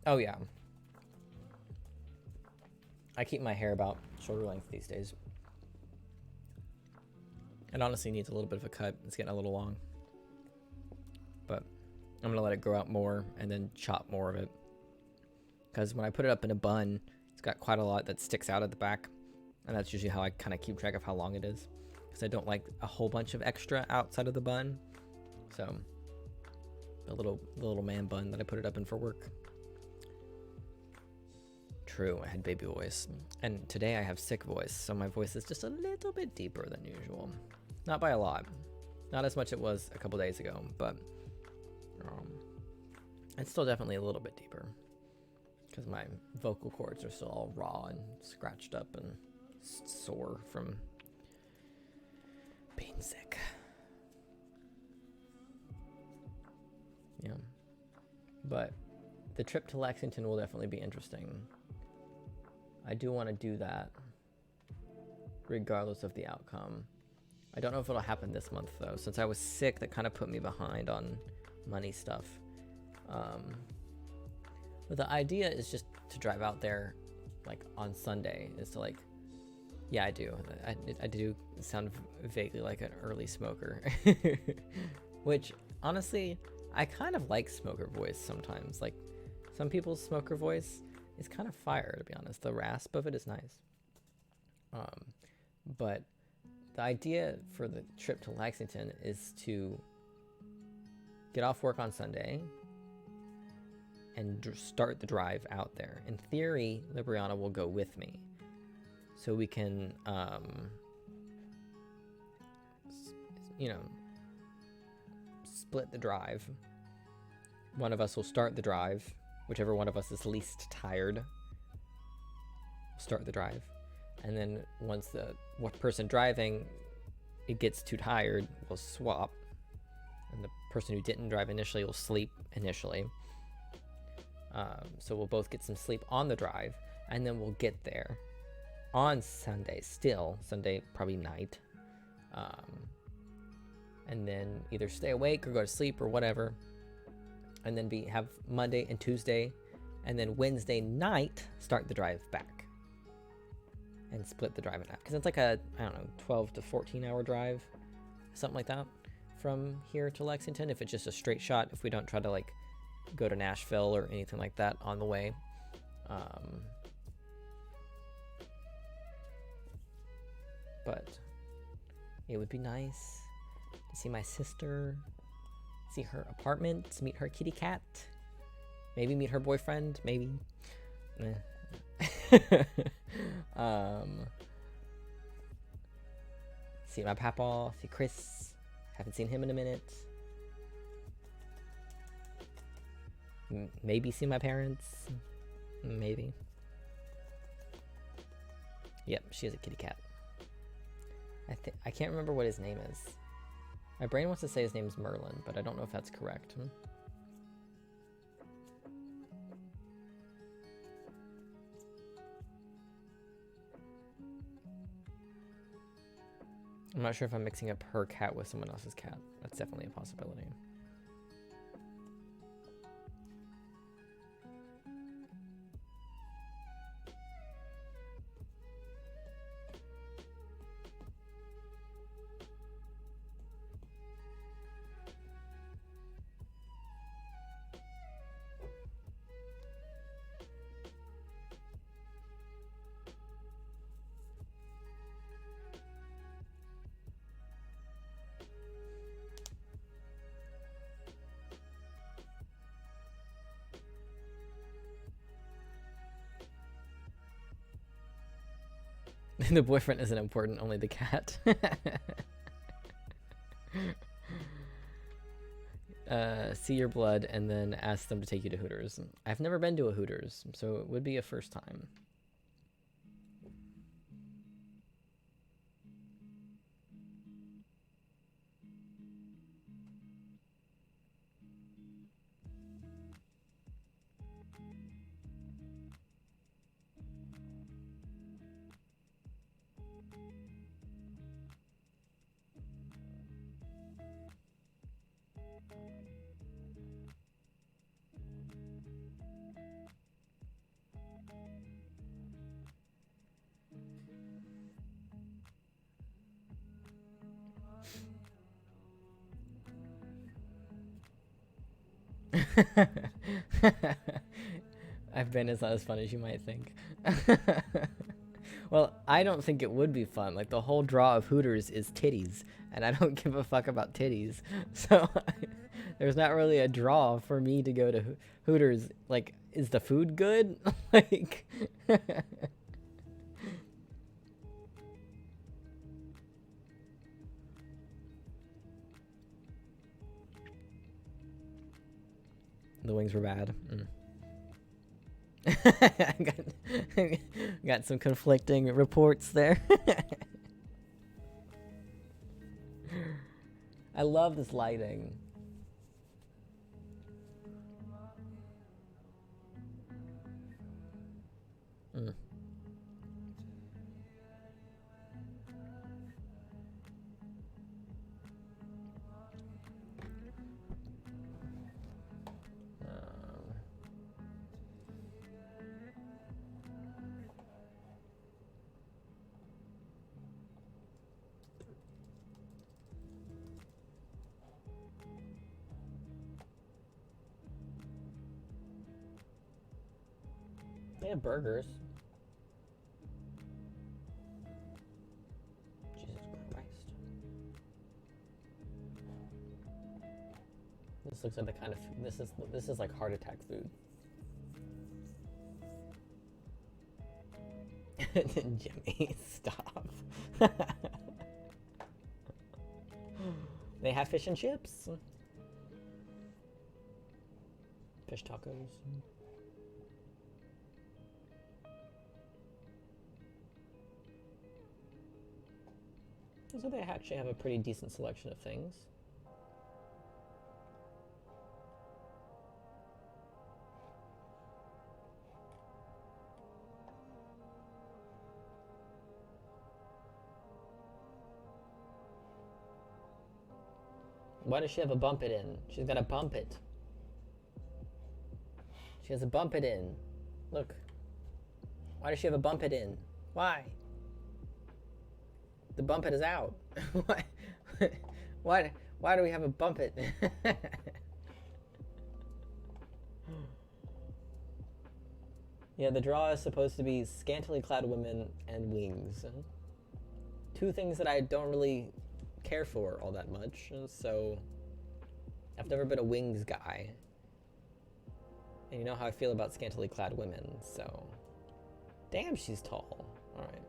Oh yeah. I keep my hair about shoulder length these days. It honestly needs a little bit of a cut. It's getting a little long. But I'm gonna let it grow out more and then chop more of it. Because when I put it up in a bun, it's got quite a lot that sticks out at the back. And that's usually how I kind of keep track of how long it is. Because I don't like a whole bunch of extra outside of the bun. So, the little man bun that I put it up in for work. True, I had baby voice. And today I have sick voice, so my voice is just a little bit deeper than usual. Not by a lot. Not as much as it was a couple days ago, but it's still definitely a little bit deeper. Because my vocal cords are still all raw and scratched up and sore from being sick. Yeah. But the trip to Lexington will definitely be interesting. I do want to do that, regardless of the outcome. I don't know if it'll happen this month, though. Since I was sick, that kind of put me behind on money stuff. But the idea is just to drive out there, like, on Sunday. Is to, like, yeah, I do. I do sound vaguely like an early smoker. Which, honestly, I kind of like smoker voice sometimes. Like, some people's smoker voice is kind of fire, to be honest. The rasp of it is nice. But the idea for the trip to Lexington is to get off work on Sunday and start the drive out there. In theory, Libriana will go with me. So we can, split the drive. One of us will start the drive. Whichever one of us is least tired, start the drive. And then once the person driving it gets too tired, we'll swap. And the person who didn't drive initially will sleep initially. So we'll both get some sleep on the drive, and then we'll get there on Sunday, Sunday probably night. And then either stay awake or go to sleep or whatever. And then have Monday and Tuesday, and then Wednesday night start the drive back. And split the drive in half. Because it's like a, I don't know, 12 to 14 hour drive, something like that, from here to Lexington. If it's just a straight shot, if we don't try to like go to Nashville or anything like that on the way. But it would be nice to see my sister, see her apartment, meet her kitty cat, maybe meet her boyfriend, maybe. See my papa, see Chris. Haven't seen him in a minute. Maybe see my parents. Maybe. Yep, she has a kitty cat. I can't remember what his name is. My brain wants to say his name's Merlin, but I don't know if that's correct. I'm not sure if I'm mixing up her cat with someone else's cat. That's definitely a possibility. The boyfriend isn't important, only the cat. See your blood and then ask them to take you to Hooters. I've never been to a Hooters, so it would be a first time. I've been as not as fun as you might think. Well, I don't think it would be fun. Like, the whole draw of Hooters is titties, and I don't give a fuck about titties. So there's not really a draw for me to go to Hooters. Like, is the food good? Like... The wings were bad. Got some conflicting reports there. I love this lighting. They have burgers. Jesus Christ. This looks like the kind of this is like heart attack food. Jimmy, stop. They have fish and chips. Fish tacos. So they actually have a pretty decent selection of things. Why does she have a bump it in? She's got to bump it. She has a bump it in. Look. Why does she have a bump it in? Why? The bump it is out. Why do we have a bump it? Yeah, the draw is supposed to be scantily clad women and wings. Two things that I don't really care for all that much, so I've never been a wings guy. And you know how I feel about scantily clad women, so... Damn, she's tall. Alright.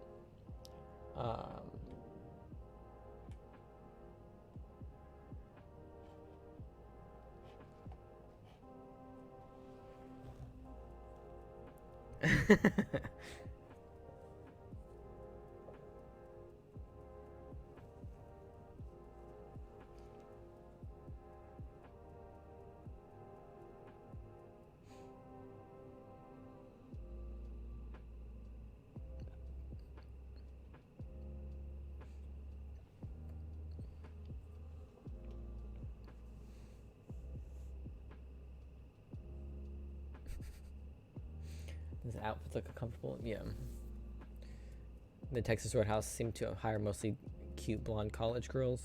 Does the outfits look comfortable? Yeah. The Texas Roadhouse seemed to hire mostly cute blonde college girls.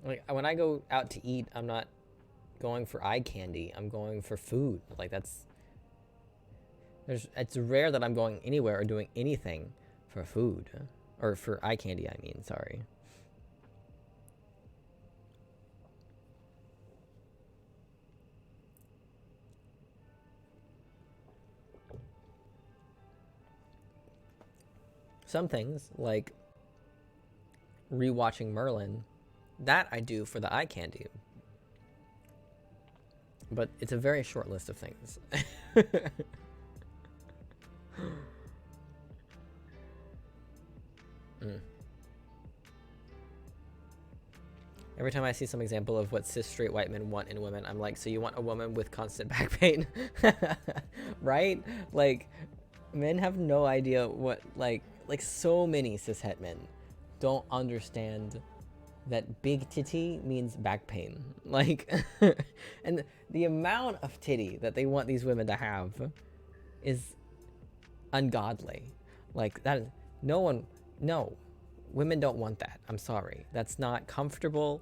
Like, when I go out to eat, I'm not going for eye candy. I'm going for food. Like, it's rare that I'm going anywhere or doing anything for food. Or for eye candy, I mean, sorry. Some things, like rewatching Merlin, that I do for the eye candy. But it's a very short list of things. Every time I see some example of what cis straight white men want in women, I'm like, so you want a woman with constant back pain? Right? Like, men have no idea what, like so many cishet men don't understand that big titty means back pain. Like, and the amount of titty that they want these women to have is ungodly. Like, that is, no, women don't want that. I'm sorry. That's not comfortable.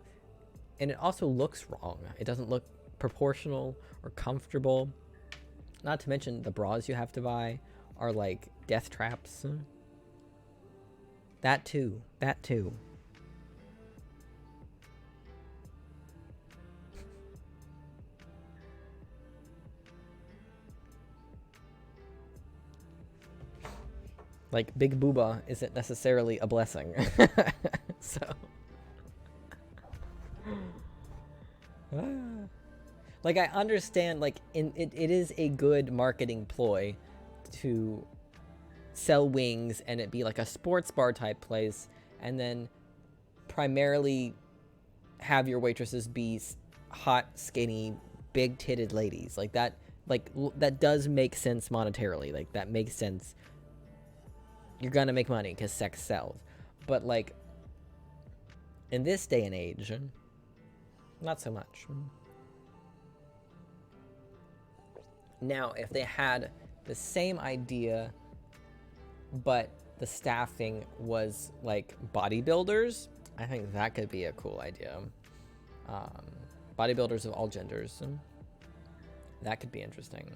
And it also looks wrong. It doesn't look proportional or comfortable. Not to mention the bras you have to buy are like death traps. That too. Like, big booba isn't necessarily a blessing. So. Like, I understand, like, it is a good marketing ploy to sell wings and it be like a sports bar type place, and then primarily have your waitresses be hot, skinny, big titted ladies. Like, that does make sense monetarily. Like, that makes sense. You're gonna make money because sex sells. But, like, in this day and age, not so much. Now, if they had the same idea, but the staffing was like bodybuilders, I think that could be a cool idea. Bodybuilders of all genders. That could be interesting.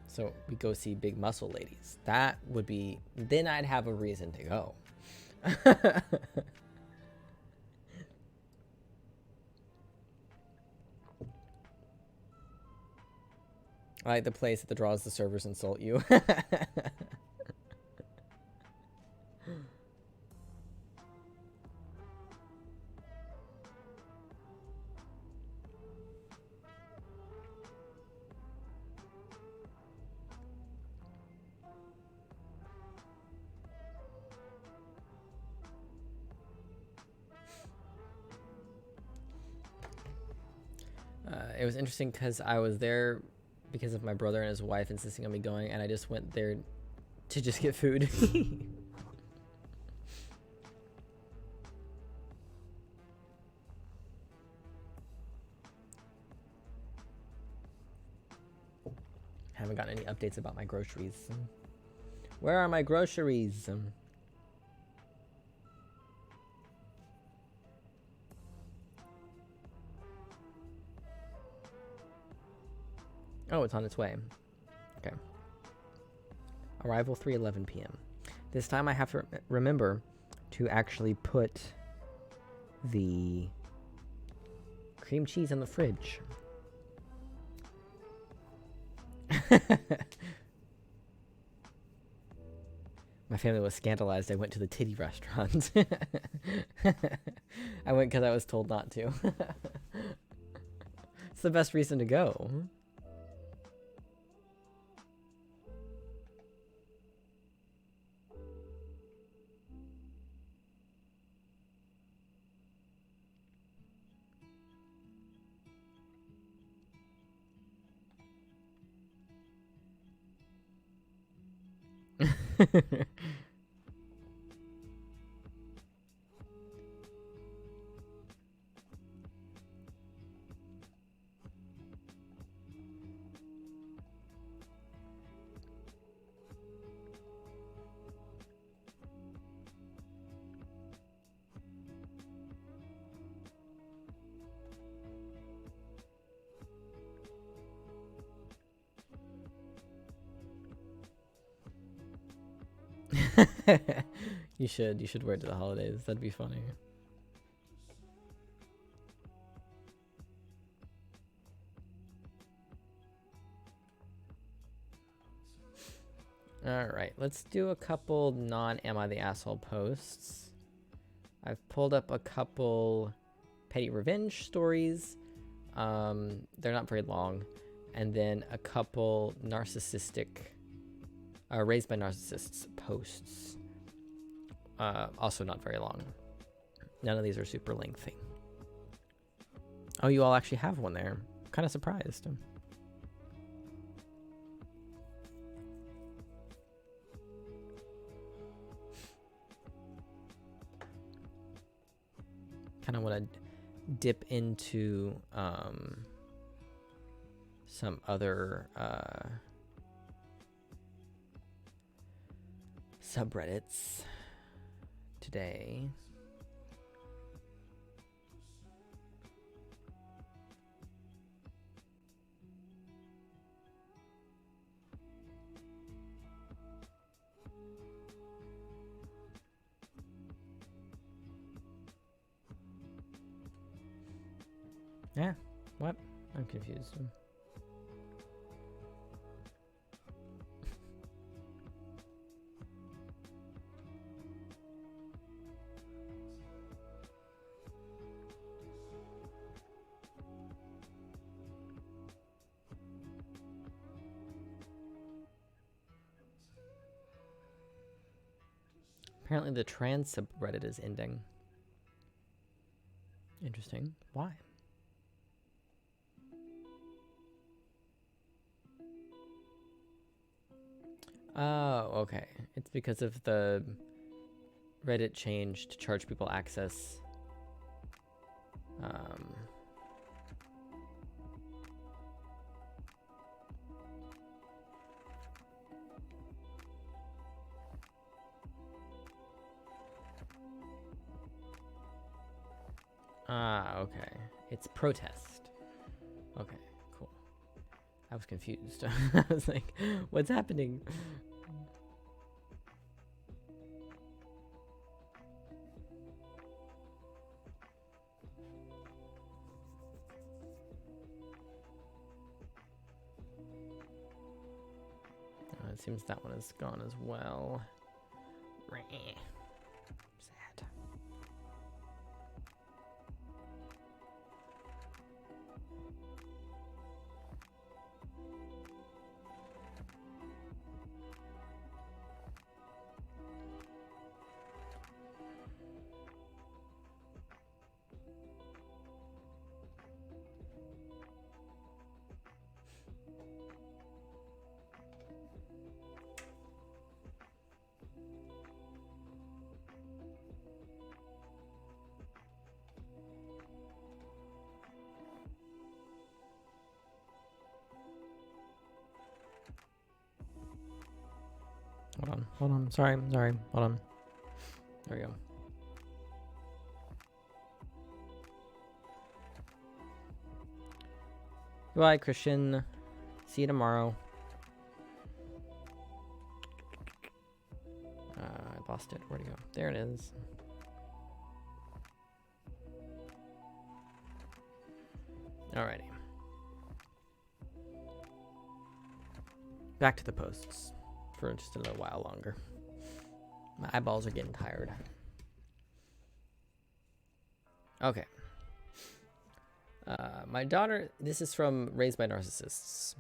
So we go see big muscle ladies. That would be, then I'd have a reason to go. I like the place that the draws the servers insult you. it was interesting because I was there because of my brother and his wife insisting on me going, and I just went there to just get food. Haven't gotten any updates about my groceries. Where are my groceries? Oh, it's on its way. Okay. Arrival 3:11 p.m. This time I have to remember to actually put the cream cheese in the fridge. My family was scandalized I went to the titty restaurant. I went because I was told not to. It's the best reason to go. You should wear it to the holidays. That'd be funny. Alright, let's do a couple non-Am I the Asshole posts. I've pulled up a couple petty revenge stories. They're not very long. And then a couple narcissistic, raised by narcissists posts. Also not very long. None of these are super lengthy. Oh, you all actually have one there. I'm kind of surprised. Kind of want to dip into some other subreddits today. Yeah, what? I'm confused. Apparently the trans subreddit is ending. Interesting. Why? Oh, okay. It's because of the Reddit change to charge people access. Okay. It's protest. Okay, cool. I was confused. I was like, what's happening? It seems that one is gone as well. Sad. Hold on. Sorry. Hold on. There we go. Goodbye, Christian. See you tomorrow. I lost it. Where'd it go? There it is. Alrighty. Back to the posts for just a little while longer. My eyeballs are getting tired. Okay. My daughter, this is from Raised by Narcissists.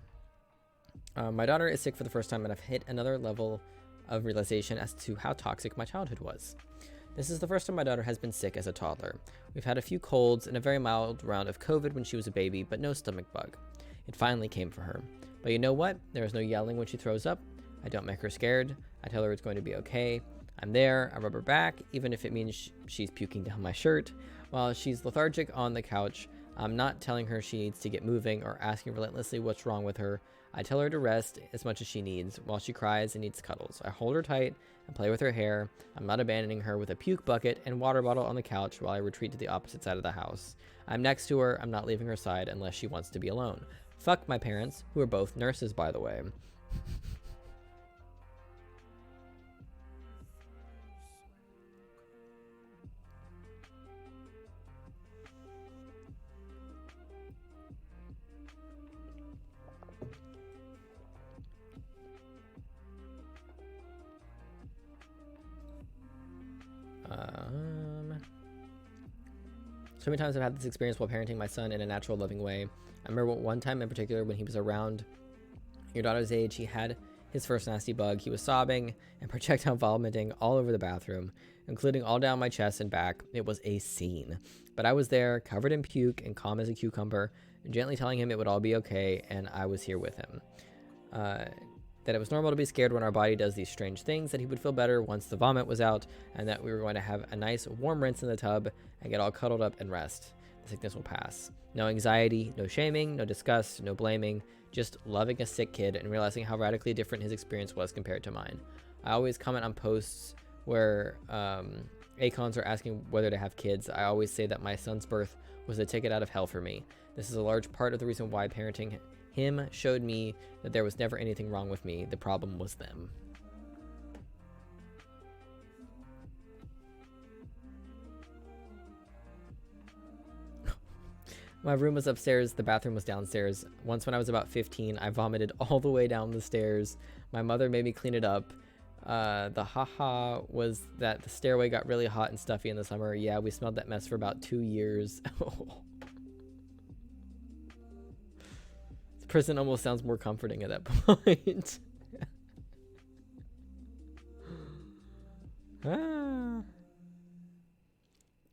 My daughter is sick for the first time, and I've hit another level of realization as to how toxic my childhood was. This is the first time my daughter has been sick as a toddler. We've had a few colds and a very mild round of COVID when she was a baby, but no stomach bug. It finally came for her. But you know what? There is no yelling when she throws up. I don't make her scared. I tell her it's going to be okay. I'm there. I rub her back, even if it means she's puking down my shirt. While she's lethargic on the couch, I'm not telling her she needs to get moving or asking relentlessly what's wrong with her. I tell her to rest as much as she needs while she cries and needs cuddles. I hold her tight and play with her hair. I'm not abandoning her with a puke bucket and water bottle on the couch while I retreat to the opposite side of the house. I'm next to her. I'm not leaving her side unless she wants to be alone. Fuck my parents, who are both nurses, by the way. So many times I've had this experience while parenting my son in a natural, loving way. I remember one time in particular when he was around your daughter's age, he had his first nasty bug. He was sobbing and projectile vomiting all over the bathroom, including all down my chest and back. It was a scene. But I was there, covered in puke and calm as a cucumber, gently telling him it would all be okay, and I was here with him. That it was normal to be scared when our body does these strange things, that he would feel better once the vomit was out, and that we were going to have a nice warm rinse in the tub and get all cuddled up and rest. The sickness will pass. No anxiety, no shaming, no disgust, no blaming, just loving a sick kid and realizing how radically different his experience was compared to mine. I always comment on posts where Acons are asking whether to have kids. I always say that my son's birth was a ticket out of hell for me. This is a large part of the reason why parenting him showed me that there was never anything wrong with me. The problem was them. My room was upstairs, the bathroom was downstairs. Once when I was about 15, I vomited all the way down the stairs. My mother made me clean it up. The haha was that the stairway got really hot and stuffy in the summer. Yeah, we smelled that mess for about 2 years. Prison almost sounds more comforting at that point.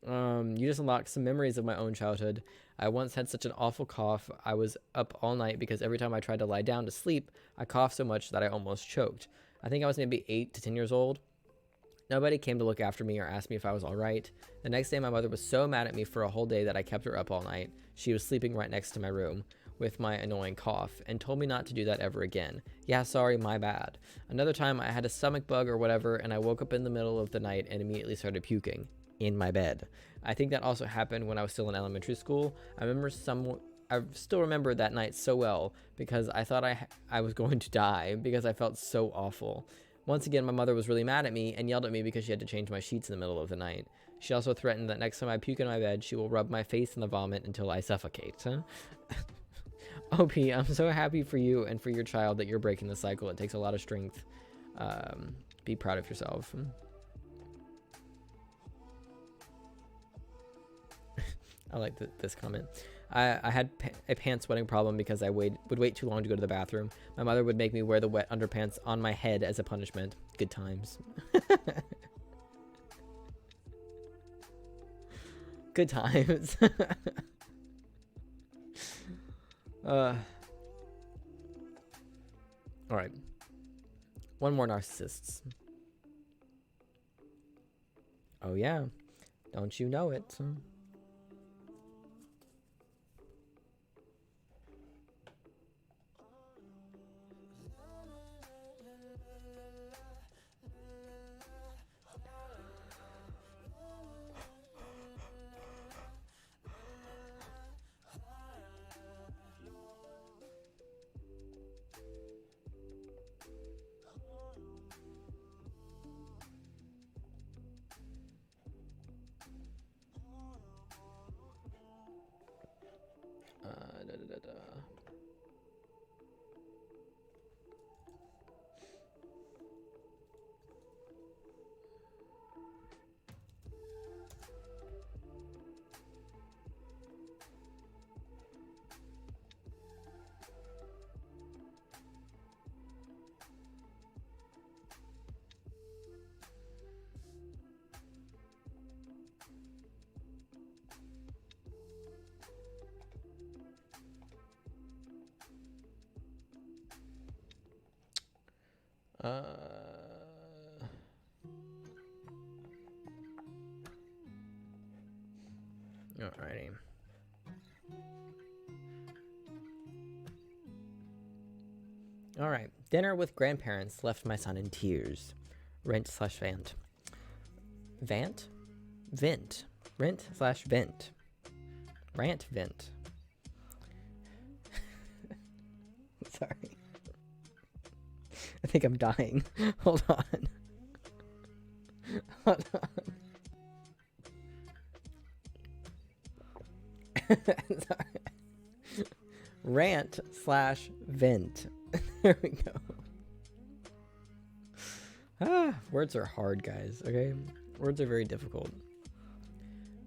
You just unlocked some memories of my own childhood. I once had such an awful cough. I was up all night because every time I tried to lie down to sleep, I coughed so much that I almost choked. I think I was maybe 8 to 10 years old. Nobody came to look after me or ask me if I was all right. The next day, my mother was so mad at me for a whole day that I kept her up all night. She was sleeping right next to my room with my annoying cough and told me not to do that ever again. Yeah, sorry, my bad. Another time I had a stomach bug or whatever and I woke up in the middle of the night and immediately started puking in my bed. I think that also happened when I was still in elementary school. I still remember that night so well because I thought I was going to die because I felt so awful. Once again, my mother was really mad at me and yelled at me because she had to change my sheets in the middle of the night. She also threatened that next time I puke in my bed, she will rub my face in the vomit until I suffocate. OP, I'm so happy for you and for your child that you're breaking the cycle. It takes a lot of strength. Be proud of yourself. I like this comment. I had a pants wetting problem because I would wait too long to go to the bathroom. My mother would make me wear the wet underpants on my head as a punishment. Good times. Good times. All right. One more narcissists. Oh yeah. Don't you know it? Alrighty. Alright. Dinner with grandparents left my son in tears. Rent/vent. Vant? Vent. Rent/vent. Rant vent. Sorry. I think I'm dying. Hold on. Hold on. Sorry. Rant/vent. There we go. Words are hard, guys, okay? Words are very difficult.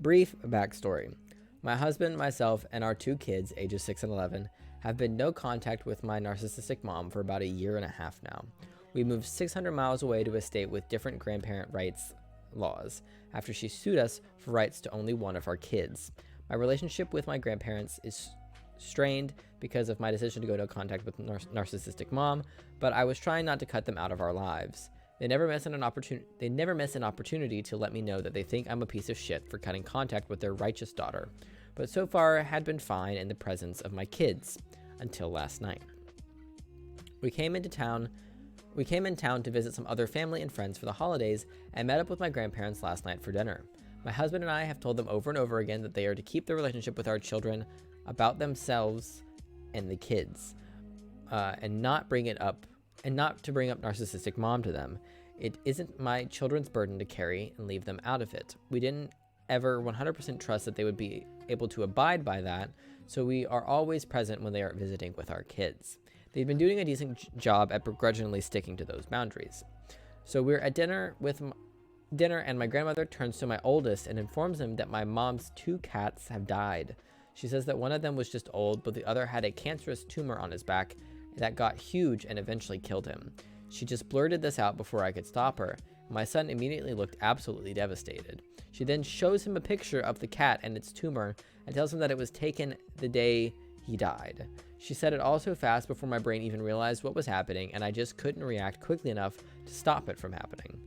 Brief backstory. My husband, myself, and our 2 kids, ages 6 and 11, have been no contact with my narcissistic mom for about a year and a half now. We moved 600 miles away to a state with different grandparent rights laws after she sued us for rights to only one of our kids. My relationship with my grandparents is strained because of my decision to go no contact with narcissistic mom, but I was trying not to cut them out of our lives. They never miss an opportunity to let me know that they think I'm a piece of shit for cutting contact with their righteous daughter, but so far had been fine in the presence of my kids until last night. We came in town to visit some other family and friends for the holidays and met up with my grandparents last night for dinner. My husband and I have told them over and over again that they are to keep their relationship with our children about themselves and the kids, and not to bring up narcissistic mom to them. It isn't my children's burden to carry and leave them out of it. We didn't ever 100% trust that they would be able to abide by that, so we are always present when they are visiting with our kids. They've been doing a decent job at begrudgingly sticking to those boundaries. So we're at dinner and my grandmother turns to my oldest and informs him that my mom's 2 cats have died. She says that one of them was just old, but the other had a cancerous tumor on his back that got huge and eventually killed him. She just blurted this out before I could stop her. My son immediately looked absolutely devastated. She then shows him a picture of the cat and its tumor and tells him that it was taken the day he died. She said it all so fast before my brain even realized what was happening, and I just couldn't react quickly enough to stop it from happening.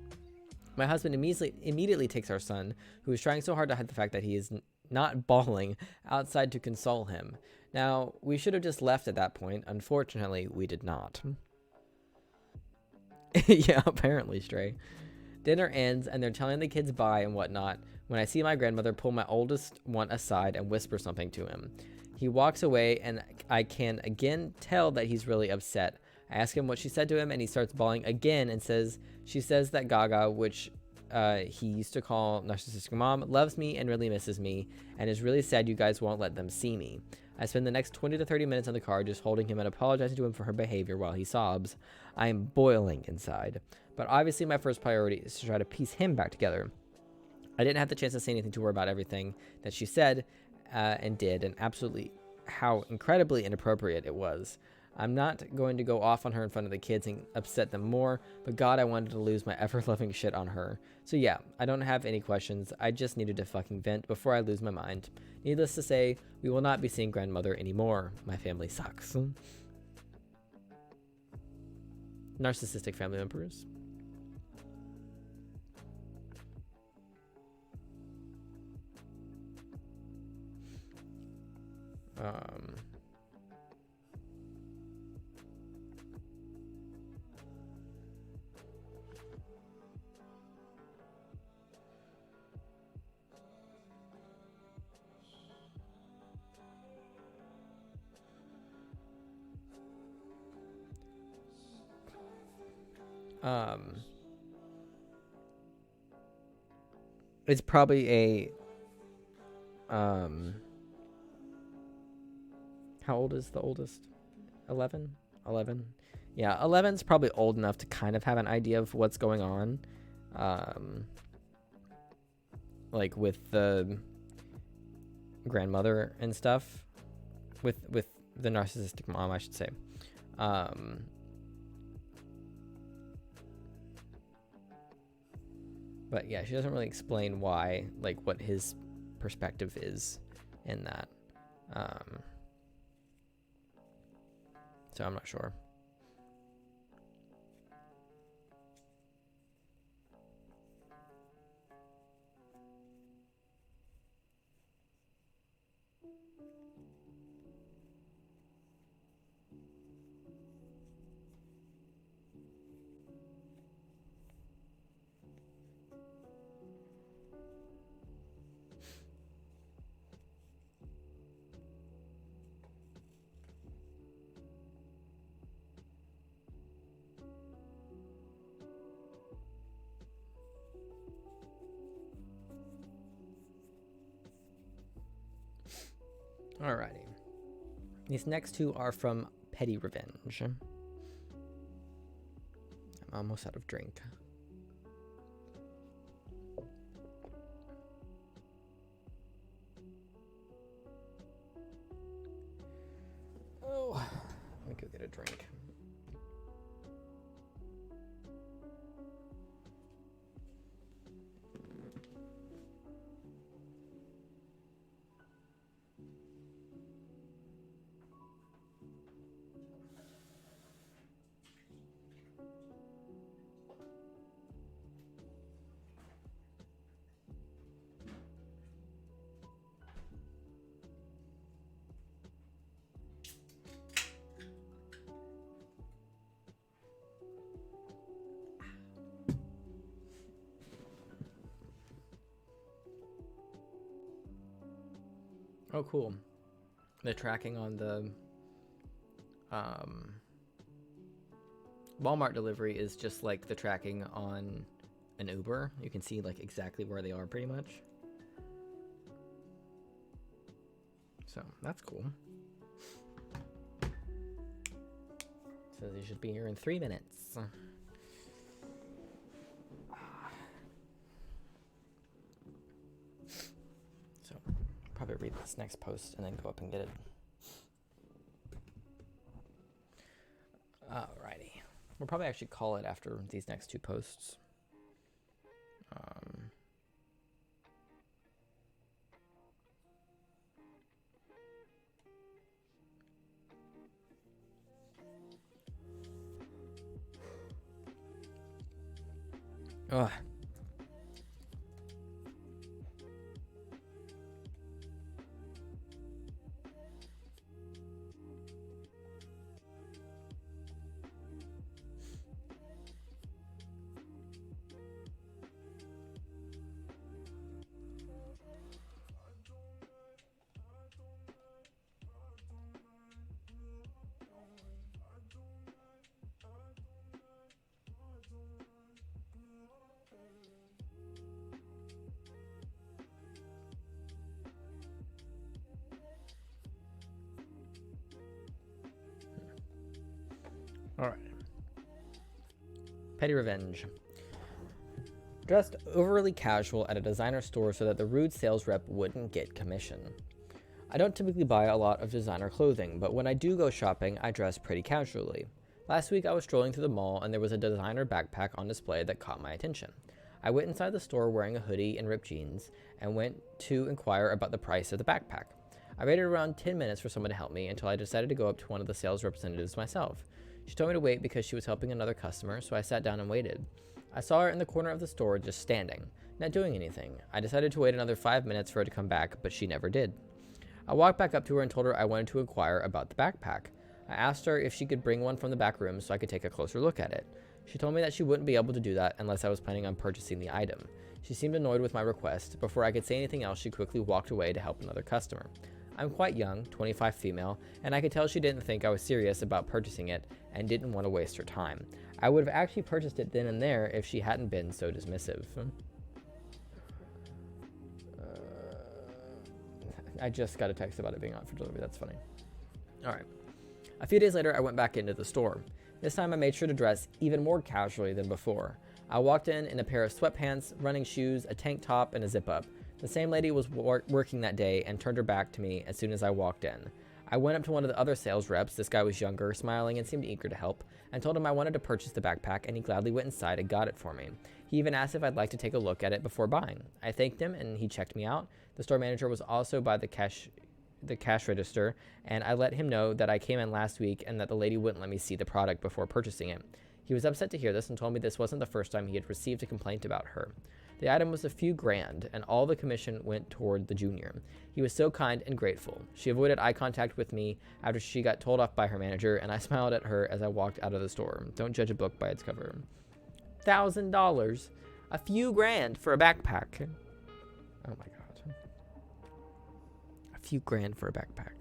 My husband immediately takes our son, who is trying so hard to hide the fact that he is not bawling, outside to console him. Now, we should have just left at that point. Unfortunately, we did not. Yeah, apparently, Stray. Dinner ends, and they're telling the kids bye and whatnot when I see my grandmother pull my oldest one aside and whisper something to him. He walks away, and I can again tell that he's really upset. I ask him what she said to him, and he starts bawling again and she says that Gaga, which he used to call narcissistic mom, loves me and really misses me and is really sad you guys won't let them see me. I spend the next 20 to 30 minutes in the car just holding him and apologizing to him for her behavior while he sobs. I am boiling inside. But obviously my first priority is to try to piece him back together. I didn't have the chance to say anything to her about everything that she said and did, and absolutely how incredibly inappropriate it was. I'm not going to go off on her in front of the kids and upset them more, but God, I wanted to lose my ever-loving shit on her. So yeah, I don't have any questions. I just needed to fucking vent before I lose my mind. Needless to say, we will not be seeing grandmother anymore. My family sucks. Narcissistic family members. It's probably a How old is the oldest? 11? 11? Yeah, 11's probably old enough to kind of have an idea of what's going on. Like with the grandmother and stuff. With the narcissistic mom, I should say. But yeah, she doesn't really explain why, like what his perspective is in that. So I'm not sure. Alrighty. These next two are from Petty Revenge. I'm almost out of drink. Oh, let me go get a drink. Oh, cool. The tracking on the Walmart delivery is just like the tracking on an Uber. You can see like exactly where they are pretty much. So that's cool. So they should be here in 3 minutes. So probably read this next post and then go up and get it. Alrighty. We'll probably actually call it after these next two posts. Ugh. Alright. Petty Revenge. Dressed overly casual at a designer store so that the rude sales rep wouldn't get commission. I don't typically buy a lot of designer clothing, but when I do go shopping, I dress pretty casually. Last week I was strolling through the mall and there was a designer backpack on display that caught my attention. I went inside the store wearing a hoodie and ripped jeans and went to inquire about the price of the backpack. I waited around 10 minutes for someone to help me until I decided to go up to one of the sales representatives myself. She told me to wait because she was helping another customer, so I sat down and waited. I saw her in the corner of the store just standing, not doing anything. I decided to wait another 5 minutes for her to come back, but she never did. I walked back up to her and told her I wanted to inquire about the backpack. I asked her if she could bring one from the back room so I could take a closer look at it. She told me that she wouldn't be able to do that unless I was planning on purchasing the item. She seemed annoyed with my request. Before I could say anything else, she quickly walked away to help another customer. I'm quite young, 25 female, and I could tell she didn't think I was serious about purchasing it and didn't want to waste her time. I would have actually purchased it then and there if she hadn't been so dismissive. I just got a text about it being out for delivery. That's funny. All right. A few days later, I went back into the store. This time I made sure to dress even more casually than before. I walked in a pair of sweatpants, running shoes, a tank top, and a zip-up. The same lady was working that day and turned her back to me as soon as I walked in. I went up to one of the other sales reps, this guy was younger, smiling and seemed eager to help, and told him I wanted to purchase the backpack, and he gladly went inside and got it for me. He even asked if I'd like to take a look at it before buying. I thanked him and he checked me out. The store manager was also by the cash register, and I let him know that I came in last week and that the lady wouldn't let me see the product before purchasing it. He was upset to hear this and told me this wasn't the first time he had received a complaint about her. The item was a few grand, and all the commission went toward the junior. He was so kind and grateful. She avoided eye contact with me after she got told off by her manager, and I smiled at her as I walked out of the store. Don't judge a book by its cover. $1,000. A few grand for a backpack. Oh my god. A few grand for a backpack.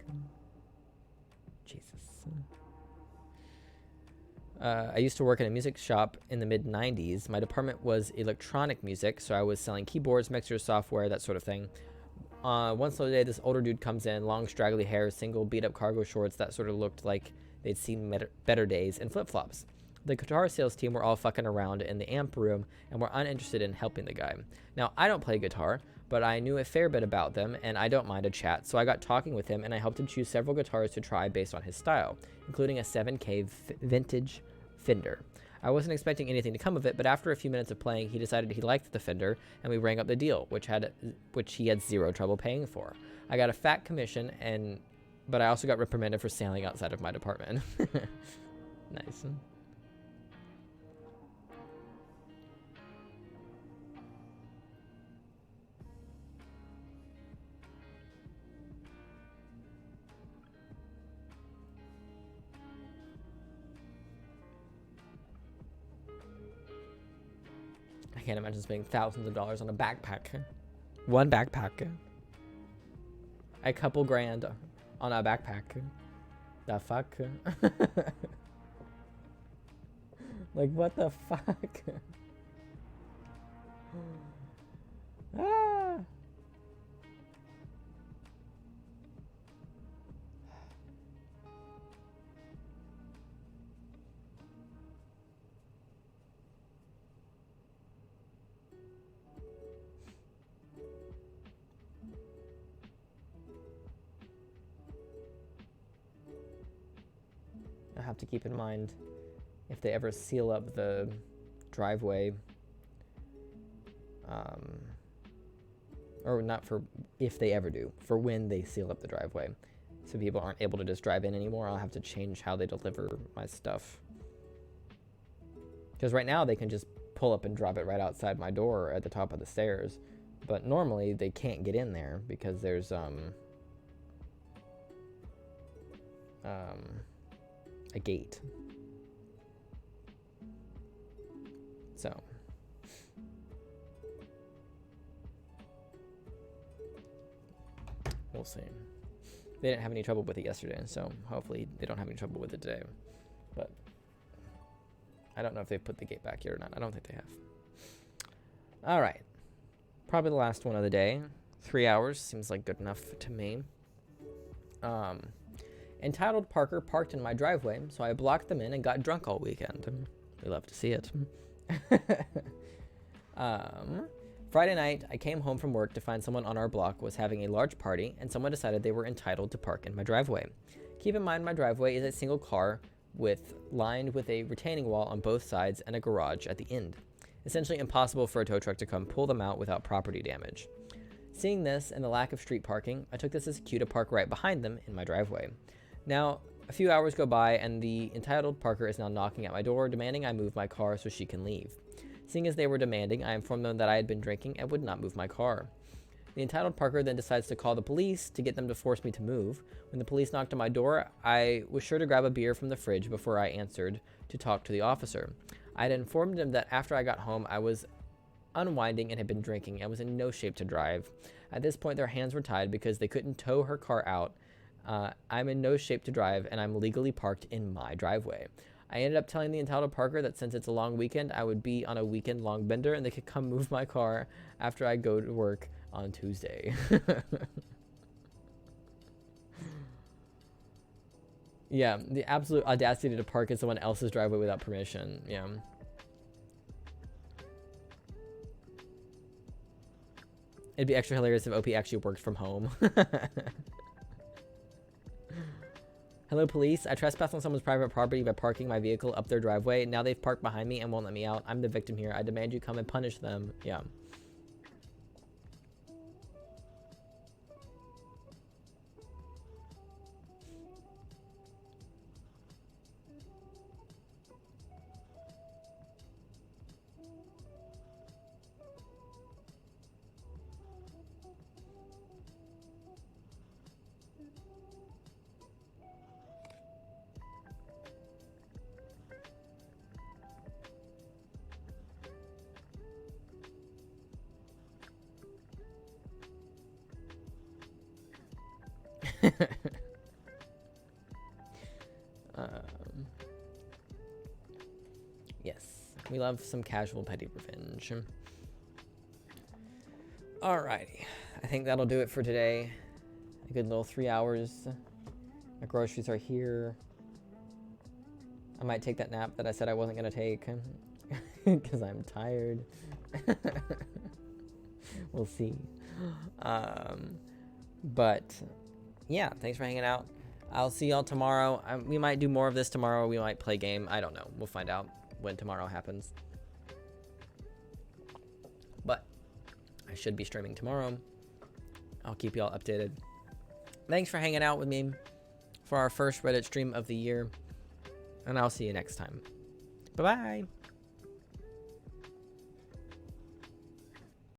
Jesus. I used to work in a music shop in the mid-90s. My department was electronic music, so I was selling keyboards, mixers, software, that sort of thing. One slow day, this older dude comes in, long straggly hair, single beat-up cargo shorts that sort of looked like they'd seen better days, and flip-flops. The guitar sales team were all fucking around in the amp room and were uninterested in helping the guy. Now, I don't play guitar, but I knew a fair bit about them, and I don't mind a chat, so I got talking with him, and I helped him choose several guitars to try based on his style, including a 7K vintage Fender. I wasn't expecting anything to come of it, but after a few minutes of playing, he decided he liked the Fender, and we rang up the deal, which he had zero trouble paying for. I got a fat commission, but I also got reprimanded for sailing outside of my department. Nice. I can't imagine spending thousands of dollars on a backpack. One backpack. A couple grand on a backpack. The fuck? Like, what the fuck? Ah! I have to keep in mind if they ever seal up the driveway, or not for if they ever do, for when they seal up the driveway, so people aren't able to just drive in anymore. I'll have to change how they deliver my stuff, because right now they can just pull up and drop it right outside my door at the top of the stairs, but normally they can't get in there because there's a gate. So we'll see. They didn't have any trouble with it yesterday, so hopefully they don't have any trouble with it today. But I don't know if they've put the gate back yet or not. I don't think they have. All right. Probably the last one of the day. 3 hours seems like good enough to me. Entitled Parker parked in my driveway, so I blocked them in and got drunk all weekend. We love to see it. Friday night, I came home from work to find someone on our block was having a large party, and someone decided they were entitled to park in my driveway. Keep in mind, my driveway is a single car lined with a retaining wall on both sides and a garage at the end. Essentially impossible for a tow truck to come pull them out without property damage. Seeing this and the lack of street parking, I took this as a cue to park right behind them in my driveway. Now, a few hours go by, and the entitled Parker is now knocking at my door, demanding I move my car so she can leave. Seeing as they were demanding, I informed them that I had been drinking and would not move my car. The entitled Parker then decides to call the police to get them to force me to move. When the police knocked on my door, I was sure to grab a beer from the fridge before I answered to talk to the officer. I had informed him that after I got home, I was unwinding and had been drinking and was in no shape to drive. At this point, their hands were tied because they couldn't tow her car out. I'm in no shape to drive, and I'm legally parked in my driveway. I ended up telling the entitled Parker that since it's a long weekend, I would be on a weekend-long bender, and they could come move my car after I go to work on Tuesday. Yeah, the absolute audacity to park in someone else's driveway without permission. Yeah. It'd be extra hilarious if OP actually worked from home. Hello, police. I trespassed on someone's private property by parking my vehicle up their driveway. Now they've parked behind me and won't let me out. I'm the victim here. I demand you come and punish them. Yeah. Yes, we love some casual petty revenge. Alrighty, I think that'll do it for today. A good little 3 hours. My groceries are here. I might take that nap that I said I wasn't gonna take because I'm tired. We'll see. But yeah, thanks for hanging out. I'll see y'all tomorrow. We might do more of this tomorrow. We might play game. I don't know. We'll find out when tomorrow happens. But I should be streaming tomorrow. I'll keep y'all updated. Thanks for hanging out with me for our first Reddit stream of the year. And I'll see you next time. Bye-bye.